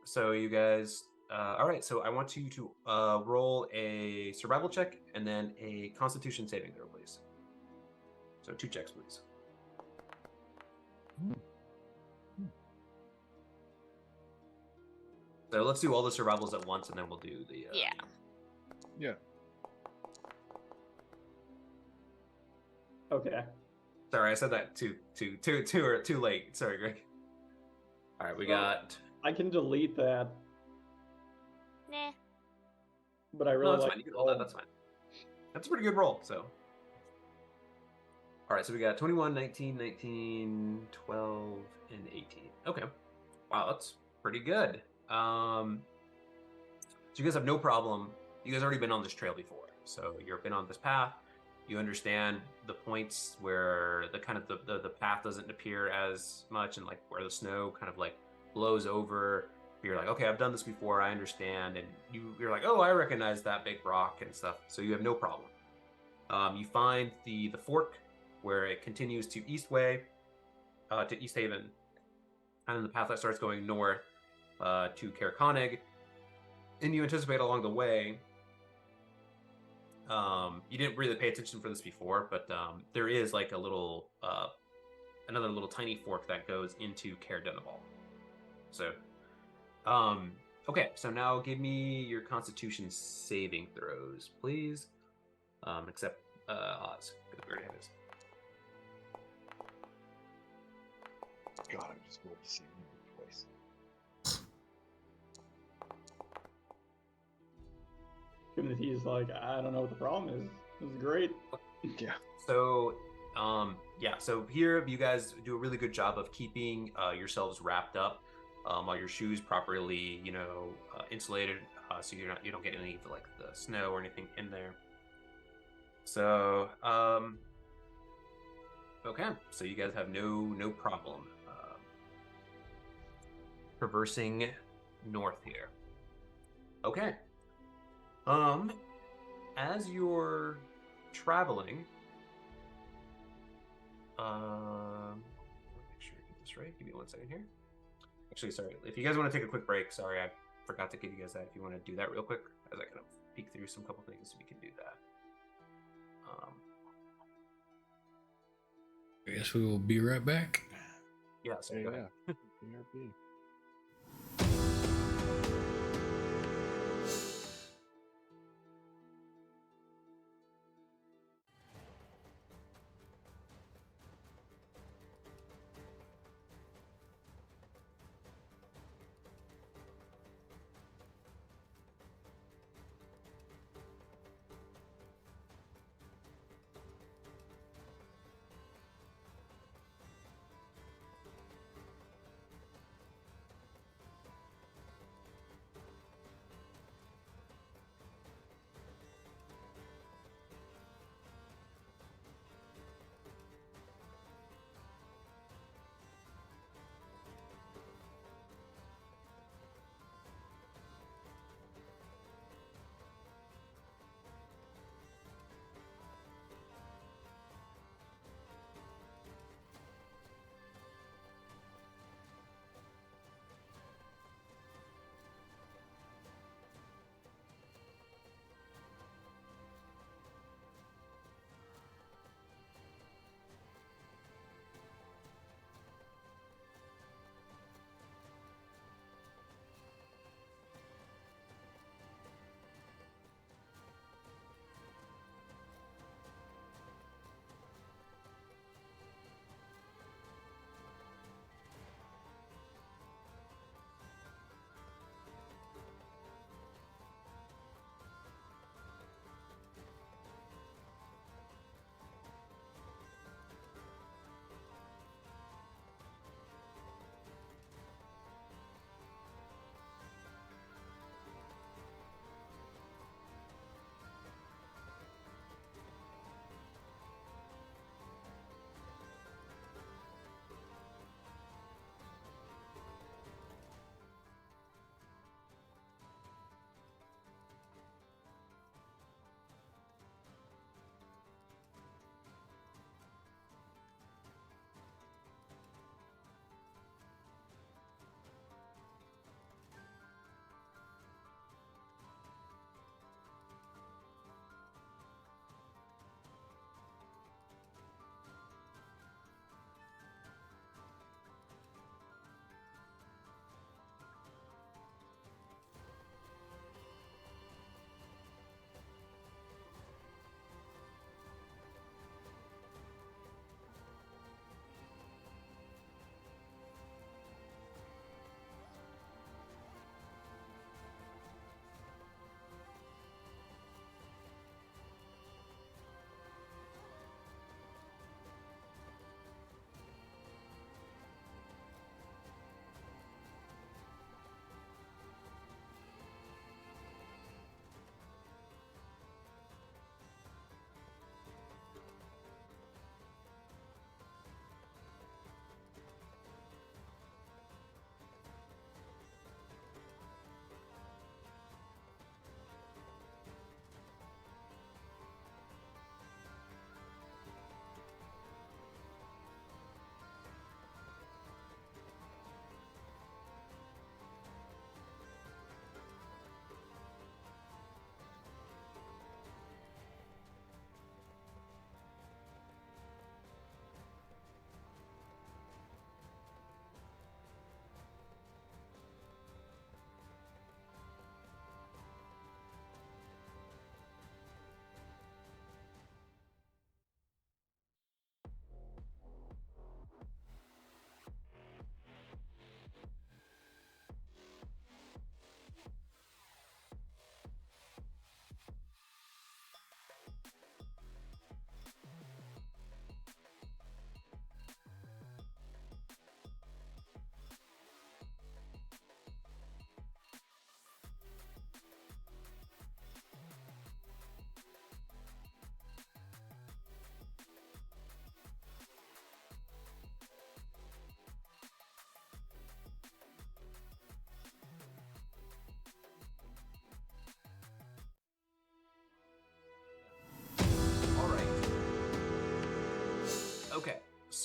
Speaker 1: So you guys, all right. So I want you to roll a survival check and then a Constitution saving throw, please. So 2 checks, please. So let's do all the survivals at once, and then we'll do the.
Speaker 2: Yeah.
Speaker 8: Yeah.
Speaker 4: Okay.
Speaker 1: Sorry, I said that too late. Sorry, Greg. All right, we
Speaker 4: Well,
Speaker 1: got.
Speaker 4: I can delete that,
Speaker 2: Nah.
Speaker 4: but I
Speaker 1: No,
Speaker 4: really
Speaker 1: that's
Speaker 4: like
Speaker 1: fine. You can roll that. That's fine. That's a pretty good roll. So. All right, so we got 21, 19, 19, 12, and 18. Okay. Wow, that's pretty good. So you guys have no problem. You guys already been on this trail before, so you've been on this path. You understand the points where the kind of the path doesn't appear as much, and like where the snow kind of like blows over. You're like, okay, I've done this before. I understand, and you're like, oh, I recognize that big rock and stuff. So you have no problem. You find the fork where it continues to Eastway, to East Haven, and then the path that starts going north to Caer Konig, and you anticipate along the way. You didn't really pay attention for this before, but there is like a little, another little tiny fork that goes into Caer Dinaval. So, okay, so now give me your Constitution saving throws, please. Except Oz, because we already have his.
Speaker 8: God, I just rolled the same number twice.
Speaker 4: Timothy's like, I don't know what the problem is. This is great.
Speaker 8: Yeah.
Speaker 1: So, so here you guys do a really good job of keeping yourselves wrapped up, while your shoes properly, insulated, so you don't get any of like the snow or anything in there. So, okay, so you guys have no problem traversing north here. Okay. As you're traveling, make sure I get this right. Give me 1 second here. Actually, sorry. If you guys want to take a quick break, sorry, I forgot to give you guys that. If you want to do that real quick, as I kind of peek through some couple things, we can do that.
Speaker 3: I guess we will be right back.
Speaker 1: Yeah, so
Speaker 8: There
Speaker 1: go
Speaker 8: you
Speaker 1: ahead.
Speaker 8: go. BRB.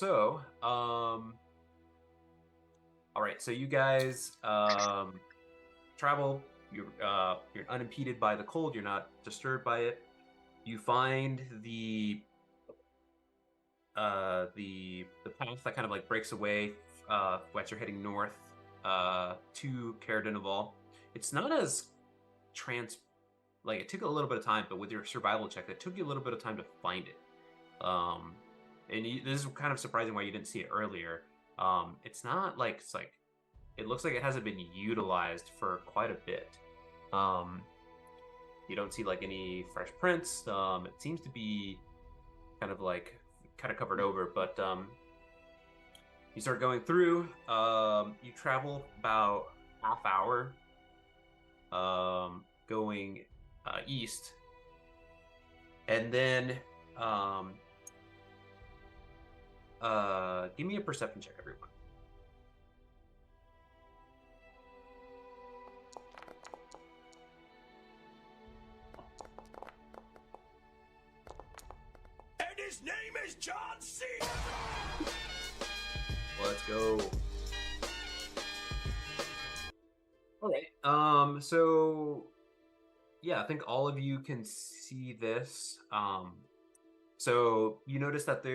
Speaker 1: So, all right. So you guys travel. You're unimpeded by the cold. You're not disturbed by it. You find the path that kind of like breaks away as you're heading north to Caradinaval. It's not as like it took a little bit of time, but with your survival check, it took you a little bit of time to find it. This is kind of surprising why you didn't see it earlier. It's not like it looks like it hasn't been utilized for quite a bit. You don't see like any fresh prints. It seems to be kind of covered over, but you start going through. You travel about half hour going east, and then give me a perception check, everyone.
Speaker 6: And his name is John C.
Speaker 1: Let's go. All right. So yeah, I think all of you can see this. So you notice that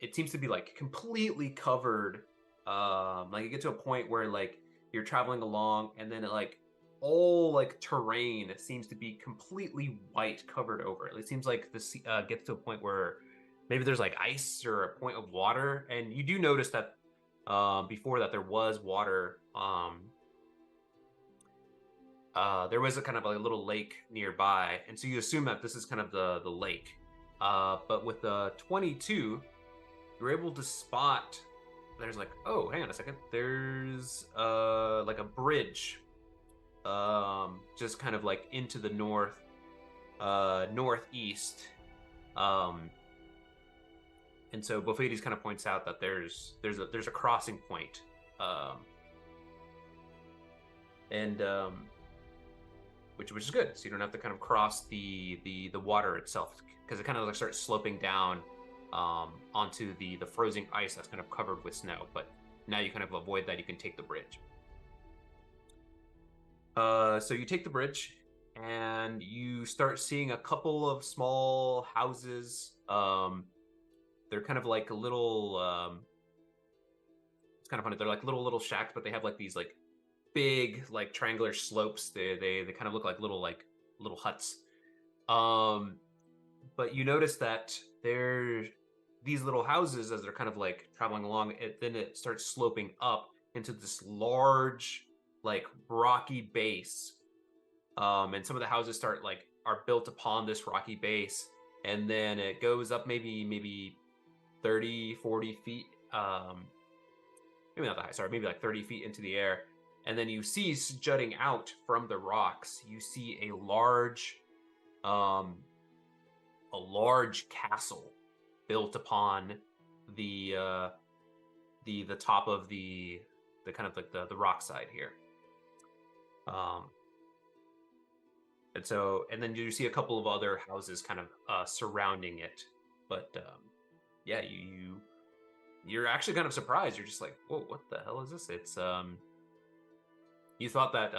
Speaker 1: it seems to be like completely covered. Like you get to a point where like you're traveling along, and then all like terrain seems to be completely white, covered over. It seems like this gets to a point where maybe there's like ice or a point of water, and you do notice that before that there was water. There was a kind of a little lake nearby, and so you assume that this is kind of the lake. But with the 22, you're able to spot. There's like, oh, hang on a second. There's like a bridge, just kind of like into the northeast. And so Bofades kind of points out that there's a crossing point, and which is good. So you don't have to kind of cross the water itself, because it kind of like starts sloping down onto the frozen ice that's kind of covered with snow. But now you kind of avoid that. You can take the bridge. So you take the bridge, and you start seeing a couple of small houses. They're kind of like a little. It's kind of funny. They're like little shacks, but they have like these like big like triangular slopes. They kind of look like little huts. But you notice that these little houses, as they're kind of like traveling along, then it starts sloping up into this large like rocky base. And some of the houses are built upon this rocky base, and then it goes up maybe 30, 40 feet. Maybe not that high, sorry, maybe like 30 feet into the air. And then you see jutting out from the rocks, you see a large castle built upon the top of the kind of like the rock side here. And then you see a couple of other houses kind of surrounding it. But yeah, you're actually kind of surprised. You're just like, whoa, what the hell is this? It's you thought that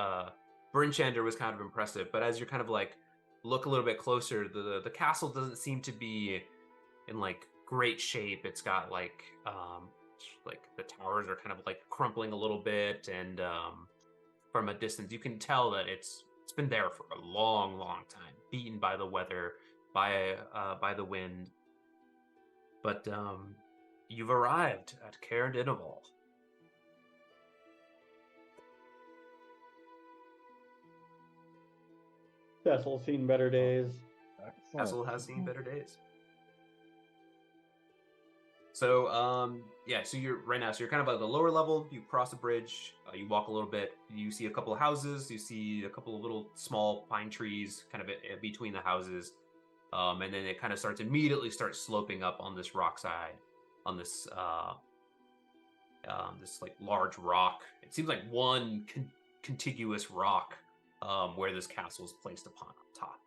Speaker 1: Brinchander was kind of impressive, but as you're kind of like look a little bit closer, the castle doesn't seem to be in like great shape. It's got like the towers are kind of like crumpling a little bit, and from a distance you can tell that it's been there for a long time, beaten by the weather, by the wind. But you've arrived at Caradinaval.
Speaker 4: Cecil's seen better days.
Speaker 1: Cecil has seen better days. So yeah, so you're right now. So you're kind of at the lower level. You cross the bridge. You walk a little bit. You see a couple of houses. You see a couple of little small pine trees, kind of between the houses. And then it kind of immediately starts sloping up on this rock side, on this this like large rock. It seems like one contiguous rock where this castle is placed upon top.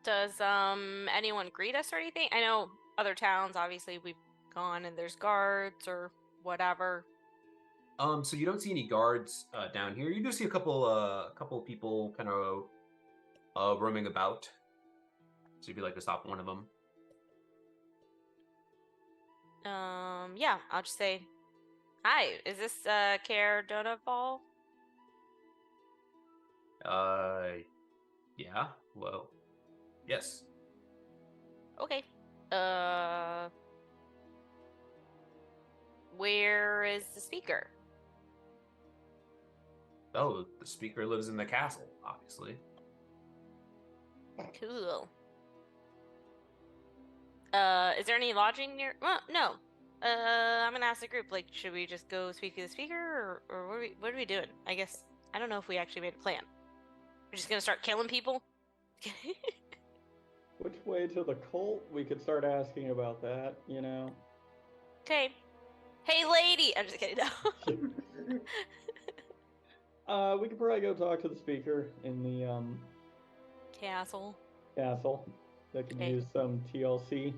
Speaker 2: Does anyone greet us or anything? I know other towns, obviously, we've gone and there's guards or whatever.
Speaker 1: So you don't see any guards down here. You do see a couple people kind of roaming about. So you'd be like to stop one of them.
Speaker 2: Yeah, I'll just say, hi, is this Care Donaval?
Speaker 1: Yeah. Well, yes.
Speaker 2: Okay. Where is the speaker?
Speaker 1: Oh, the speaker lives in the castle, obviously.
Speaker 2: Cool. Is there any lodging near? Well, no. I'm gonna ask the group. Like, should we just go speak to the speaker, or what are we doing? I guess I don't know if we actually made a plan. We're just gonna start killing people.
Speaker 4: Which way to the cult? We could start asking about that, you know?
Speaker 2: Okay. Hey, lady! I'm just kidding. No.
Speaker 4: We could probably go talk to the speaker in the
Speaker 2: Castle.
Speaker 4: castle. That could
Speaker 2: Okay.
Speaker 4: use some TLC.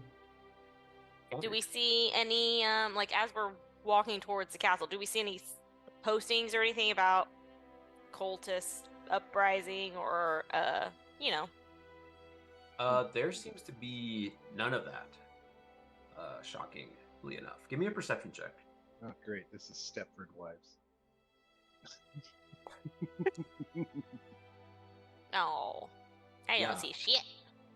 Speaker 2: Do we see any like as we're walking towards the castle? Do we see any postings or anything about cultist uprising or you know?
Speaker 1: There seems to be none of that. Shockingly enough. Give me a perception check.
Speaker 8: Oh, great. This is Stepford Wives.
Speaker 2: Oh, I
Speaker 1: Yeah.
Speaker 2: don't see shit.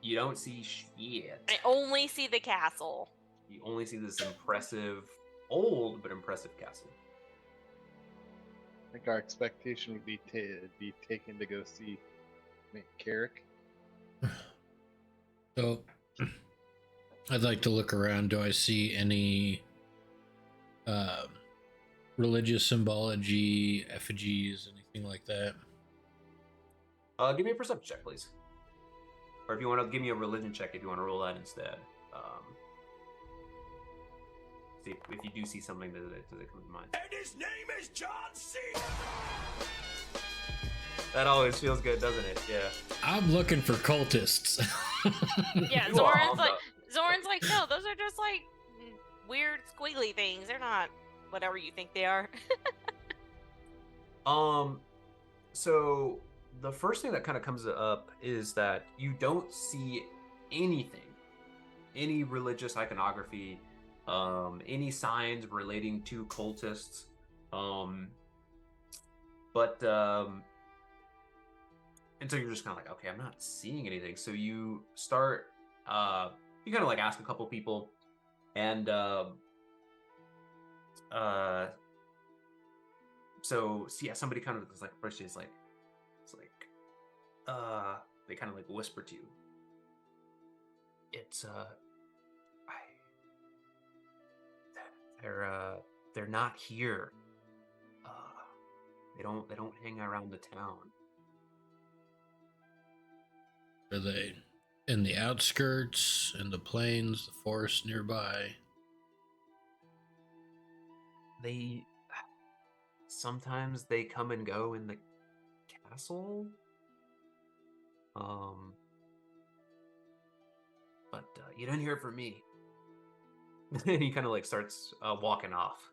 Speaker 1: You don't see shit.
Speaker 2: I only see the castle.
Speaker 1: You only see this impressive, old but impressive castle.
Speaker 8: I think our expectation would be taken to go see Carrick.
Speaker 3: So, I'd like to look around. Do I see any religious symbology, effigies, anything like that?
Speaker 1: Give me a perception check, please. Or if you want to give me a religion check, if you want to roll that instead. See if you do see something that comes to mind.
Speaker 6: And his name is John C.
Speaker 1: That always feels good, doesn't it? Yeah.
Speaker 3: I'm looking for cultists.
Speaker 2: Yeah,
Speaker 1: You are on
Speaker 2: Zoran's like, no, those are just like weird squiggly things. They're not whatever you think they are.
Speaker 1: So the first thing that kind of comes up is that you don't see anything, any religious iconography, any signs relating to cultists, but and so you're just kind of like, okay, I'm not seeing anything. So you start, you kind of like ask a couple people, and so yeah, somebody kind of is like, first is like, it's like, they kind of like whisper to you. It's they're not here. They don't hang around the town.
Speaker 3: Are they in the outskirts, in the plains, the forest nearby?
Speaker 1: They sometimes they come and go in the castle. But you didn't hear it from me. And he kind of like starts walking off.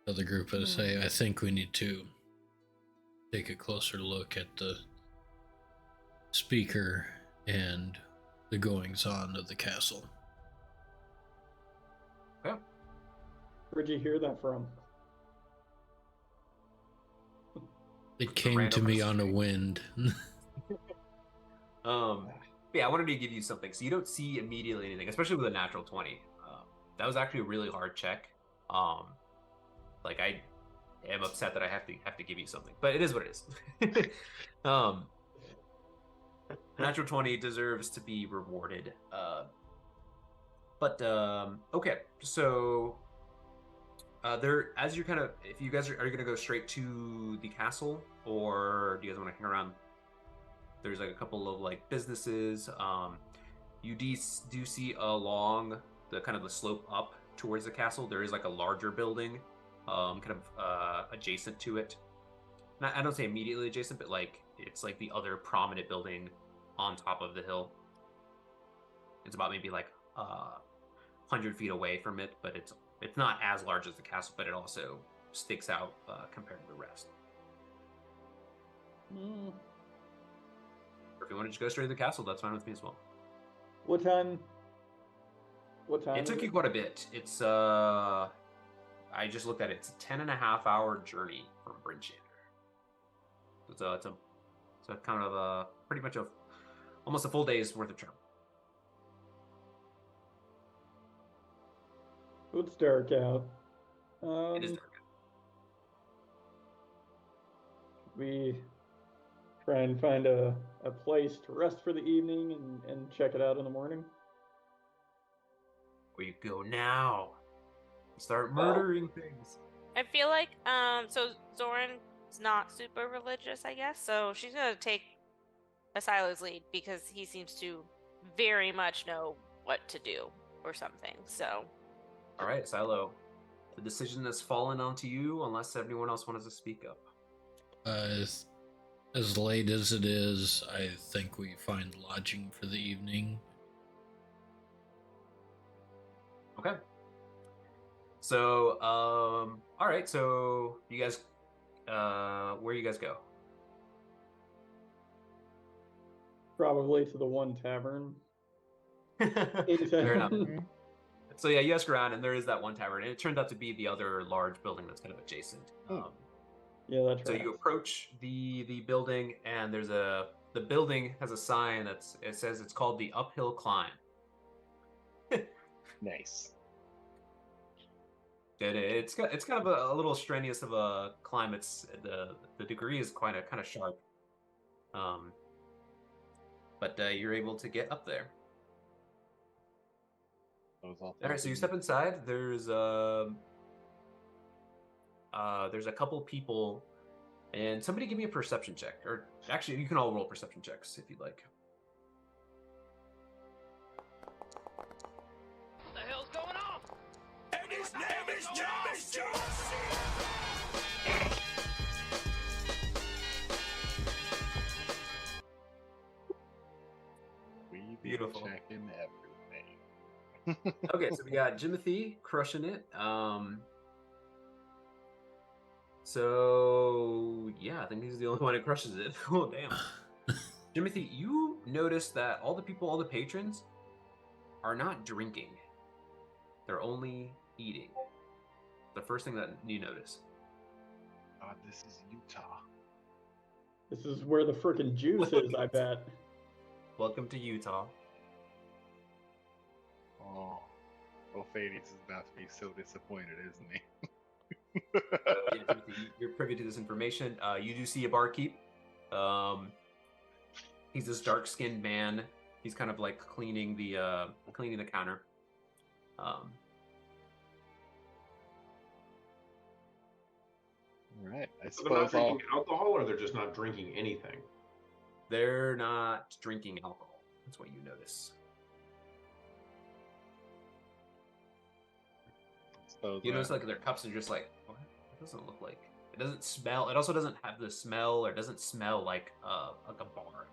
Speaker 3: So the group would say, I think we need to take a closer look at the speaker and the goings on of the castle.
Speaker 1: Yeah.
Speaker 4: Where'd you hear that from?
Speaker 3: It came to me on a wind.
Speaker 1: Yeah, I wanted to give you something. So you don't see immediately anything, especially with a natural 20. That was actually a really hard check. Like I am upset that I have to give you something, but it is what it is. Natural 20 deserves to be rewarded. Okay, so there, as you're kind of, if you guys are you gonna go straight to the castle, or do you guys want to hang around? There's like a couple of like businesses. You do see along the kind of the slope up towards the castle, there is like a larger building, kind of adjacent to it. I don't say immediately adjacent, but like it's like the other prominent building on top of the hill. It's about maybe like 100 feet away from it, but it's not as large as the castle, but it also sticks out compared to the rest.
Speaker 4: Mm.
Speaker 1: Or if you want to just go straight to the castle, that's fine with me as well.
Speaker 4: What time? What time?
Speaker 1: It took
Speaker 4: is
Speaker 1: you
Speaker 4: it?
Speaker 1: quite a bit. It's I just looked at it. It's a 10.5 hour journey from Bridgehander. It's a kind of a pretty much almost a full day's worth of travel.
Speaker 4: It's dark out.
Speaker 1: It is dark.
Speaker 4: We try and find a place to rest for the evening and check it out in the morning.
Speaker 1: Where you go now? Start murdering things.
Speaker 2: I feel like so Zoran's not super religious, I guess. So she's gonna take Asilo's lead because he seems to very much know what to do or something. So
Speaker 1: All right, Silo. The decision has fallen onto you, unless anyone else wants to speak up.
Speaker 3: As late as it is, I think we find lodging for the evening.
Speaker 1: Okay. So, all right. So you guys, where you guys go?
Speaker 4: Probably to the one tavern.
Speaker 1: Fair enough. So yeah, you ask around, and there is that one tavern, and it turned out to be the other large building that's kind of adjacent.
Speaker 4: Yeah, that's
Speaker 1: So
Speaker 4: right.
Speaker 1: you approach the building, and the building has a sign it says it's called the Uphill Climb.
Speaker 8: Nice.
Speaker 1: It's kind of a little strenuous of a climb. It's the degree is kind of sharp, but you're able to get up there. All right, so you step inside. There's a couple people, and somebody give me a perception check, or actually, you can all roll perception checks if you'd like.
Speaker 6: What the hell's going on? And his name is John C.
Speaker 8: We be
Speaker 1: Beautiful.
Speaker 8: checking everything.
Speaker 1: Okay, so we got Jimothy crushing it. So yeah, I think he's the only one who crushes it. Oh damn. Jimothy, you notice that all the patrons are not drinking. They're only eating. The first thing that you notice.
Speaker 8: God, this is Utah.
Speaker 4: This is where the frickin' juice is, I bet.
Speaker 1: Welcome to Utah.
Speaker 8: Oh, Ophades is about to be so disappointed, isn't he?
Speaker 1: Yeah, Timothy, you're privy to this information. You do see a barkeep. He's this dark-skinned man. He's kind of like cleaning the counter.
Speaker 8: Right. I
Speaker 5: So they're not
Speaker 8: suppose I'll.
Speaker 5: drinking alcohol, or they're just not drinking anything.
Speaker 1: They're not drinking alcohol. That's what you notice. You notice like their cups are just like, what? It doesn't look like. It doesn't smell. It also doesn't have the smell, or doesn't smell like a bar.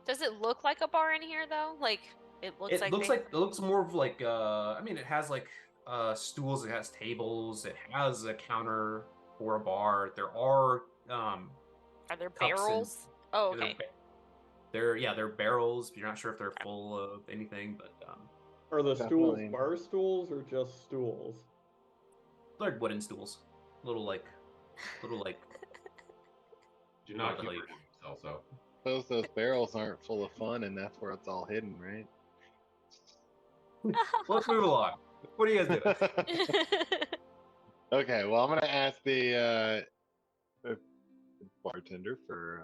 Speaker 2: does it look like a bar in here though? Like it looks
Speaker 1: It looks more of like I mean, it has like stools. It has tables. It has a counter for a bar. There are
Speaker 2: there
Speaker 1: cups
Speaker 2: barrels?
Speaker 1: and
Speaker 2: Oh, okay.
Speaker 1: they're barrels. You're not sure if they're full of anything, but
Speaker 4: Are the stools
Speaker 8: Definitely.
Speaker 4: bar stools or just stools?
Speaker 1: they're wooden stools. Little like.
Speaker 5: Do not keep
Speaker 1: Like-
Speaker 5: hurting themselves up.
Speaker 8: Suppose those barrels aren't full of fun, and that's where it's all hidden, right?
Speaker 1: Let's move along. What are you guys doing?
Speaker 8: Okay, well, I'm gonna ask the bartender for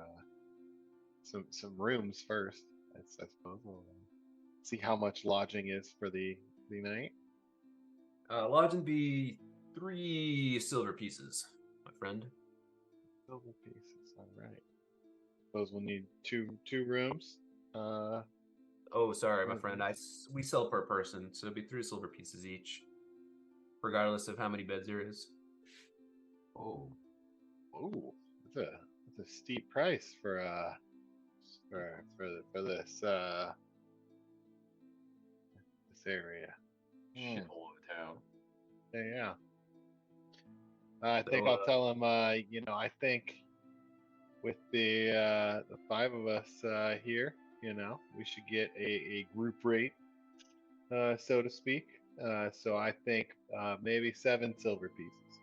Speaker 8: some rooms first. I suppose we'll see how much lodging is for the night.
Speaker 1: Lodging be 3 silver pieces, my friend.
Speaker 8: Silver pieces. All right. Suppose we'll need two rooms.
Speaker 1: Oh, sorry, my
Speaker 8: Okay.
Speaker 1: friend. We sell per person, so it'd be 3 silver pieces each, regardless of how many beds there is.
Speaker 5: Oh,
Speaker 8: Ooh, that's a steep price for this this area.
Speaker 5: Shithole of a town.
Speaker 8: Yeah. I think
Speaker 1: So,
Speaker 8: I'll tell him. I think with the five of us here, we should get a group rate, so to speak. So I think maybe 7 silver pieces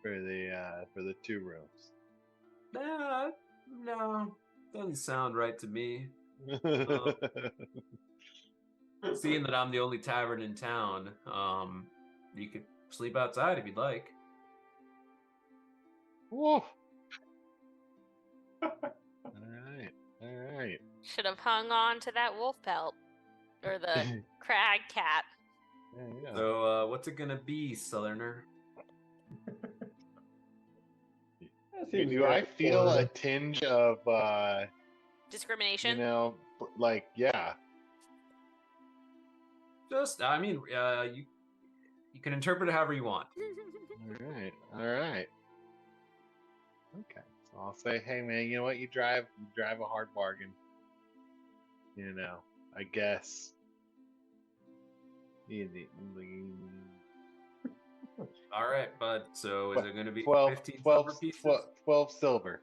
Speaker 8: for the 2 rooms.
Speaker 1: no, doesn't sound right to me. Um, Seeing that I'm the only tavern in town, you could sleep outside if you'd like.
Speaker 8: Woof. All right.
Speaker 2: Should have hung on to that wolf pelt or the crag cat.
Speaker 8: Yeah.
Speaker 1: So, what's it gonna be, Southerner?
Speaker 8: Do I feel a tinge of
Speaker 2: Discrimination.
Speaker 8: yeah.
Speaker 1: Just, I mean, you can interpret it however you want.
Speaker 8: All right. Okay. So I'll say, hey man, you know what? You drive a hard bargain. I guess.
Speaker 1: All right, bud. So is it going to be
Speaker 8: 12,
Speaker 1: 15
Speaker 8: 12,
Speaker 1: silver pieces?
Speaker 8: 12 silver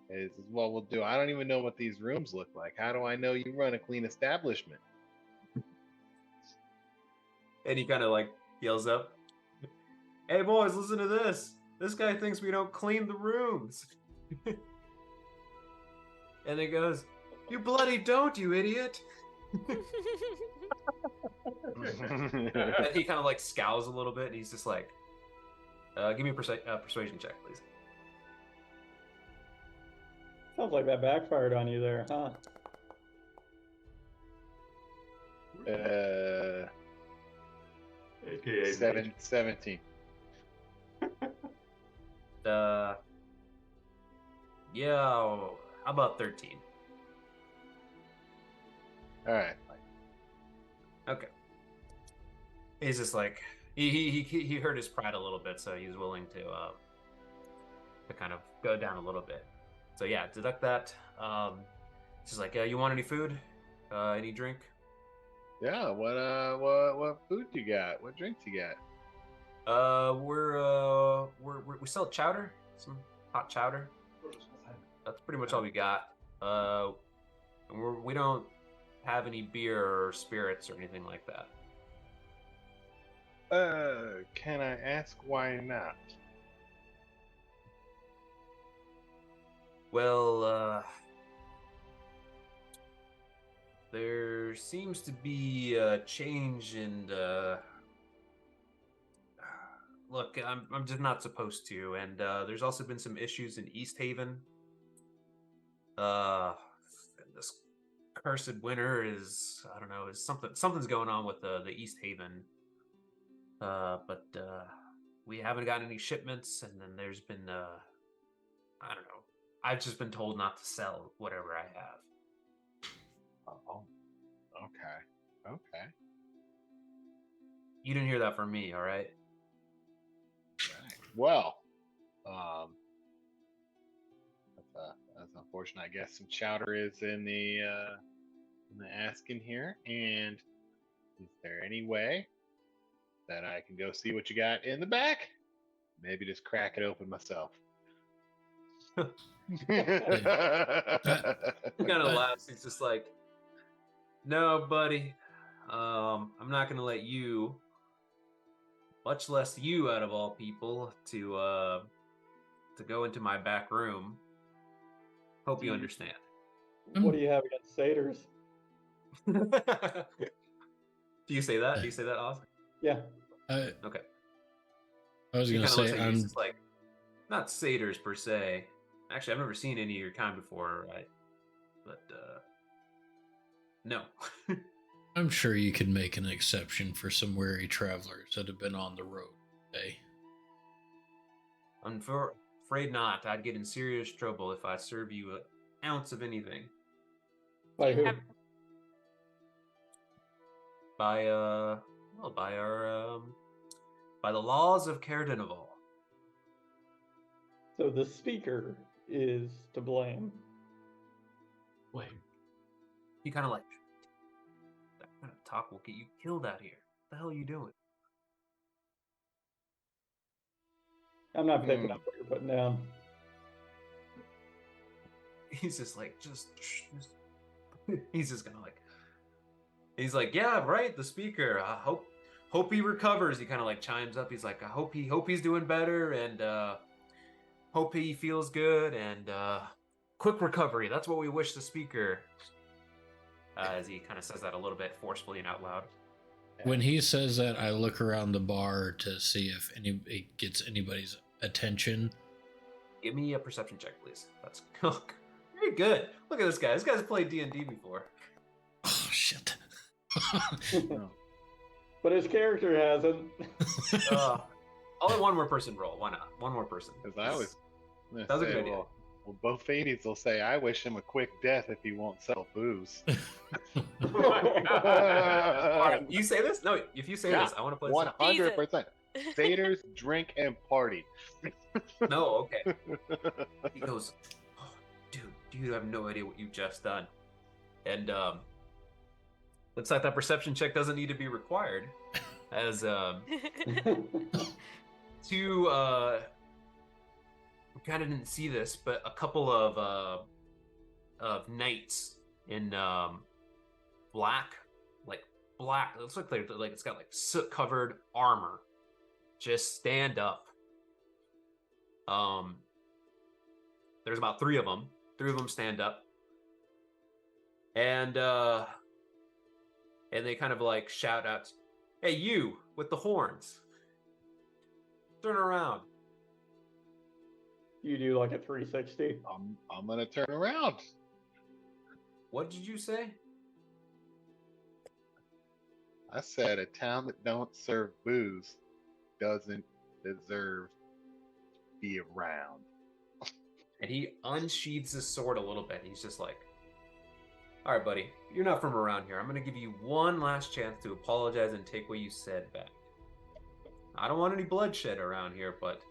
Speaker 8: is what we'll do. I don't even know what these rooms look like. How do I know you run a clean establishment?
Speaker 1: And he kind of like yells up, "Hey boys, listen to this. This guy thinks we don't clean the rooms." And he goes, "You bloody don't, you idiot." And he kind of like scowls a little bit, and he's just like, "Give me a persuasion check, please."
Speaker 4: Sounds like that backfired on you there, huh?
Speaker 8: 17.
Speaker 1: Yeah, how about 13?
Speaker 8: All right.
Speaker 1: Okay. He's just like he hurt his pride a little bit, so he's willing to kind of go down a little bit. So yeah, deduct that. He's like, you want any food? Any drink?
Speaker 8: Yeah. What food you got? What drinks you got?
Speaker 1: We sell chowder, some hot chowder. That's pretty much all we got. We don't have any beer or spirits or anything like that.
Speaker 8: Can I ask why not?
Speaker 1: Well, there seems to be a change in look, I'm just not supposed to, and there's also been some issues in East Haven. This cursed winter is, I don't know, is something's going on with the East Haven. But we haven't gotten any shipments, and then there's been I don't know. I've just been told not to sell whatever I have.
Speaker 8: Oh, okay.
Speaker 1: You didn't hear that from me, all right?
Speaker 8: Well, that's unfortunate. I guess some chowder is in the asking here. And is there any way that I can go see what you got in the back? Maybe just crack it open myself.
Speaker 1: He kind of laughs. He's just like, "No, buddy. I'm not gonna let you, much less you, out of all people, to go into my back room. Hope you understand."
Speaker 4: What do you have against satyrs?
Speaker 1: Do you say that? Do you say that, Oz?
Speaker 4: Yeah.
Speaker 1: Okay.
Speaker 3: I was gonna say
Speaker 1: I'm just like, not satyrs per se. Actually, I've never seen any of your kind before, right? But no.
Speaker 3: I'm sure you could make an exception for some weary travelers that have been on the road today.
Speaker 1: I'm afraid not. I'd get in serious trouble if I serve you an ounce of anything.
Speaker 4: By who?
Speaker 1: By by the laws of Caerdinaval.
Speaker 4: So the speaker is to blame.
Speaker 5: Wait.
Speaker 1: He kind of like, that kind of talk will get you killed out here. What the hell are you doing?
Speaker 4: I'm not picking up what you're putting down.
Speaker 1: He's just like, he's just gonna like, he's like, yeah, right, the speaker. I hope he recovers. He kind of like chimes up. He's like, I hope he's doing better, and hope he feels good, and quick recovery. That's what we wish the speaker. As he kind of says that a little bit forcefully and out loud.
Speaker 3: When he says that, I look around the bar to see if it gets anybody's attention.
Speaker 1: Give me a perception check, please. That's very good. Look at this guy. This guy's played D&D before.
Speaker 3: Oh shit!
Speaker 4: But his character hasn't.
Speaker 1: I'll let one more person roll. Why not? One more person.
Speaker 8: Because I was
Speaker 1: That was a good idea.
Speaker 8: Well, both Fades will say, I wish him a quick death if he won't sell booze.
Speaker 1: All right, you say this? No, if you say this, I want to play this.
Speaker 8: 100%. Faders drink and party.
Speaker 1: No, okay. He goes, oh, dude, you have no idea what you just done. And looks like that perception check doesn't need to be required. As two we kind of didn't see this, but a couple of knights in black, it looks like they're like it's got like soot covered armor, just stand up. There's about three of them. Three of them stand up, and they kind of like shout out, "Hey, you with the horns, turn around."
Speaker 4: You do like a 360.
Speaker 8: I'm gonna turn around.
Speaker 1: What did you say?
Speaker 8: I said a town that don't serve booze doesn't deserve to be around.
Speaker 1: And he unsheathes his sword a little bit. He's just like, all right, buddy, you're not from around here. I'm going to give you one last chance to apologize and take what you said back. I don't want any bloodshed around here, but...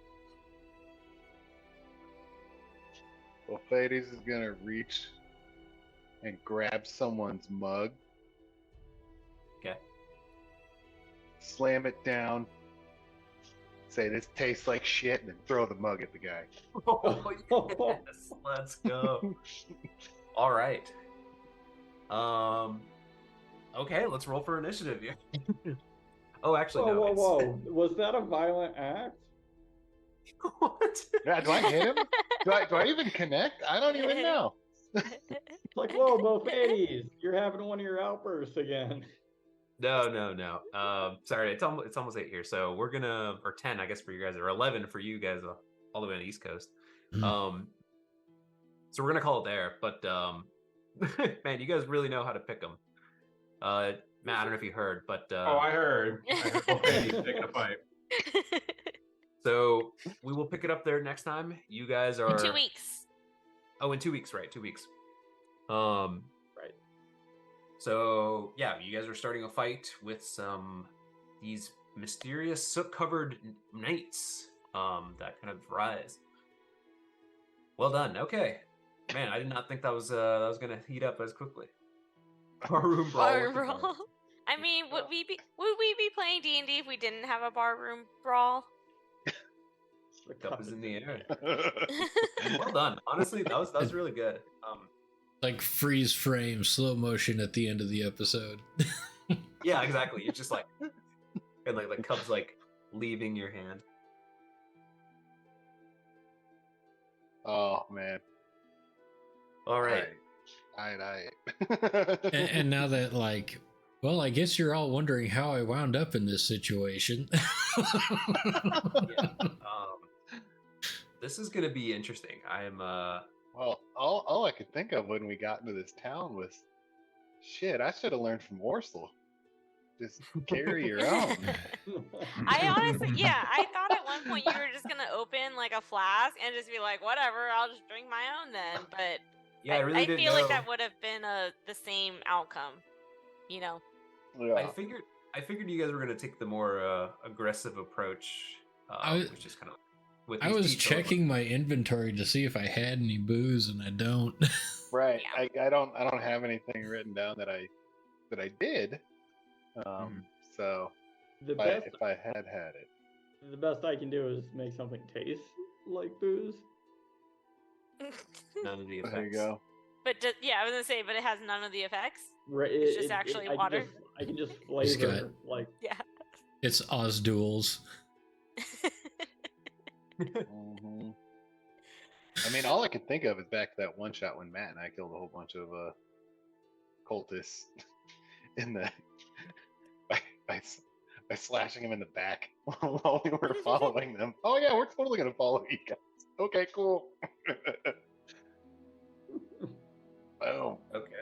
Speaker 8: Well, Fades is going to reach and grab someone's mug.
Speaker 1: Okay.
Speaker 8: Slam it down. Say, this tastes like shit, and then throw the mug at the guy.
Speaker 1: Oh, yes. Let's go. All right. Okay, let's roll for initiative here. Oh, actually, no.
Speaker 4: Whoa. Was that a violent act?
Speaker 1: What?
Speaker 8: Yeah, do I hit him? Do I even connect? I don't even know.
Speaker 4: It's like, whoa, Bofades, you're having one of your outbursts again.
Speaker 1: No. Sorry, it's almost 8 here, so we're gonna, or 10, I guess, for you guys, or 11 for you guys, all the way on the East Coast.
Speaker 3: Mm.
Speaker 1: So we're gonna call it there. But man, you guys really know how to pick them. Matt, I don't know if you heard, but
Speaker 5: I heard. Okay, he's taking a fight.
Speaker 1: So we will pick it up there next time. You guys are
Speaker 2: In 2 weeks.
Speaker 1: Oh, in 2 weeks, right? 2 weeks. Right. So yeah, you guys are starting a fight with these mysterious soot-covered knights that kind of rise. Well done. Okay, man, I did not think that was gonna heat up as quickly. Barroom brawl.
Speaker 2: Brawl. I mean, would we be playing D&D if we didn't have a barroom brawl?
Speaker 1: The cup is in the air. Well done. Honestly, that was really good.
Speaker 3: Like freeze frame, slow motion at the end of the episode.
Speaker 1: Yeah, exactly. You're just like, and like the cup's like leaving your hand.
Speaker 8: Oh man.
Speaker 1: All right.
Speaker 8: All right.
Speaker 3: And now that, like, well, I guess you're all wondering how I wound up in this situation.
Speaker 1: Yeah. This is gonna be interesting. I am
Speaker 8: Well, all I could think of when we got into this town was, shit, I should have learned from Orsel. Just carry your own.
Speaker 2: I honestly, yeah, I thought at one point you were just gonna open like a flask and just be like, whatever, I'll just drink my own then. But
Speaker 1: yeah, I really didn't
Speaker 2: feel
Speaker 1: know.
Speaker 2: like that would have been the same outcome, you know.
Speaker 8: Yeah.
Speaker 1: I figured you guys were gonna take the more aggressive approach, which is kind of with
Speaker 3: I
Speaker 1: these
Speaker 3: was
Speaker 1: teetotalers.
Speaker 3: checking my inventory to see if I had any booze, and I don't.
Speaker 8: Right.
Speaker 2: Yeah.
Speaker 8: I don't have anything written down that I did. So
Speaker 4: The
Speaker 8: if
Speaker 4: best
Speaker 8: I had it.
Speaker 4: the best I can do is make something taste like booze.
Speaker 1: None of the effects.
Speaker 8: There you go.
Speaker 2: But yeah, I was gonna say, but it has none of the effects.
Speaker 4: Right,
Speaker 2: It's just actually water.
Speaker 4: I can just
Speaker 3: Just
Speaker 4: flavor
Speaker 3: got-
Speaker 4: like
Speaker 2: Yeah.
Speaker 3: It's Oz duels.
Speaker 8: Hmm. I mean, all I can think of is back to that one shot when Matt and I killed a whole bunch of cultists in the by slashing him in the back while we were following them. Oh yeah, we're totally gonna follow you guys. Okay, cool. Boom.
Speaker 1: Okay.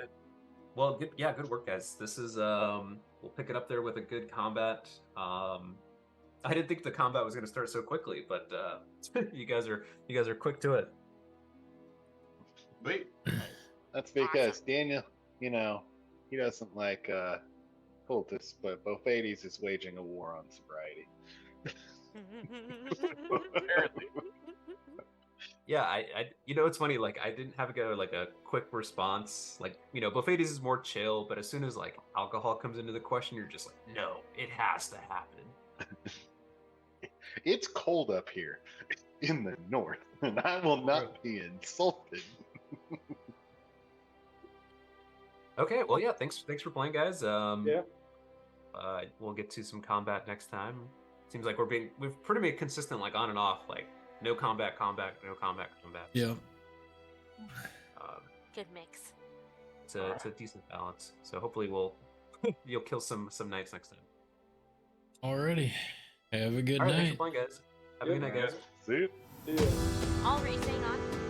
Speaker 1: Well, good. Yeah, good work, guys. This is we'll pick it up there with a good combat. I didn't think the combat was going to start so quickly, but you guys are quick to it.
Speaker 5: Wait.
Speaker 8: That's because Daniel, he doesn't like cultists, but Bofades is waging a war on sobriety. Apparently.
Speaker 1: Yeah, I it's funny. Like, I didn't have a quick response. Like, Buffettes is more chill, but as soon as like alcohol comes into the question, you're just like, no, it has to happen.
Speaker 8: It's cold up here in the north, and I will not be insulted.
Speaker 1: Okay, well, yeah, thanks for playing, guys.
Speaker 4: yeah.
Speaker 1: We'll get to some combat next time. Seems like we've pretty made consistent, like, on and off, like no combat, no combat.
Speaker 3: Yeah.
Speaker 2: Good mix.
Speaker 1: It's a decent balance. So hopefully you'll kill some knights next time.
Speaker 3: Alrighty. Have a good
Speaker 1: All right, thanks
Speaker 3: night.
Speaker 1: for playing, guys. Have a good night, guys.
Speaker 8: See you.
Speaker 4: Yeah.
Speaker 2: All racing on.